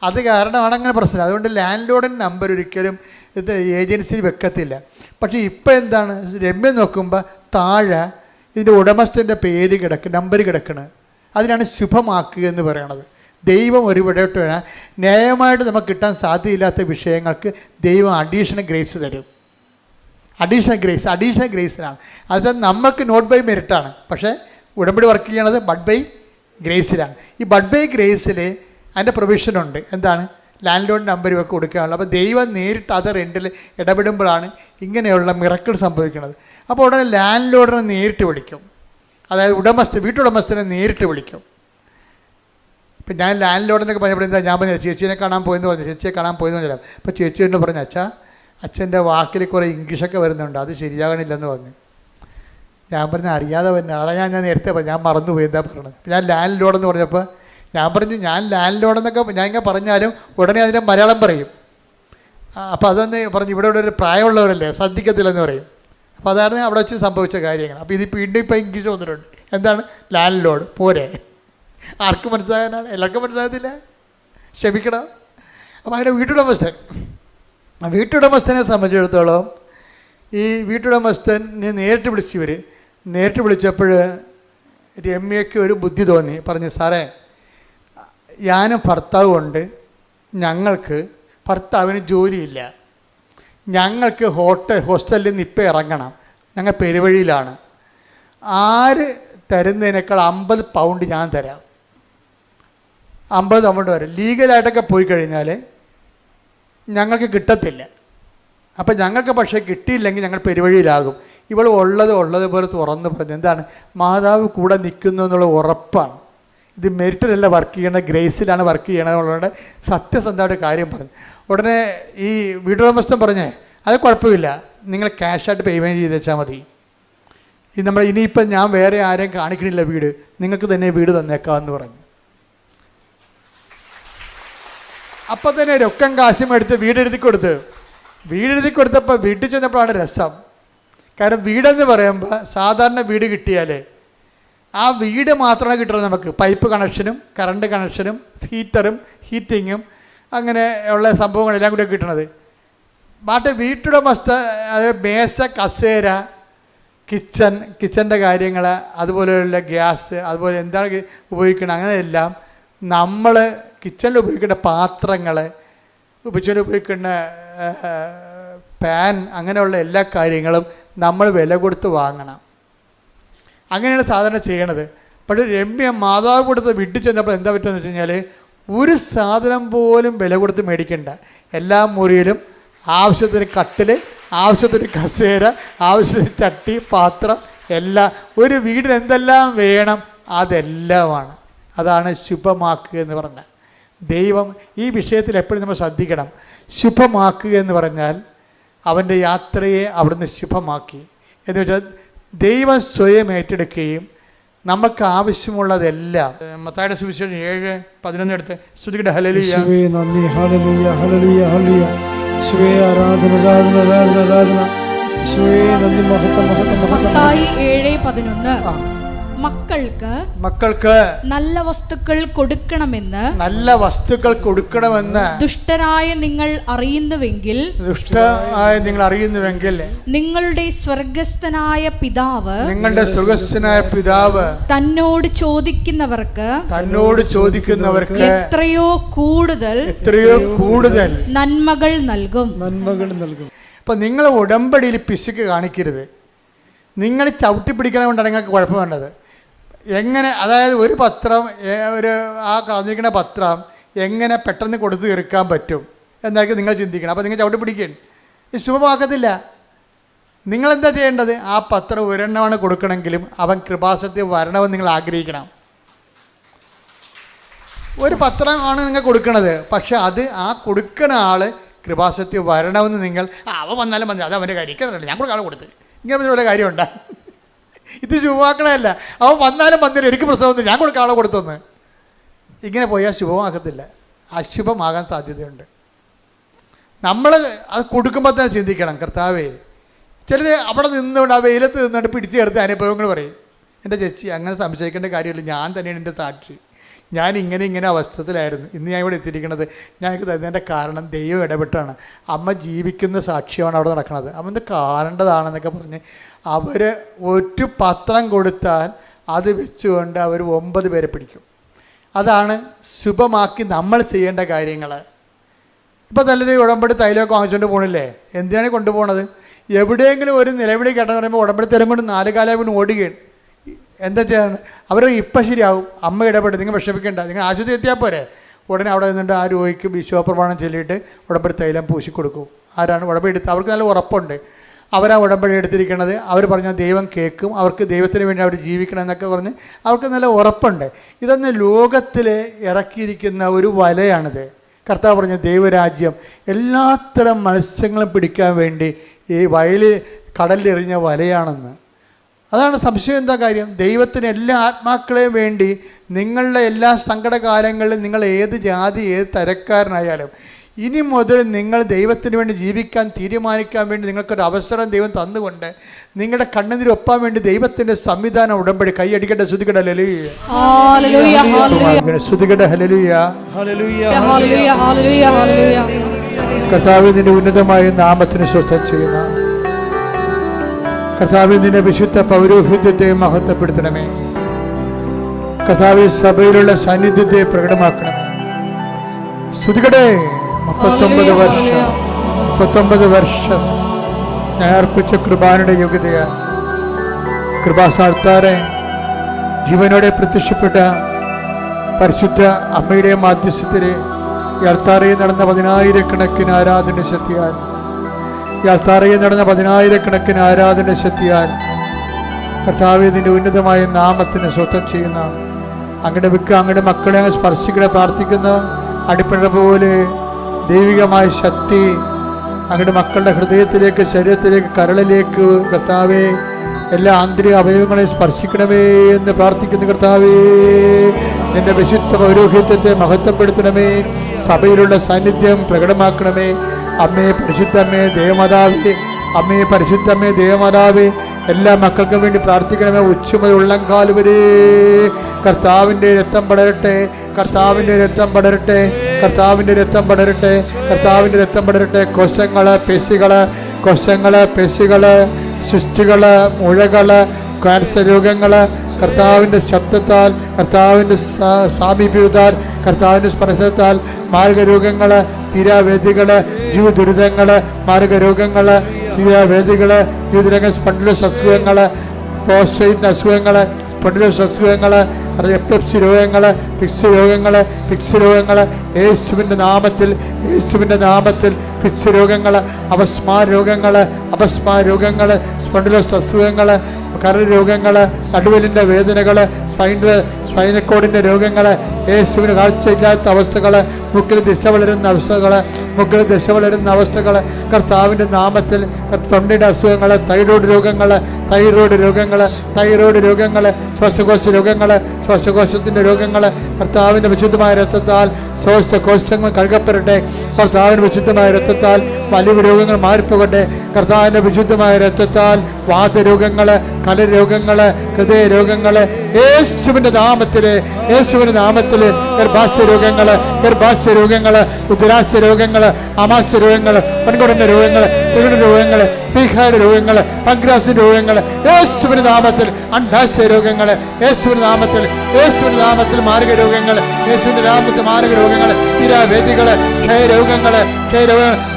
അത് കാരണമാണ് അങ്ങനെ പ്രശ്നം. അതുകൊണ്ട് ലാൻഡ് ലോഡിൻ്റെ നമ്പർ ഒരിക്കലും ഇത് ഏജൻസി വെക്കത്തില്ല. പക്ഷേ ഇപ്പം എന്താണ്, രമ്യ നോക്കുമ്പോൾ താഴെ ഇതിൻ്റെ ഉടമസ്ഥൻ്റെ പേര് നമ്പർ കിടക്കണം. അതിനാണ് ശുഭമാക്കുക എന്ന് പറയണത്. ദൈവം ഒരു ഇടപെട്ട് ന്യായമായിട്ട് നമുക്ക് കിട്ടാൻ സാധ്യതയില്ലാത്ത വിഷയങ്ങൾക്ക് ദൈവം അഡീഷണൽ ഗ്രേസ് തരും. അഡീഷണൽ ഗ്രേസിനാണ്. അത് നമുക്ക് നോട്ട് ബൈ മെറിറ്റാണ്. പക്ഷേ ഉടമ്പടി വർക്ക് ചെയ്യണത് ബഡ് ബൈ ഗ്രേസിലാണ്. ഈ ബഡ് ബൈ ഗ്രേസിൽ അതിൻ്റെ പ്രൊവിഷനുണ്ട്. എന്താണ്? ലാൻഡ് ലോഡ് നമ്പർ ഇവർക്ക് കൊടുക്കാനുള്ളത്. അപ്പോൾ ദൈവം നേരിട്ട് അത് റെൻറ്റിൽ ഇടപെടുമ്പോഴാണ് ഇങ്ങനെയുള്ള മിറക്കിൾ സംഭവിക്കുന്നത്. അപ്പോൾ ഉടനെ ലാൻഡ് ലോഡിനെ നേരിട്ട് വിളിക്കും. അതായത് വീട്ടുടമസ്ഥനെ നേരിട്ട് വിളിക്കും. ഇപ്പം ഞാൻ ലാൻഡ് ലോഡിനൊക്കെ പറഞ്ഞപ്പോൾ എന്താ ഞാൻ പറഞ്ഞത്, ചേച്ചീനെ കാണാൻ പോയെന്ന് പറഞ്ഞു. ചേച്ചിയെ കാണാൻ പോയെന്ന് പറഞ്ഞാൽ അപ്പോൾ ചേച്ചി എന്ന് പറഞ്ഞു, അച്ഛൻ്റെ വാക്കിൽ കുറേ ഇംഗ്ലീഷൊക്കെ വരുന്നുണ്ട്, അത് ശരിയാകണില്ലെന്ന് പറഞ്ഞു. ഞാൻ പറഞ്ഞ അറിയാതെ തന്നെ അതാണ് ഞാൻ നേരത്തെ പറഞ്ഞു, ഞാൻ മറന്നുപോയി എന്താ പറഞ്ഞത്. ഞാൻ ലാൻഡ് ലോഡെന്ന് പറഞ്ഞപ്പോൾ ഞാൻ പറഞ്ഞു ഞാൻ ലാൻഡ് ലോഡെന്നൊക്കെ ഞാൻ ഇങ്ങനെ പറഞ്ഞാലും ഉടനെ അതിൻ്റെ മലയാളം പറയും. അപ്പോൾ അതൊന്ന് പറഞ്ഞു ഇവിടെ ഒരു പ്രായമുള്ളവരല്ലേ ശ്രദ്ധിക്കത്തില്ലെന്ന് പറയും. അപ്പോൾ അതാണ് അവിടെ വെച്ച് സംഭവിച്ച കാര്യങ്ങൾ. അപ്പോൾ ഇത് വീണ്ടും ഇപ്പോൾ ഇംഗ്ലീഷ് വന്നിട്ടുണ്ട്. എന്താണ്? ലാൻഡ് ലോഡ് പോരെ. ആർക്കും മനസ്സിലാകാനാണ്? എല്ലാവർക്കും മനസ്സിലാകത്തില്ല, ക്ഷമിക്കണം. അപ്പോൾ അതിൻ്റെ വീട്ടുടമസ്ഥനെ സംബന്ധിച്ചിടത്തോളം ഈ വീട്ടുടമസ്ഥനെ നേരിട്ട് വിളിച്ചപ്പോൾ രമ്യയ്ക്ക് ഒരു ബുദ്ധി തോന്നി. പറഞ്ഞു, സാറേ ഞാനും ഭർത്താവുമുണ്ട്, ഭർത്താവിന് ജോലിയില്ല, ഞങ്ങൾക്ക് ഹോസ്റ്റലിൽ നിന്ന് ഇപ്പം ഇറങ്ങണം, ഞങ്ങൾ പെരുവഴിയിലാണ്. ആര് തരുന്നതിനേക്കാൾ 50 പൗണ്ട് ഞാൻ തരാം. 50 പൗണ്ട് വരെ ലീഗലായിട്ടൊക്കെ പോയി കഴിഞ്ഞാൽ ഞങ്ങൾക്ക് കിട്ടത്തില്ല. അപ്പം ഞങ്ങൾക്ക് പക്ഷേ കിട്ടിയില്ലെങ്കിൽ ഞങ്ങൾ പെരുവഴിയിലാകും. ഇവൾ ഉള്ളതുപോലെ തുറന്ന് പറഞ്ഞു. എന്താണ്? മാതാവ് കൂടെ നിൽക്കുന്നു എന്നുള്ള ഉറപ്പാണ്. ഇത് മെറിറ്റിലല്ല വർക്ക് ചെയ്യണത്, ഗ്രേസിലാണ് വർക്ക് ചെയ്യണമെന്നുള്ളത് സത്യസന്ധമായിട്ട് കാര്യം പറഞ്ഞു. ഉടനെ ഈ വീട്ടുടമസ്ഥൻ പറഞ്ഞേ അത് കുഴപ്പമില്ല, നിങ്ങൾ ക്യാഷായിട്ട് പേയ്മെൻറ്റ് ചെയ്ത് വെച്ചാൽ മതി. ഇനിയിപ്പം ഞാൻ വേറെ ആരെയും കാണിക്കണില്ല വീട്, നിങ്ങൾക്ക് തന്നെ വീട് തന്നേക്കാമെന്ന് പറഞ്ഞു. അപ്പം തന്നെ രൊക്കം കാശും എടുത്ത് വീടെഴുതി കൊടുത്തപ്പോൾ വീട്ടിൽ ചെന്നപ്പോഴാണ് രസം. കാരണം വീടെന്ന് പറയുമ്പോൾ സാധാരണ വീട് കിട്ടിയാൽ ആ വീട് മാത്രമേ കിട്ടുള്ളൂ നമുക്ക്. പൈപ്പ് കണക്ഷനും കറണ്ട് കണക്ഷനും ഹീറ്റിങ്ങും അങ്ങനെ ഉള്ള സംഭവങ്ങളെല്ലാം കൂടെ കിട്ടണത്. ബാക്കി വീട്ടുടമസ്ഥ മേശ, കസേര, കിച്ചൻ്റെ കാര്യങ്ങൾ, അതുപോലെയുള്ള ഗ്യാസ്, അതുപോലെ എന്താണ് ഉപയോഗിക്കണം, അങ്ങനെയെല്ലാം നമ്മൾ കിച്ചണിൽ ഉപയോഗിക്കേണ്ട പാത്രങ്ങൾ, കിച്ചണിൽ ഉപയോഗിക്കുന്ന പാൻ, അങ്ങനെയുള്ള എല്ലാ കാര്യങ്ങളും നമ്മൾ വില കൊടുത്ത് വാങ്ങണം. അങ്ങനെയാണ് സാധാരണ ചെയ്യണത്. പക്ഷേ രമ്യ മാതാവ് കൊടുത്ത് വീട്ടിൽ ചെന്നപ്പോൾ എന്താ പറ്റുമെന്ന് വെച്ച് കഴിഞ്ഞാൽ ഒരു സാധനം പോലും വില കൊടുത്ത് മേടിക്കണ്ട. എല്ലാ മുറിയിലും ആവശ്യത്തിന് കട്ടിൽ, ആവശ്യത്തിന് കസേര, ആവശ്യത്തിന് ചട്ടി, പാത്രം എല്ലാം, ഒരു വീടിന് എന്തെല്ലാം വേണം അതെല്ലാമാണ്. അതാണ് ശുഭമാക്കുക എന്ന് പറഞ്ഞാൽ. ദൈവം ഈ വിഷയത്തിൽ എപ്പോഴും നമ്മൾ ശ്രദ്ധിക്കണം. ശുഭമാക്കുക എന്ന് പറഞ്ഞാൽ അവൻ്റെ യാത്രയെ അവിടുന്ന് ശുഭമാക്കി എന്ന് വെച്ചാൽ ദൈവം സ്വയം ഏറ്റെടുക്കുകയും നമുക്ക് ആവശ്യമുള്ളതെല്ലാം. മത്തായിയുടെ സുവിശേഷം 7:11 എടുത്ത് സ്തുതിക്കട്ടെ. ഹല്ലേലൂയ. യേശുവേ നന്ദി. ഹല്ലേലൂയ ഹല്ലേലൂയ ഹല്ലേലൂയ. യേശുവേ ആരാധന ആരാധന ആരാധന ആരാധന. യേശുവേ നന്ദി. മഹത്വം മഹത്വം മഹത്വം. മത്തായി 7:11 മക്കൾക്ക് നല്ല വസ്തുക്കൾ കൊടുക്കണമെന്ന് ദുഷ്ടരായ നിങ്ങൾ അറിയുന്നുവെങ്കിൽ നിങ്ങളുടെ സ്വർഗസ്ഥനായ പിതാവ് തന്നോട് ചോദിക്കുന്നവർക്ക് എത്രയോ കൂടുതൽ നന്മകൾ നൽകും. അപ്പൊ നിങ്ങൾ ഉടമ്പടിയിൽ പിശുക്ക് കാണിക്കരുത്. നിങ്ങൾ ചവിട്ടി പിടിക്കണമെന്നാണ് നിങ്ങൾക്ക് കുഴപ്പം വേണ്ടത്. എങ്ങനെ, അതായത് ഒരു പത്രം, ആ കാണിക്കുന്ന പത്രം എങ്ങനെ പെട്ടെന്ന് കൊടുത്തു തീർക്കാൻ പറ്റും എന്നായിരിക്കും നിങ്ങൾ ചിന്തിക്കണം. അപ്പോൾ നിങ്ങൾ ചവിട്ടി പിടിക്കുകയാണ്. ഇത് ശുഭമാക്കത്തില്ല. നിങ്ങളെന്താ ചെയ്യേണ്ടത്? ആ പത്രം ഒരെണ്ണമാണ് കൊടുക്കണമെങ്കിലും അവൻ കൃപാസനത്തിൽ വരണമെന്ന് നിങ്ങൾ ആഗ്രഹിക്കണം. ഒരു പത്രമാണ് നിങ്ങൾ കൊടുക്കണത്, പക്ഷെ അത് ആ കൊടുക്കുന്ന ആൾ കൃപാസനത്തിൽ വരണമെന്ന് നിങ്ങൾ അവൻ വന്നാലും മതി, അത് അവൻ്റെ കാര്യം, ഞാൻ കൂടെ ആളെ കൊടുത്ത്, ഇങ്ങനെ വല്ല കാര്യമുണ്ടോ? ഇത് ശുഭമാക്കണമല്ല. അവൻ വന്നാലും വന്നില്ല, എനിക്ക് പ്രശ്നമൊന്നും, ഞാൻ കൊടുക്കാൻ ആളെ കൊടുത്തൊന്ന്. ഇങ്ങനെ പോയാൽ ശുഭമാക്കത്തില്ല, അശുഭമാകാൻ സാധ്യതയുണ്ട്. നമ്മൾ അത് കൊടുക്കുമ്പോൾ തന്നെ ചിന്തിക്കണം, കർത്താവേ. ചിലർ അവിടെ നിന്നുകൊണ്ട് ആ വെയിലത്ത് നിന്നുകൊണ്ട് പിടിച്ചെടുത്ത അനുഭവങ്ങൾ പറയും. എൻ്റെ ചേച്ചി, അങ്ങനെ സംശയിക്കേണ്ട കാര്യമില്ല, ഞാൻ തന്നെയാണ് എൻ്റെ സാക്ഷി. ഞാൻ ഇങ്ങനെ അവസ്ഥത്തിലായിരുന്നു. ഇന്ന് ഞാൻ ഇവിടെ എത്തിയിരിക്കുന്നത് ഞങ്ങൾക്ക് തരുന്നതിൻ്റെ കാരണം ദൈവം ഇടപെട്ടാണ്. അമ്മ ജീവിക്കുന്ന സാക്ഷ്യമാണ് അവിടെ നടക്കുന്നത്. അമ്മ കാണേണ്ടതാണെന്നൊക്കെ പറഞ്ഞ് അവർ ഒരു പത്രം കൊടുത്താൽ അത് വെച്ചുകൊണ്ട് അവർ 9 പേരെ പിടിക്കും. അതാണ് ശുഭമാക്കി നമ്മൾ ചെയ്യേണ്ട കാര്യങ്ങൾ. ഇപ്പോൾ നല്ലൊരു ഉടമ്പടി തൈലമൊക്കെ വാങ്ങിച്ചുകൊണ്ട് പോകണില്ലേ? എന്തിനാണ് കൊണ്ടുപോകണത്? എവിടെയെങ്കിലും ഒരു നിലവിളി കേട്ടെന്ന് പറയുമ്പോൾ ഉടമ്പടി തരം കൊണ്ട് 4 കാലം ഓടുകയാണ്. എന്താ ചെയ്യാണ്? അവർ ഇപ്പം ശരിയാവും, അമ്മ ഇടപെട്ട്, നിങ്ങൾ വിഷമിക്കേണ്ട, നിങ്ങൾ ആശുപത്രി എത്തിയാൽ പോരെ. ഉടനെ അവിടെ നിന്നിട്ട് ആ രോഗിക്ക് വിശ്വാസപ്രമാണം ചൊല്ലിയിട്ട് ഉടമ്പടി തൈലം പൂശിക്കൊടുക്കും. ആരാണ് ഉടമ്പടി എടുത്ത്? അവർക്ക് നല്ല ഉറപ്പുണ്ട്. അവരാ ഉടമ്പടി എടുത്തിരിക്കുന്നത്. അവർ പറഞ്ഞാൽ ദൈവം കേൾക്കും, അവർക്ക് ദൈവത്തിന് വേണ്ടി അവർ ജീവിക്കണം എന്നൊക്കെ പറഞ്ഞ് അവർക്ക് നല്ല ഉറപ്പുണ്ട്. ഇതൊന്ന് ലോകത്തിൽ ഇറക്കിയിരിക്കുന്ന ഒരു വലയാണിത്. കർത്താവ് പറഞ്ഞ ദൈവരാജ്യം എല്ലാത്തരം മത്സ്യങ്ങളും പിടിക്കാൻ വേണ്ടി ഈ കടലിലെറിഞ്ഞ വലയാണെന്ന്. അതാണ്. സംശയം എന്താ കാര്യം? ദൈവത്തിന് എല്ലാ ആത്മാക്കളെയും വേണ്ടി നിങ്ങളുടെ എല്ലാ സങ്കടകാലങ്ങളിലും നിങ്ങൾ ഏത് ജാതി ഏത് തരക്കാരനായാലും ഇനി മുതൽ നിങ്ങൾ ദൈവത്തിന് വേണ്ടി ജീവിക്കാൻ തീരുമാനിക്കാൻ വേണ്ടി നിങ്ങൾക്കൊരു അവസരം ദൈവം തന്നുകൊണ്ട് നിങ്ങളുടെ കണ്ണുനീരൊപ്പാൻ വേണ്ടി ദൈവത്തിൻ്റെ സംവിധാനം ഉടമ്പടി. കൈയടിക്കട്ടെ, ശ്രുതികട ഹല്ലേലൂയ, ശ്രുതികട ഹല്ലേലൂയ. കർത്താവേ, നിന്റെ ഉന്നതമായ നാമത്തിന് സ്വസ്ഥം ചെയ്യുന്ന കർത്താവേ, നിന്റെ വിശുദ്ധ പൗരോഹിത്യത്തെ മഹത്വപ്പെടുത്തണമേ. കർത്താവേ, സഭയിലുള്ള സാന്നിധ്യത്തെ പ്രകടമാക്കണമേ. സ്തുതിക്കട്ടെ. 39 വർഷം ഞാൻ അർപ്പിച്ച കൃപാനയുടെ യോഗ്യതയാ കൃപാസാർത്താറെ ജീവനോടെ പ്രത്യക്ഷപ്പെട്ട പരിശുദ്ധ അമ്മയുടെ മാധ്യസ്ഥത്തിലെ ഈ അൾത്താരയിൽ നടന്ന 10,000 ആരാധന ശക്തിയാൽ കർത്താവേ, നിന്റെ ഉന്നതമായ നാമത്തിന് സ്വസ്ഥം ചെയ്യുന്ന അങ്ങയുടെ മക്കളെ സ്പർശിക്കണേ പ്രാർത്ഥിക്കുന്ന അടിപ്പഴ പോലെ ദൈവികമായ ശക്തി അങ്ങയുടെ മക്കളുടെ ഹൃദയത്തിലേക്ക്, ശരീരത്തിലേക്ക്, കരളിലേക്ക് കർത്താവേ എല്ലാ ആന്തരിക അവയവങ്ങളെയും സ്പർശിക്കണമേ എന്ന് പ്രാർത്ഥിക്കുന്ന കർത്താവേ, നിന്റെ വിശുദ്ധ പൗരോഹിത്യത്തെ മഹത്വപ്പെടുത്തണമേ. സഭയിലുള്ള സാന്നിധ്യം പ്രകടമാക്കണമേ. അമ്മേ, പരിശുദ്ധമ്മേ, ദേവമാതാവേ, അമ്മേ, പരിശുദ്ധമ്മേ, ദേവമാതാവേ, എല്ലാ മക്കൾക്കും വേണ്ടി പ്രാർത്ഥിക്കണമേ. ഉച്ചമുതൽ ഉള്ളംകാൽ വരെ കർത്താവിൻ്റെ രക്തം പടരട്ടെ, കർത്താവിൻ്റെ രക്തം പടരട്ടെ, കർത്താവിൻ്റെ രക്തം പടരട്ടെ, കർത്താവിൻ്റെ രക്തം പടരട്ടെ. കോശങ്ങള്, പേശികള്, സൃഷ്ടികള്, മുഴകള്, ക്യാൻസർ രോഗങ്ങള് കർത്താവിൻ്റെ ശബ്ദത്താൽ, കർത്താവിൻ്റെ സാമീപ്യത്താൽ, കർത്താവിൻ്റെ സ്പർശത്താൽ, മാർഗരോഗങ്ങള്, തീരാവേദികള്, ജീവദുരിതങ്ങള്, മാർഗരോഗങ്ങള്, തീരാവേദികള്, ജീവിതരംഗ സ്പണ്ടിലോസ് അസുഖങ്ങള്, പ്രോസ്റ്റേറ്റ് അസുഖങ്ങള്, സ്പണ്ടിലോസ് അസുഖങ്ങള്, എപ്പിലെപ്സി രോഗങ്ങള്, ഫിക്സ് രോഗങ്ങള്, യേശുവിൻ്റെ നാമത്തിൽ ഫിക്സ് രോഗങ്ങള്, അപസ്മാര രോഗങ്ങള്, സ്പണ്ടിലോസ് അസുഖങ്ങള്, കരൾ രോഗങ്ങള്, നടുവലിൻ്റെ വേദനകള്, സ്പൈനക്കോഡിൻ്റെ രോഗങ്ങള്, യേശുവിന് കാഴ്ചയില്ലാത്ത അവസ്ഥകള്, മുക്കിൽ ദിശ വളരുന്ന അവസ്ഥകള്, കർത്താവിൻ്റെ നാമത്തിൽ തൊണ്ടയുടെ അസുഖങ്ങള്, തൈറോയ്ഡ് രോഗങ്ങള്, തൈറോയ്ഡ് രോഗങ്ങൾ, ശ്വാസകോശ രോഗങ്ങൾ, ശ്വാസകോശത്തിൻ്റെ രോഗങ്ങൾ കർത്താവിൻ്റെ വിശുദ്ധമായ രക്തത്താൽ ശ്വാസകോശങ്ങൾ കഴുകപ്പെടട്ടെ. കർത്താവിൻ്റെ വിശുദ്ധമായ രക്തത്താൽ വലിയ രോഗങ്ങൾ മാറിപ്പോകട്ടെ. കർത്താവിൻ്റെ വിശുദ്ധമായ രക്തത്താൽ വാതരോഗങ്ങൾ, കലരോഗങ്ങൾ, ഹൃദയരോഗങ്ങൾ യേശുവിൻ്റെ നാമത്തിൽ ഗർഭാശയ രോഗങ്ങൾ, ഉദരാശയ രോഗങ്ങൾ, ആമാശയ രോഗങ്ങൾ, പെൺകുടലിൻ്റെ രോഗങ്ങൾ, തിരുവനന്തപുരം രോഗങ്ങൾ, പീഹായുടെ രോഗങ്ങൾ, പങ്ക്രാസ് രോഗങ്ങൾ യേശുവിൻ്റെ നാമത്തിൽ, അണ്ഡാശയ രോഗങ്ങൾ യേശുവിൻ്റെ നാമത്തിൽ മാരക രോഗങ്ങൾ, യേശുവിൻ്റെ നാമത്തിൽ മാരക രോഗങ്ങൾ, തീരാവേദികൾ, ക്ഷയരോഗങ്ങൾ,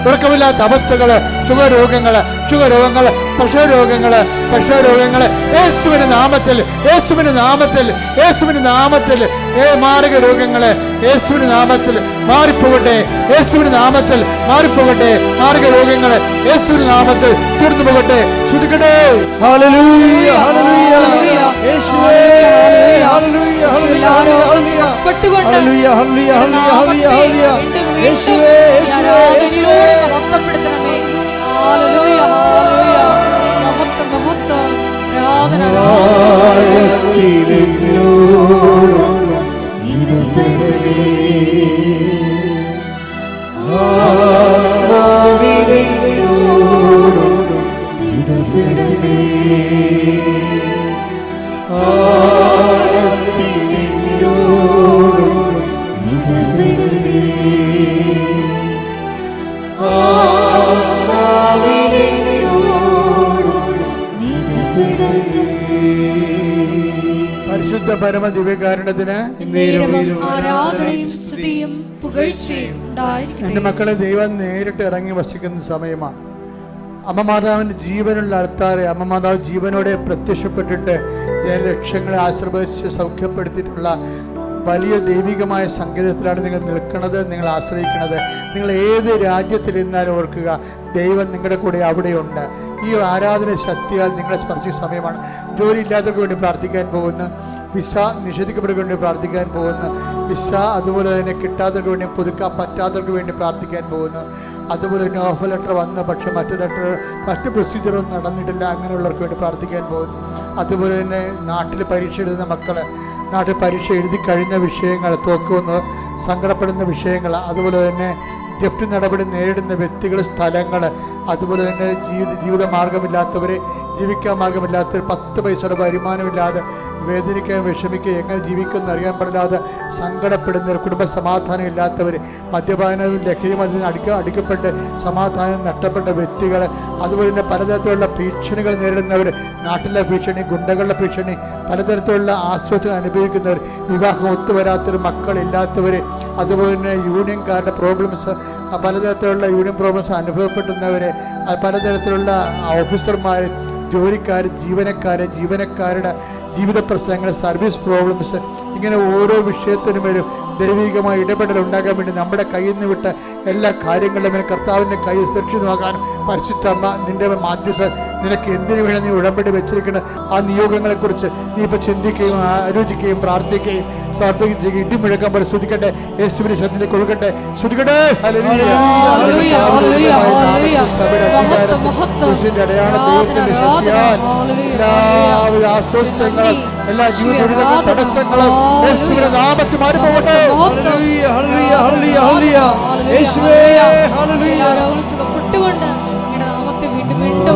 ഉറക്കമില്ലാത്ത അവസ്ഥകൾ, ഷുഗർ രോഗങ്ങൾ, പ്രഷർ രോഗങ്ങൾ യേശുവിൻ്റെ നാമത്തിൽ മാരക രോഗങ്ങൾ യേശുവിൻ്റെ നാമത്തിൽ മാറിപ്പോകട്ടെ. മാരക രോഗങ്ങൾ യേശുവിൻ്റെ നാമത്തിൽ തീർന്നു പോകട്ടെ. ശ്രുതിക്കട്ടെ. ഹല്ലേലൂയ, ഹല്ലേലൂയ, യേശുവേ, ഹല്ലേലൂയ, ഹല്ലേലൂയ, ഹല്ലേലൂയ, ഹല്ലേലൂയ, ഹല്ലേലൂയ, ഹല്ലേലൂയ, യേശുവേ, യേശുവേ, യേശുവേ, മഹത്വപ്പെടുത്തണമേ. ഹല്ലേലൂയ, ഹല്ലേലൂയ, മഹത്വം, ആരാധന, പരിശുദ്ധ പരമ ദിവ്യകാരുണ്യത്തിന് ആരാധനയും സ്തുതിയും പുകഴ്ചയും ഉണ്ടായിരിക്കട്ടെ. എൻ്റെ മക്കളെ, ദൈവം നേരിട്ട് ഇറങ്ങി വസിക്കുന്ന സമയമാണ്. അമ്മ മാതാവിൻ്റെ ജീവനുള്ള ആൾക്കാരെ അമ്മ മാതാവ് ജീവനോടെ പ്രത്യക്ഷപ്പെട്ടിട്ട് ലക്ഷ്യങ്ങളെ ആശീർവദിച്ച് സൗഖ്യപ്പെടുത്തിയിട്ടുള്ള വലിയ ദൈവികമായ സംഗീതത്തിലാണ് നിങ്ങൾ നിൽക്കുന്നത്, നിങ്ങൾ ആശ്രയിക്കുന്നത്. നിങ്ങൾ ഏത് രാജ്യത്തിരുന്നാലും ഓർക്കുക, ദൈവം നിങ്ങളുടെ കൂടെ അവിടെയുണ്ട്. ഈ ആരാധന ശക്തിയാൽ നിങ്ങളെ സ്പർശിച്ച സമയമാണ്. ജോലി ഇല്ലാത്തവർക്ക് വേണ്ടി പ്രാർത്ഥിക്കാൻ പോകുന്നു, വിസ നിഷേധിക്കപ്പെട്ടവർക്ക് വേണ്ടി പ്രാർത്ഥിക്കാൻ പോകുന്നു, വിസ അതുപോലെ തന്നെ കിട്ടാത്തവർക്ക് വേണ്ടി, പുതുക്കാൻ പറ്റാത്തവർക്ക് വേണ്ടി പ്രാർത്ഥിക്കാൻ പോകുന്നു. അതുപോലെ തന്നെ ഓഫർ ലെറ്റർ വന്ന് പക്ഷേ മറ്റ് പ്രൊസീജിയറൊന്നും നടന്നിട്ടില്ല, അങ്ങനെയുള്ളവർക്ക് വേണ്ടി പ്രാർത്ഥിക്കാൻ പോകുന്നു. അതുപോലെ തന്നെ നാട്ടിൽ പരീക്ഷ എഴുതുന്ന മക്കൾ, നാട്ടിൽ പരീക്ഷ എഴുതി കഴിഞ്ഞ വിഷയങ്ങൾ, തോക്കുമെന്ന് സങ്കടപ്പെടുന്ന വിഷയങ്ങൾ, അതുപോലെ തന്നെ ജപ്തി നടപടി നേരിടുന്ന വ്യക്തികൾ, സ്ഥലങ്ങൾ, അതുപോലെ തന്നെ ജീവിത മാർഗമില്ലാത്തവർ, ജീവിക്കാൻ മാർഗമില്ലാത്തവർ, 10 പൈസയുടെ വരുമാനമില്ലാതെ വേദനിക്കാൻ, വിഷമിക്കുക, എങ്ങനെ ജീവിക്കുമെന്ന് അറിയാൻ പാടില്ലാതെ സങ്കടപ്പെടുന്നവർ, കുടുംബ സമാധാനം ഇല്ലാത്തവർ, മദ്യപാനവും ലഹരിയും അതിന് അടിക്കപ്പെട്ട് സമാധാനം നഷ്ടപ്പെട്ട വ്യക്തികൾ, അതുപോലെ തന്നെ പലതരത്തിലുള്ള ഭീഷണികൾ നേരിടുന്നവർ, നാട്ടിലെ ഭീഷണി, ഗുണ്ടകളുടെ ഭീഷണി, പലതരത്തിലുള്ള ആശ്വാസം അനുഭവിക്കുന്നവർ, വിവാഹം ഒത്തുവരാത്തവർ, മക്കളില്ലാത്തവർ, അതുപോലെ തന്നെ യൂണിയൻകാരുടെ പ്രോബ്ലംസ്, പലതരത്തിലുള്ള യൂണിയൻ പ്രോബ്ലംസ് അനുഭവപ്പെടുന്നവർ, പലതരത്തിലുള്ള ഓഫീസർമാർ, ജോലിക്കാർ, ജീവനക്കാരുടെ ജീവിത പ്രശ്നങ്ങൾ, സർവീസ് പ്രോബ്ലംസ്, ഇങ്ങനെ ഓരോ വിഷയത്തിനും വരും ദൈവികമായ ഇടപെടൽ ഉണ്ടാകാൻ വേണ്ടി നമ്മുടെ കയ്യിൽ നിന്ന് വിട്ട എല്ലാ കാര്യങ്ങളിലും കർത്താവിൻ്റെ കൈ സുരക്ഷിതമാകാനും പരിശുദ്ധമ്മ നിന്റെ മാധ്യസ്ഥ നിനക്ക് എന്തിനു വേണം നീ ഉടമ്പടി വെച്ചിരിക്കുന്ന ആ നിയോഗങ്ങളെക്കുറിച്ച് നീ ഇപ്പോൾ ചിന്തിക്കുകയും ആലോചിക്കുകയും പ്രാർത്ഥിക്കുകയും സമർപ്പിക്കുകയും ചെയ്യുക. ഇടിമുഴക്കം പോലെ ശ്രുതിക്കട്ടെ, യേശുവിനെ ശ്രദ്ധയിലേക്ക് കൊടുക്കട്ടെ, ശ്രുതിക്കട്ടെ. എല്ലാവിധ അസ്വസ്ഥങ്ങളും എല്ലാ ജീവിത ദുരിതങ്ങളും തടസ്സങ്ങളും യേശുവിന്റെ നാമത്തിൽ മാറിപ്പോകട്ടെ. സുഖപ്പെട്ടുകൊണ്ട് നിങ്ങളുടെ നാമത്തെ വീണ്ടും വീണ്ടും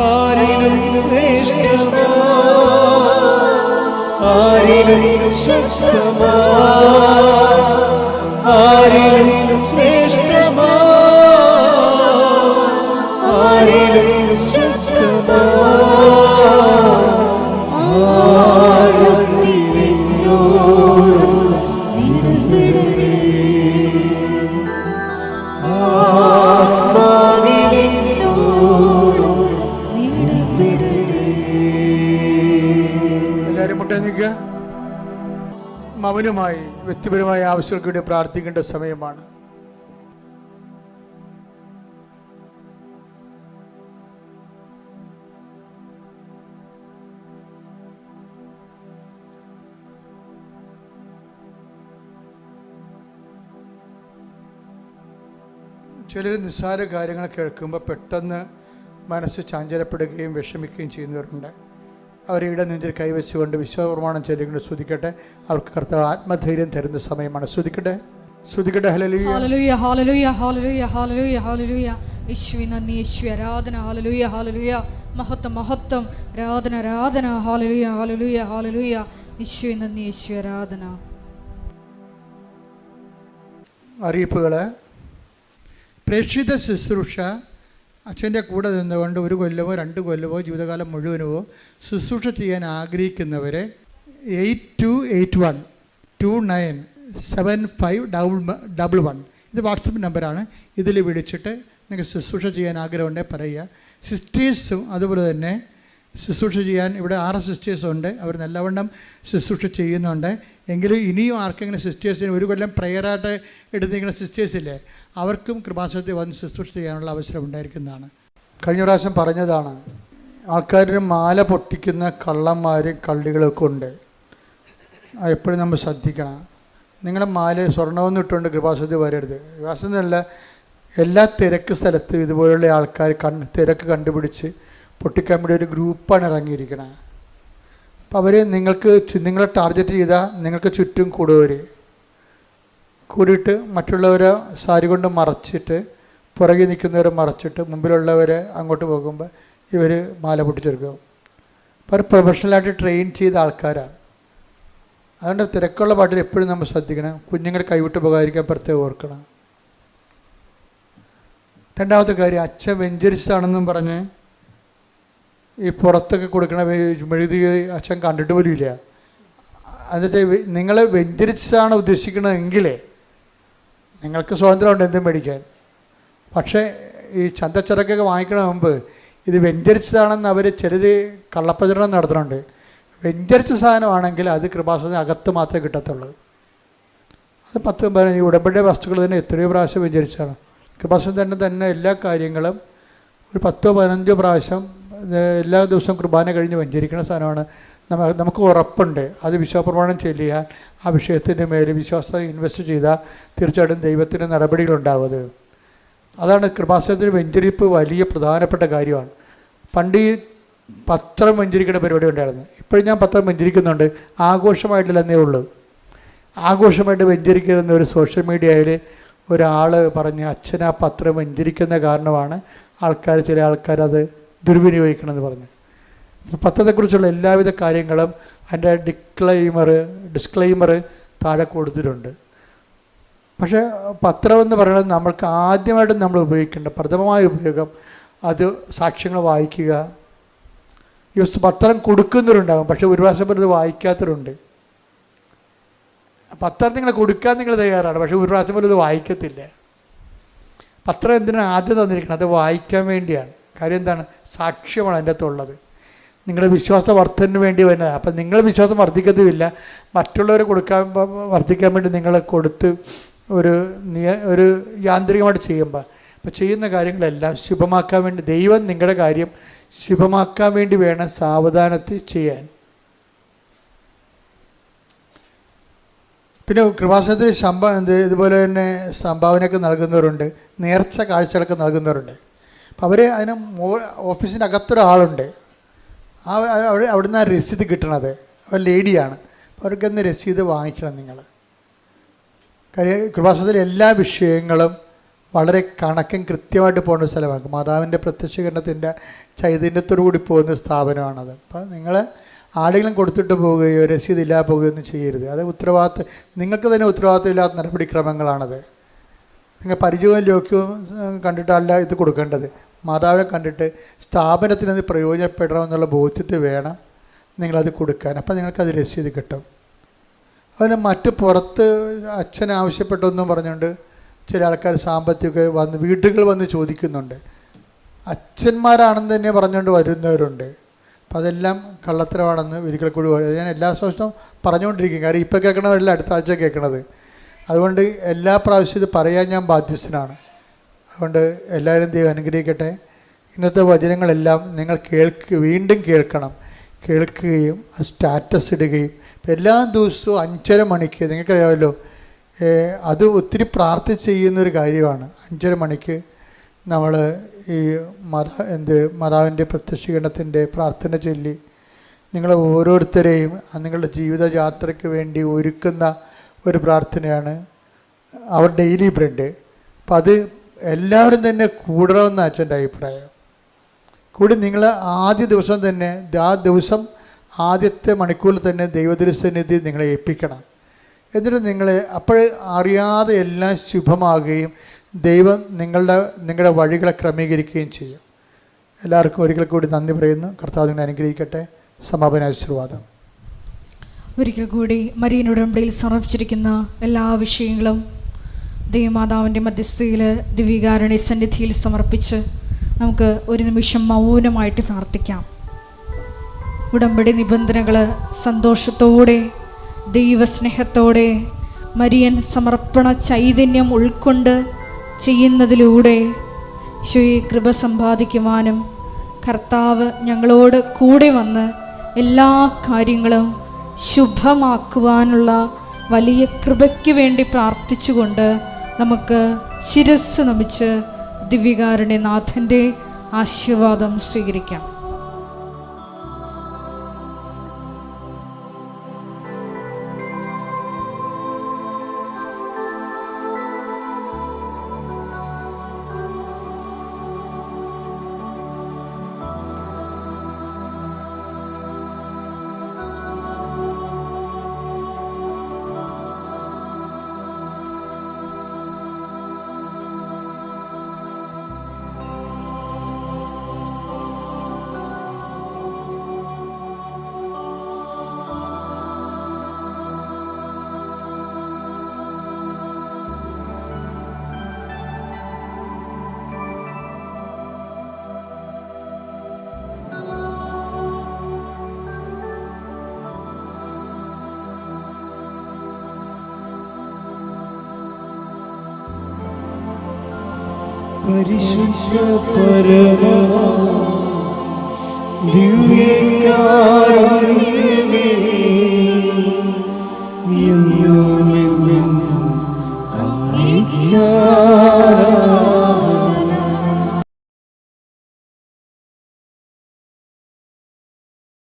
ആരിലും ശ്രേഷ്ഠമാ, ആരിലും ശക്തമാ, ആരിലും ശ്രേഷ്ഠമാ, ആരിലും ശക്തമാ, ആഴത്തിലെന്നോടും നിലവിടണേ, ആത്മാവിലെന്നോടും നിലവിടണേ. എല്ലാവരും മുട്ട നിൽക്കുക. മൗനമായി വ്യക്തിപരമായ ആവശ്യങ്ങൾക്ക് വേണ്ടി പ്രാർത്ഥിക്കേണ്ട സമയമാണ്. ചിലർ നിസ്സാര കാര്യങ്ങൾ കേൾക്കുമ്പോൾ പെട്ടെന്ന് മനസ്സ് ചാഞ്ചലപ്പെടുകയും വിഷമിക്കുകയും ചെയ്യുന്നവരുണ്ട്. അവരുടെ നെഞ്ചിൽ കൈവച്ചുകൊണ്ട് വിശ്വപ്രമാണം ചൊല്ലിക്കൊണ്ട് സ്തുതിക്കട്ടെ. അവർക്ക് കർത്താവ് ആത്മധൈര്യം തരുന്ന സമയമാണ്. സ്തുതിക്കട്ടെ, സ്തുതിക്കട്ടെ. ഹല്ലേലൂയ, ഹല്ലേലൂയ, ഹല്ലേലൂയ, ഹല്ലേലൂയ, ഹല്ലേലൂയ, ഹല്ലേലൂയ. യേശുവേ നന്ദി, യേശുവേ ആരാധന. ഹല്ലേലൂയ, ഹല്ലേലൂയ. മഹത്വം, മഹത്വം. ആരാധന, ആരാധന. ഹല്ലേലൂയ, ഹല്ലേലൂയ, ഹല്ലേലൂയ. യേശുവേ നന്ദി, യേശുവേ ആരാധന. അറിയിപ്പുകൾ. പ്രേക്ഷിത ശുശ്രൂഷ അച്ഛൻ്റെ കൂടെ നിന്നുകൊണ്ട് 1 കൊല്ലമോ 2 കൊല്ലമോ ജീവിതകാലം മുഴുവനോ ശുശ്രൂഷ ചെയ്യാൻ ആഗ്രഹിക്കുന്നവരെ 8281297511 ഇത് വാട്സപ്പ് നമ്പറാണ്. ഇതിൽ വിളിച്ചിട്ട് നിങ്ങൾക്ക് ശുശ്രൂഷ ചെയ്യാൻ ആഗ്രഹമുണ്ടെങ്കിൽ പറയുക. സിസ്റ്റേഴ്സും അതുപോലെ തന്നെ ശുശ്രൂഷ ചെയ്യാൻ ഇവിടെ 6 സിസ്റ്റേഴ്സുണ്ട്. അവർ നല്ലവണ്ണം ശുശ്രൂഷ ചെയ്യുന്നുണ്ട്. എങ്കിലും ഇനിയും ആർക്കെങ്കിലും സിസ്റ്റേഴ്സിന് 1 കൊല്ലം പ്രയറായിട്ട് എടുത്തിരിക്കുന്ന സിസ്റ്റേഴ്സില്ലേ, അവർക്കും കൃപാസനത്തിൽ വന്ന് ശുശ്രൂഷ ചെയ്യാനുള്ള അവസരം ഉണ്ടായിരിക്കുന്നതാണ്. കഴിഞ്ഞ പ്രാവശ്യം പറഞ്ഞതാണ്, ആൾക്കാരിന് മാല പൊട്ടിക്കുന്ന കള്ളന്മാരും കള്ളികളൊക്കെ ഉണ്ട്. എപ്പോഴും നമ്മൾ ശ്രദ്ധിക്കണം. നിങ്ങളുടെ മാല സ്വർണ്ണമൊന്നും ഇട്ടുകൊണ്ട് കൃപാസനത്തിൽ വരരുത്. കൃപാസനമല്ല, എല്ലാ തിരക്ക് സ്ഥലത്തും ഇതുപോലുള്ള ആൾക്കാർ തിരക്ക് കണ്ടുപിടിച്ച് പൊട്ടിക്കാൻ വേണ്ടി ഒരു ഗ്രൂപ്പാണ് ഇറങ്ങിയിരിക്കുന്നത്. അപ്പോൾ അവർ നിങ്ങളെ ടാർഗറ്റ് ചെയ്താൽ നിങ്ങൾക്ക് ചുറ്റും കൂടിയിട്ട് മറ്റുള്ളവരെ സാരി കൊണ്ട് മറച്ചിട്ട്, പുറകെ നിൽക്കുന്നവരെ മറച്ചിട്ട്, മുമ്പിലുള്ളവരെ അങ്ങോട്ട് പോകുമ്പോൾ ഇവർ മാല പൊട്ടിച്ചെടുക്കും. അപ്പോൾ അവർ പ്രൊഫഷണലായിട്ട് ട്രെയിൻ ചെയ്ത ആൾക്കാരാണ്. അതുകൊണ്ട് തിരക്കുള്ള പാട്ടിൽ എപ്പോഴും നമ്മൾ ശ്രദ്ധിക്കണം. കുഞ്ഞുങ്ങൾ കൈവിട്ട് പോകാതിരിക്കാൻ പ്രത്യേകം ഓർക്കണം. രണ്ടാമത്തെ കാര്യം, അച്ഛൻ വെഞ്ചരിച്ചതാണെന്നും പറഞ്ഞ് ഈ പുറത്തൊക്കെ കൊടുക്കണ മെഴുതി അച്ഛൻ കണ്ടിട്ട് പോലും ഇല്ല. എന്നിട്ട് നിങ്ങളെ വെഞ്ചരിച്ചതാണ് ഉദ്ദേശിക്കണമെങ്കിൽ നിങ്ങൾക്ക് സ്വാതന്ത്ര്യമുണ്ട് എന്തും മേടിക്കാൻ. പക്ഷേ ഈ ചന്തച്ചരക്കൊക്കെ വാങ്ങിക്കണ മുമ്പ് ഇത് വെഞ്ചരിച്ചതാണെന്ന് അവർ ചിലർ കള്ളപ്രചരണം നടത്തുന്നുണ്ട്. വെഞ്ചരിച്ച സാധനമാണെങ്കിൽ അത് കൃപാസനത്തിന് അകത്ത് മാത്രമേ കിട്ടത്തുള്ളൂ. അത് 10-15 ഉടമ്പടി വസ്തുക്കൾ തന്നെ എത്രയോ പ്രാവശ്യം വെഞ്ചരിച്ചാണ്. കൃപാസനം തന്നെ എല്ലാ കാര്യങ്ങളും ഒരു 10-15 പ്രാവശ്യം എല്ലാ ദിവസവും കുർബാന കഴിഞ്ഞ് വെഞ്ചരിക്കുന്ന സാധനമാണ്. നമുക്ക് ഉറപ്പുണ്ട് അത് വിശ്വാസപ്രമാണം ചൊല്ലിയാൽ ആ വിഷയത്തിൻ്റെ മേൽ വിശ്വാസം ഇൻവെസ്റ്റ് ചെയ്താൽ തീർച്ചയായിട്ടും ദൈവത്തിൻ്റെ നടപടികളുണ്ടാവുന്നത്. അതാണ് കൃപാസനത്തിന് വെഞ്ചരിപ്പ് വലിയ പ്രധാനപ്പെട്ട കാര്യമാണ്. പണ്ട് ഈ പത്രം വെഞ്ചരിക്കുന്ന പരിപാടി ഉണ്ടായിരുന്നു. ഇപ്പോഴും ഞാൻ പത്രം വെഞ്ചരിക്കുന്നുണ്ട്, ആഘോഷമായിട്ടില്ലെന്നേ ഉള്ളൂ. ആഘോഷമായിട്ട് വെഞ്ചരിക്കുന്ന ഒരു സോഷ്യൽ മീഡിയയിൽ ഒരാൾ പറഞ്ഞ് അച്ഛൻ ആ പത്രം വെഞ്ചരിക്കുന്ന കാരണമാണ് ചില ആൾക്കാർ അത് ദുർവിനിയോഗിക്കണമെന്ന് പറഞ്ഞു. പത്രത്തെക്കുറിച്ചുള്ള എല്ലാവിധ കാര്യങ്ങളും അതിൻ്റെ ഡിസ്ക്ലെയിമർ താഴെ കൊടുത്തിട്ടുണ്ട്. പക്ഷേ പത്രമെന്ന് പറയുന്നത് നമ്മൾക്ക് ആദ്യമായിട്ട് നമ്മൾ ഉപയോഗിക്കേണ്ട പ്രഥമമായ ഉപയോഗം അത് സാക്ഷ്യങ്ങൾ വായിക്കുക. ഈ പത്രം കൊടുക്കുന്നവരുണ്ടാകും, പക്ഷേ ഒരു പ്രാവശ്യം പോലും ഇത് വായിക്കാത്തവരുണ്ട്. പത്രം നിങ്ങൾ കൊടുക്കാൻ നിങ്ങൾ തയ്യാറാണ്, പക്ഷേ ഒരു പ്രാവശ്യം പോലും ഇത് വായിക്കത്തില്ല. പത്രം എന്തിനാണ് ആദ്യം തന്നിരിക്കുന്നത്? അത് വായിക്കാൻ വേണ്ടിയാണ്. കാര്യം എന്താണ്? സാക്ഷ്യമാണ് അതിൻ്റെ അകത്തുള്ളത്. നിങ്ങളുടെ വിശ്വാസ വർദ്ധനു വേണ്ടി വരുന്നത്. അപ്പം നിങ്ങൾ വിശ്വാസം വർദ്ധിക്കത്തുമില്ല, മറ്റുള്ളവർ വർദ്ധിക്കാൻ വേണ്ടി നിങ്ങൾ കൊടുത്ത് ഒരു യാന്ത്രികമായിട്ട് ചെയ്യുമ്പോൾ അപ്പോൾ ചെയ്യുന്ന കാര്യങ്ങളെല്ലാം ശുഭമാക്കാൻ വേണ്ടി, ദൈവം നിങ്ങളുടെ കാര്യം ശുഭമാക്കാൻ വേണ്ടി വേണം സാവധാനത്തിൽ ചെയ്യാൻ. പിന്നെ കൃപാസനത്തിൽ ഇതുപോലെ തന്നെ സംഭാവനയൊക്കെ നൽകുന്നവരുണ്ട്, നേർച്ച കാഴ്ചകളൊക്കെ നൽകുന്നവരുണ്ട്. അപ്പം അവർ അതിന് ഓഫീസിൻ്റെ അകത്തൊരാളുണ്ട്. അവിടുന്ന് ആ രസീത് കിട്ടണത് അവർ ലേഡിയാണ്. അപ്പോൾ അവർക്കൊന്ന് രസീത് വാങ്ങിക്കണം നിങ്ങൾ. കാര്യം കൃപാസനത്തിലെ എല്ലാ വിഷയങ്ങളും വളരെ കണക്കും കൃത്യമായിട്ട് പോകുന്ന സ്ഥലമാണ്. മാതാവിൻ്റെ പ്രത്യക്ഷീകരണത്തിൻ്റെ ചൈതന്യത്തോടു കൂടി പോകുന്ന സ്ഥാപനമാണത്. അപ്പോൾ നിങ്ങൾ ആരെങ്കിലും കൊടുത്തിട്ട് പോവുകയോ രസീതില്ലാതെ പോവുകയോ ഒന്നും ചെയ്യരുത്. അത് നിങ്ങൾക്ക് തന്നെ ഉത്തരവാദിത്വം ഇല്ലാത്ത നടപടിക്രമങ്ങളാണത്. നിങ്ങൾ പരിചയവും ലോക്യവും കണ്ടിട്ടല്ല ഇത് കൊടുക്കേണ്ടത്. മാതാവിനെ കണ്ടിട്ട് സ്ഥാപനത്തിൽ നിന്ന് പ്രയോജനപ്പെടണമെന്നുള്ള ബോധ്യത്തിൽ വേണം നിങ്ങളത് കൊടുക്കാൻ. അപ്പം നിങ്ങൾക്കത് രസീത് കിട്ടും. അതിന് മറ്റ് പുറത്ത് അച്ഛൻ ആവശ്യപ്പെട്ടൊന്നും പറഞ്ഞുകൊണ്ട് ചില ആൾക്കാർ സാമ്പത്തികമൊക്കെ വീടുകൾ വന്ന് ചോദിക്കുന്നുണ്ട്. അച്ഛന്മാരാണെന്ന് തന്നെ പറഞ്ഞുകൊണ്ട് വരുന്നവരുണ്ട്. അപ്പം അതെല്ലാം കള്ളത്തരമാണെന്ന് ഒരിക്കൽ കൂടി ഞാൻ എല്ലാ ദിവസവും പറഞ്ഞുകൊണ്ടിരിക്കും. കാര്യം ഇപ്പോൾ കേൾക്കണവരല്ല അടുത്ത ആഴ്ച കേൾക്കണത്. അതുകൊണ്ട് എല്ലാ പ്രാവശ്യം ഇത് പറയാൻ ഞാൻ ബാധ്യസ്ഥനാണ്. അതുകൊണ്ട് എല്ലാവരും ദൈവം അനുഗ്രഹിക്കട്ടെ. ഇന്നത്തെ വചനങ്ങളെല്ലാം നിങ്ങൾ വീണ്ടും കേൾക്കുകയും സ്റ്റാറ്റസ് ഇടുകയും. ഇപ്പം എല്ലാ ദിവസവും 5:30 മണിക്ക് നിങ്ങൾക്കറിയാമല്ലോ അത് ഒത്തിരി പ്രാർത്ഥിച്ച് ചെയ്യുന്നൊരു കാര്യമാണ്. 5:30 മണിക്ക് നമ്മൾ ഈ മാതാവിൻ്റെ പ്രത്യക്ഷീകരണത്തിൻ്റെ പ്രാർത്ഥന ചൊല്ലി നിങ്ങൾ ഓരോരുത്തരെയും നിങ്ങളുടെ ജീവിതയാത്രയ്ക്ക് വേണ്ടി ഒരുക്കുന്ന ഒരു പ്രാർത്ഥനയാണ് അവർ ഡെയിലി ബ്രെഡ്. അപ്പം അത് എല്ലാവരും തന്നെ കൂടണമെന്ന് അച്ഛൻ്റെ അഭിപ്രായം. കൂടി നിങ്ങൾ ആദ്യ ദിവസം തന്നെ ആ ദിവസം ആദ്യത്തെ മണിക്കൂറിൽ തന്നെ ദൈവദൃസന്നിധി നിങ്ങളെ ഏൽപ്പിക്കണം. എന്നിട്ട് നിങ്ങളെ അപ്പോൾ അറിയാതെ എല്ലാം ശുഭമാകുകയും ദൈവം നിങ്ങളുടെ വഴികളെ ക്രമീകരിക്കുകയും ചെയ്യും. എല്ലാവർക്കും ഒരിക്കൽ കൂടി നന്ദി പറയുന്നു. കർത്താവ് നിങ്ങളെ അനുഗ്രഹിക്കട്ടെ. സമാപന ആശീർവാദം. ഒരിക്കൽ കൂടി മരിയൻ ഉടമ്പടിയിൽ സമർപ്പിച്ചിരിക്കുന്ന എല്ലാ വിഷയങ്ങളും ദൈവമാതാവിൻ്റെ മധ്യസ്ഥയിൽ ദിവ്യകാരുണ്യ സന്നിധിയിൽ സമർപ്പിച്ച് നമുക്ക് ഒരു നിമിഷം മൗനമായിട്ട് പ്രാർത്ഥിക്കാം. ഉടമ്പടി നിബന്ധനകൾ സന്തോഷത്തോടെ ദൈവസ്നേഹത്തോടെ മരിയൻ സമർപ്പണ ചൈതന്യം ഉൾക്കൊണ്ട് ചെയ്യുന്നതിലൂടെ ഈശോയെ കൃപ സമ്പാദിക്കുവാനും കർത്താവ് ഞങ്ങളോട് കൂടെ വന്ന് എല്ലാ കാര്യങ്ങളും ശുഭമാക്കുവാനുള്ള വലിയ കൃപയ്ക്ക് വേണ്ടി പ്രാർത്ഥിച്ചുകൊണ്ട് നമുക്ക് ശിരസ്സ് നമിച്ച് ദിവ്യകാരുണ്യനാഥൻ്റെ ആശീർവാദം സ്വീകരിക്കാം. പരിശുദ്ധ പരമ ദിവ്യകാരുണ്യമേ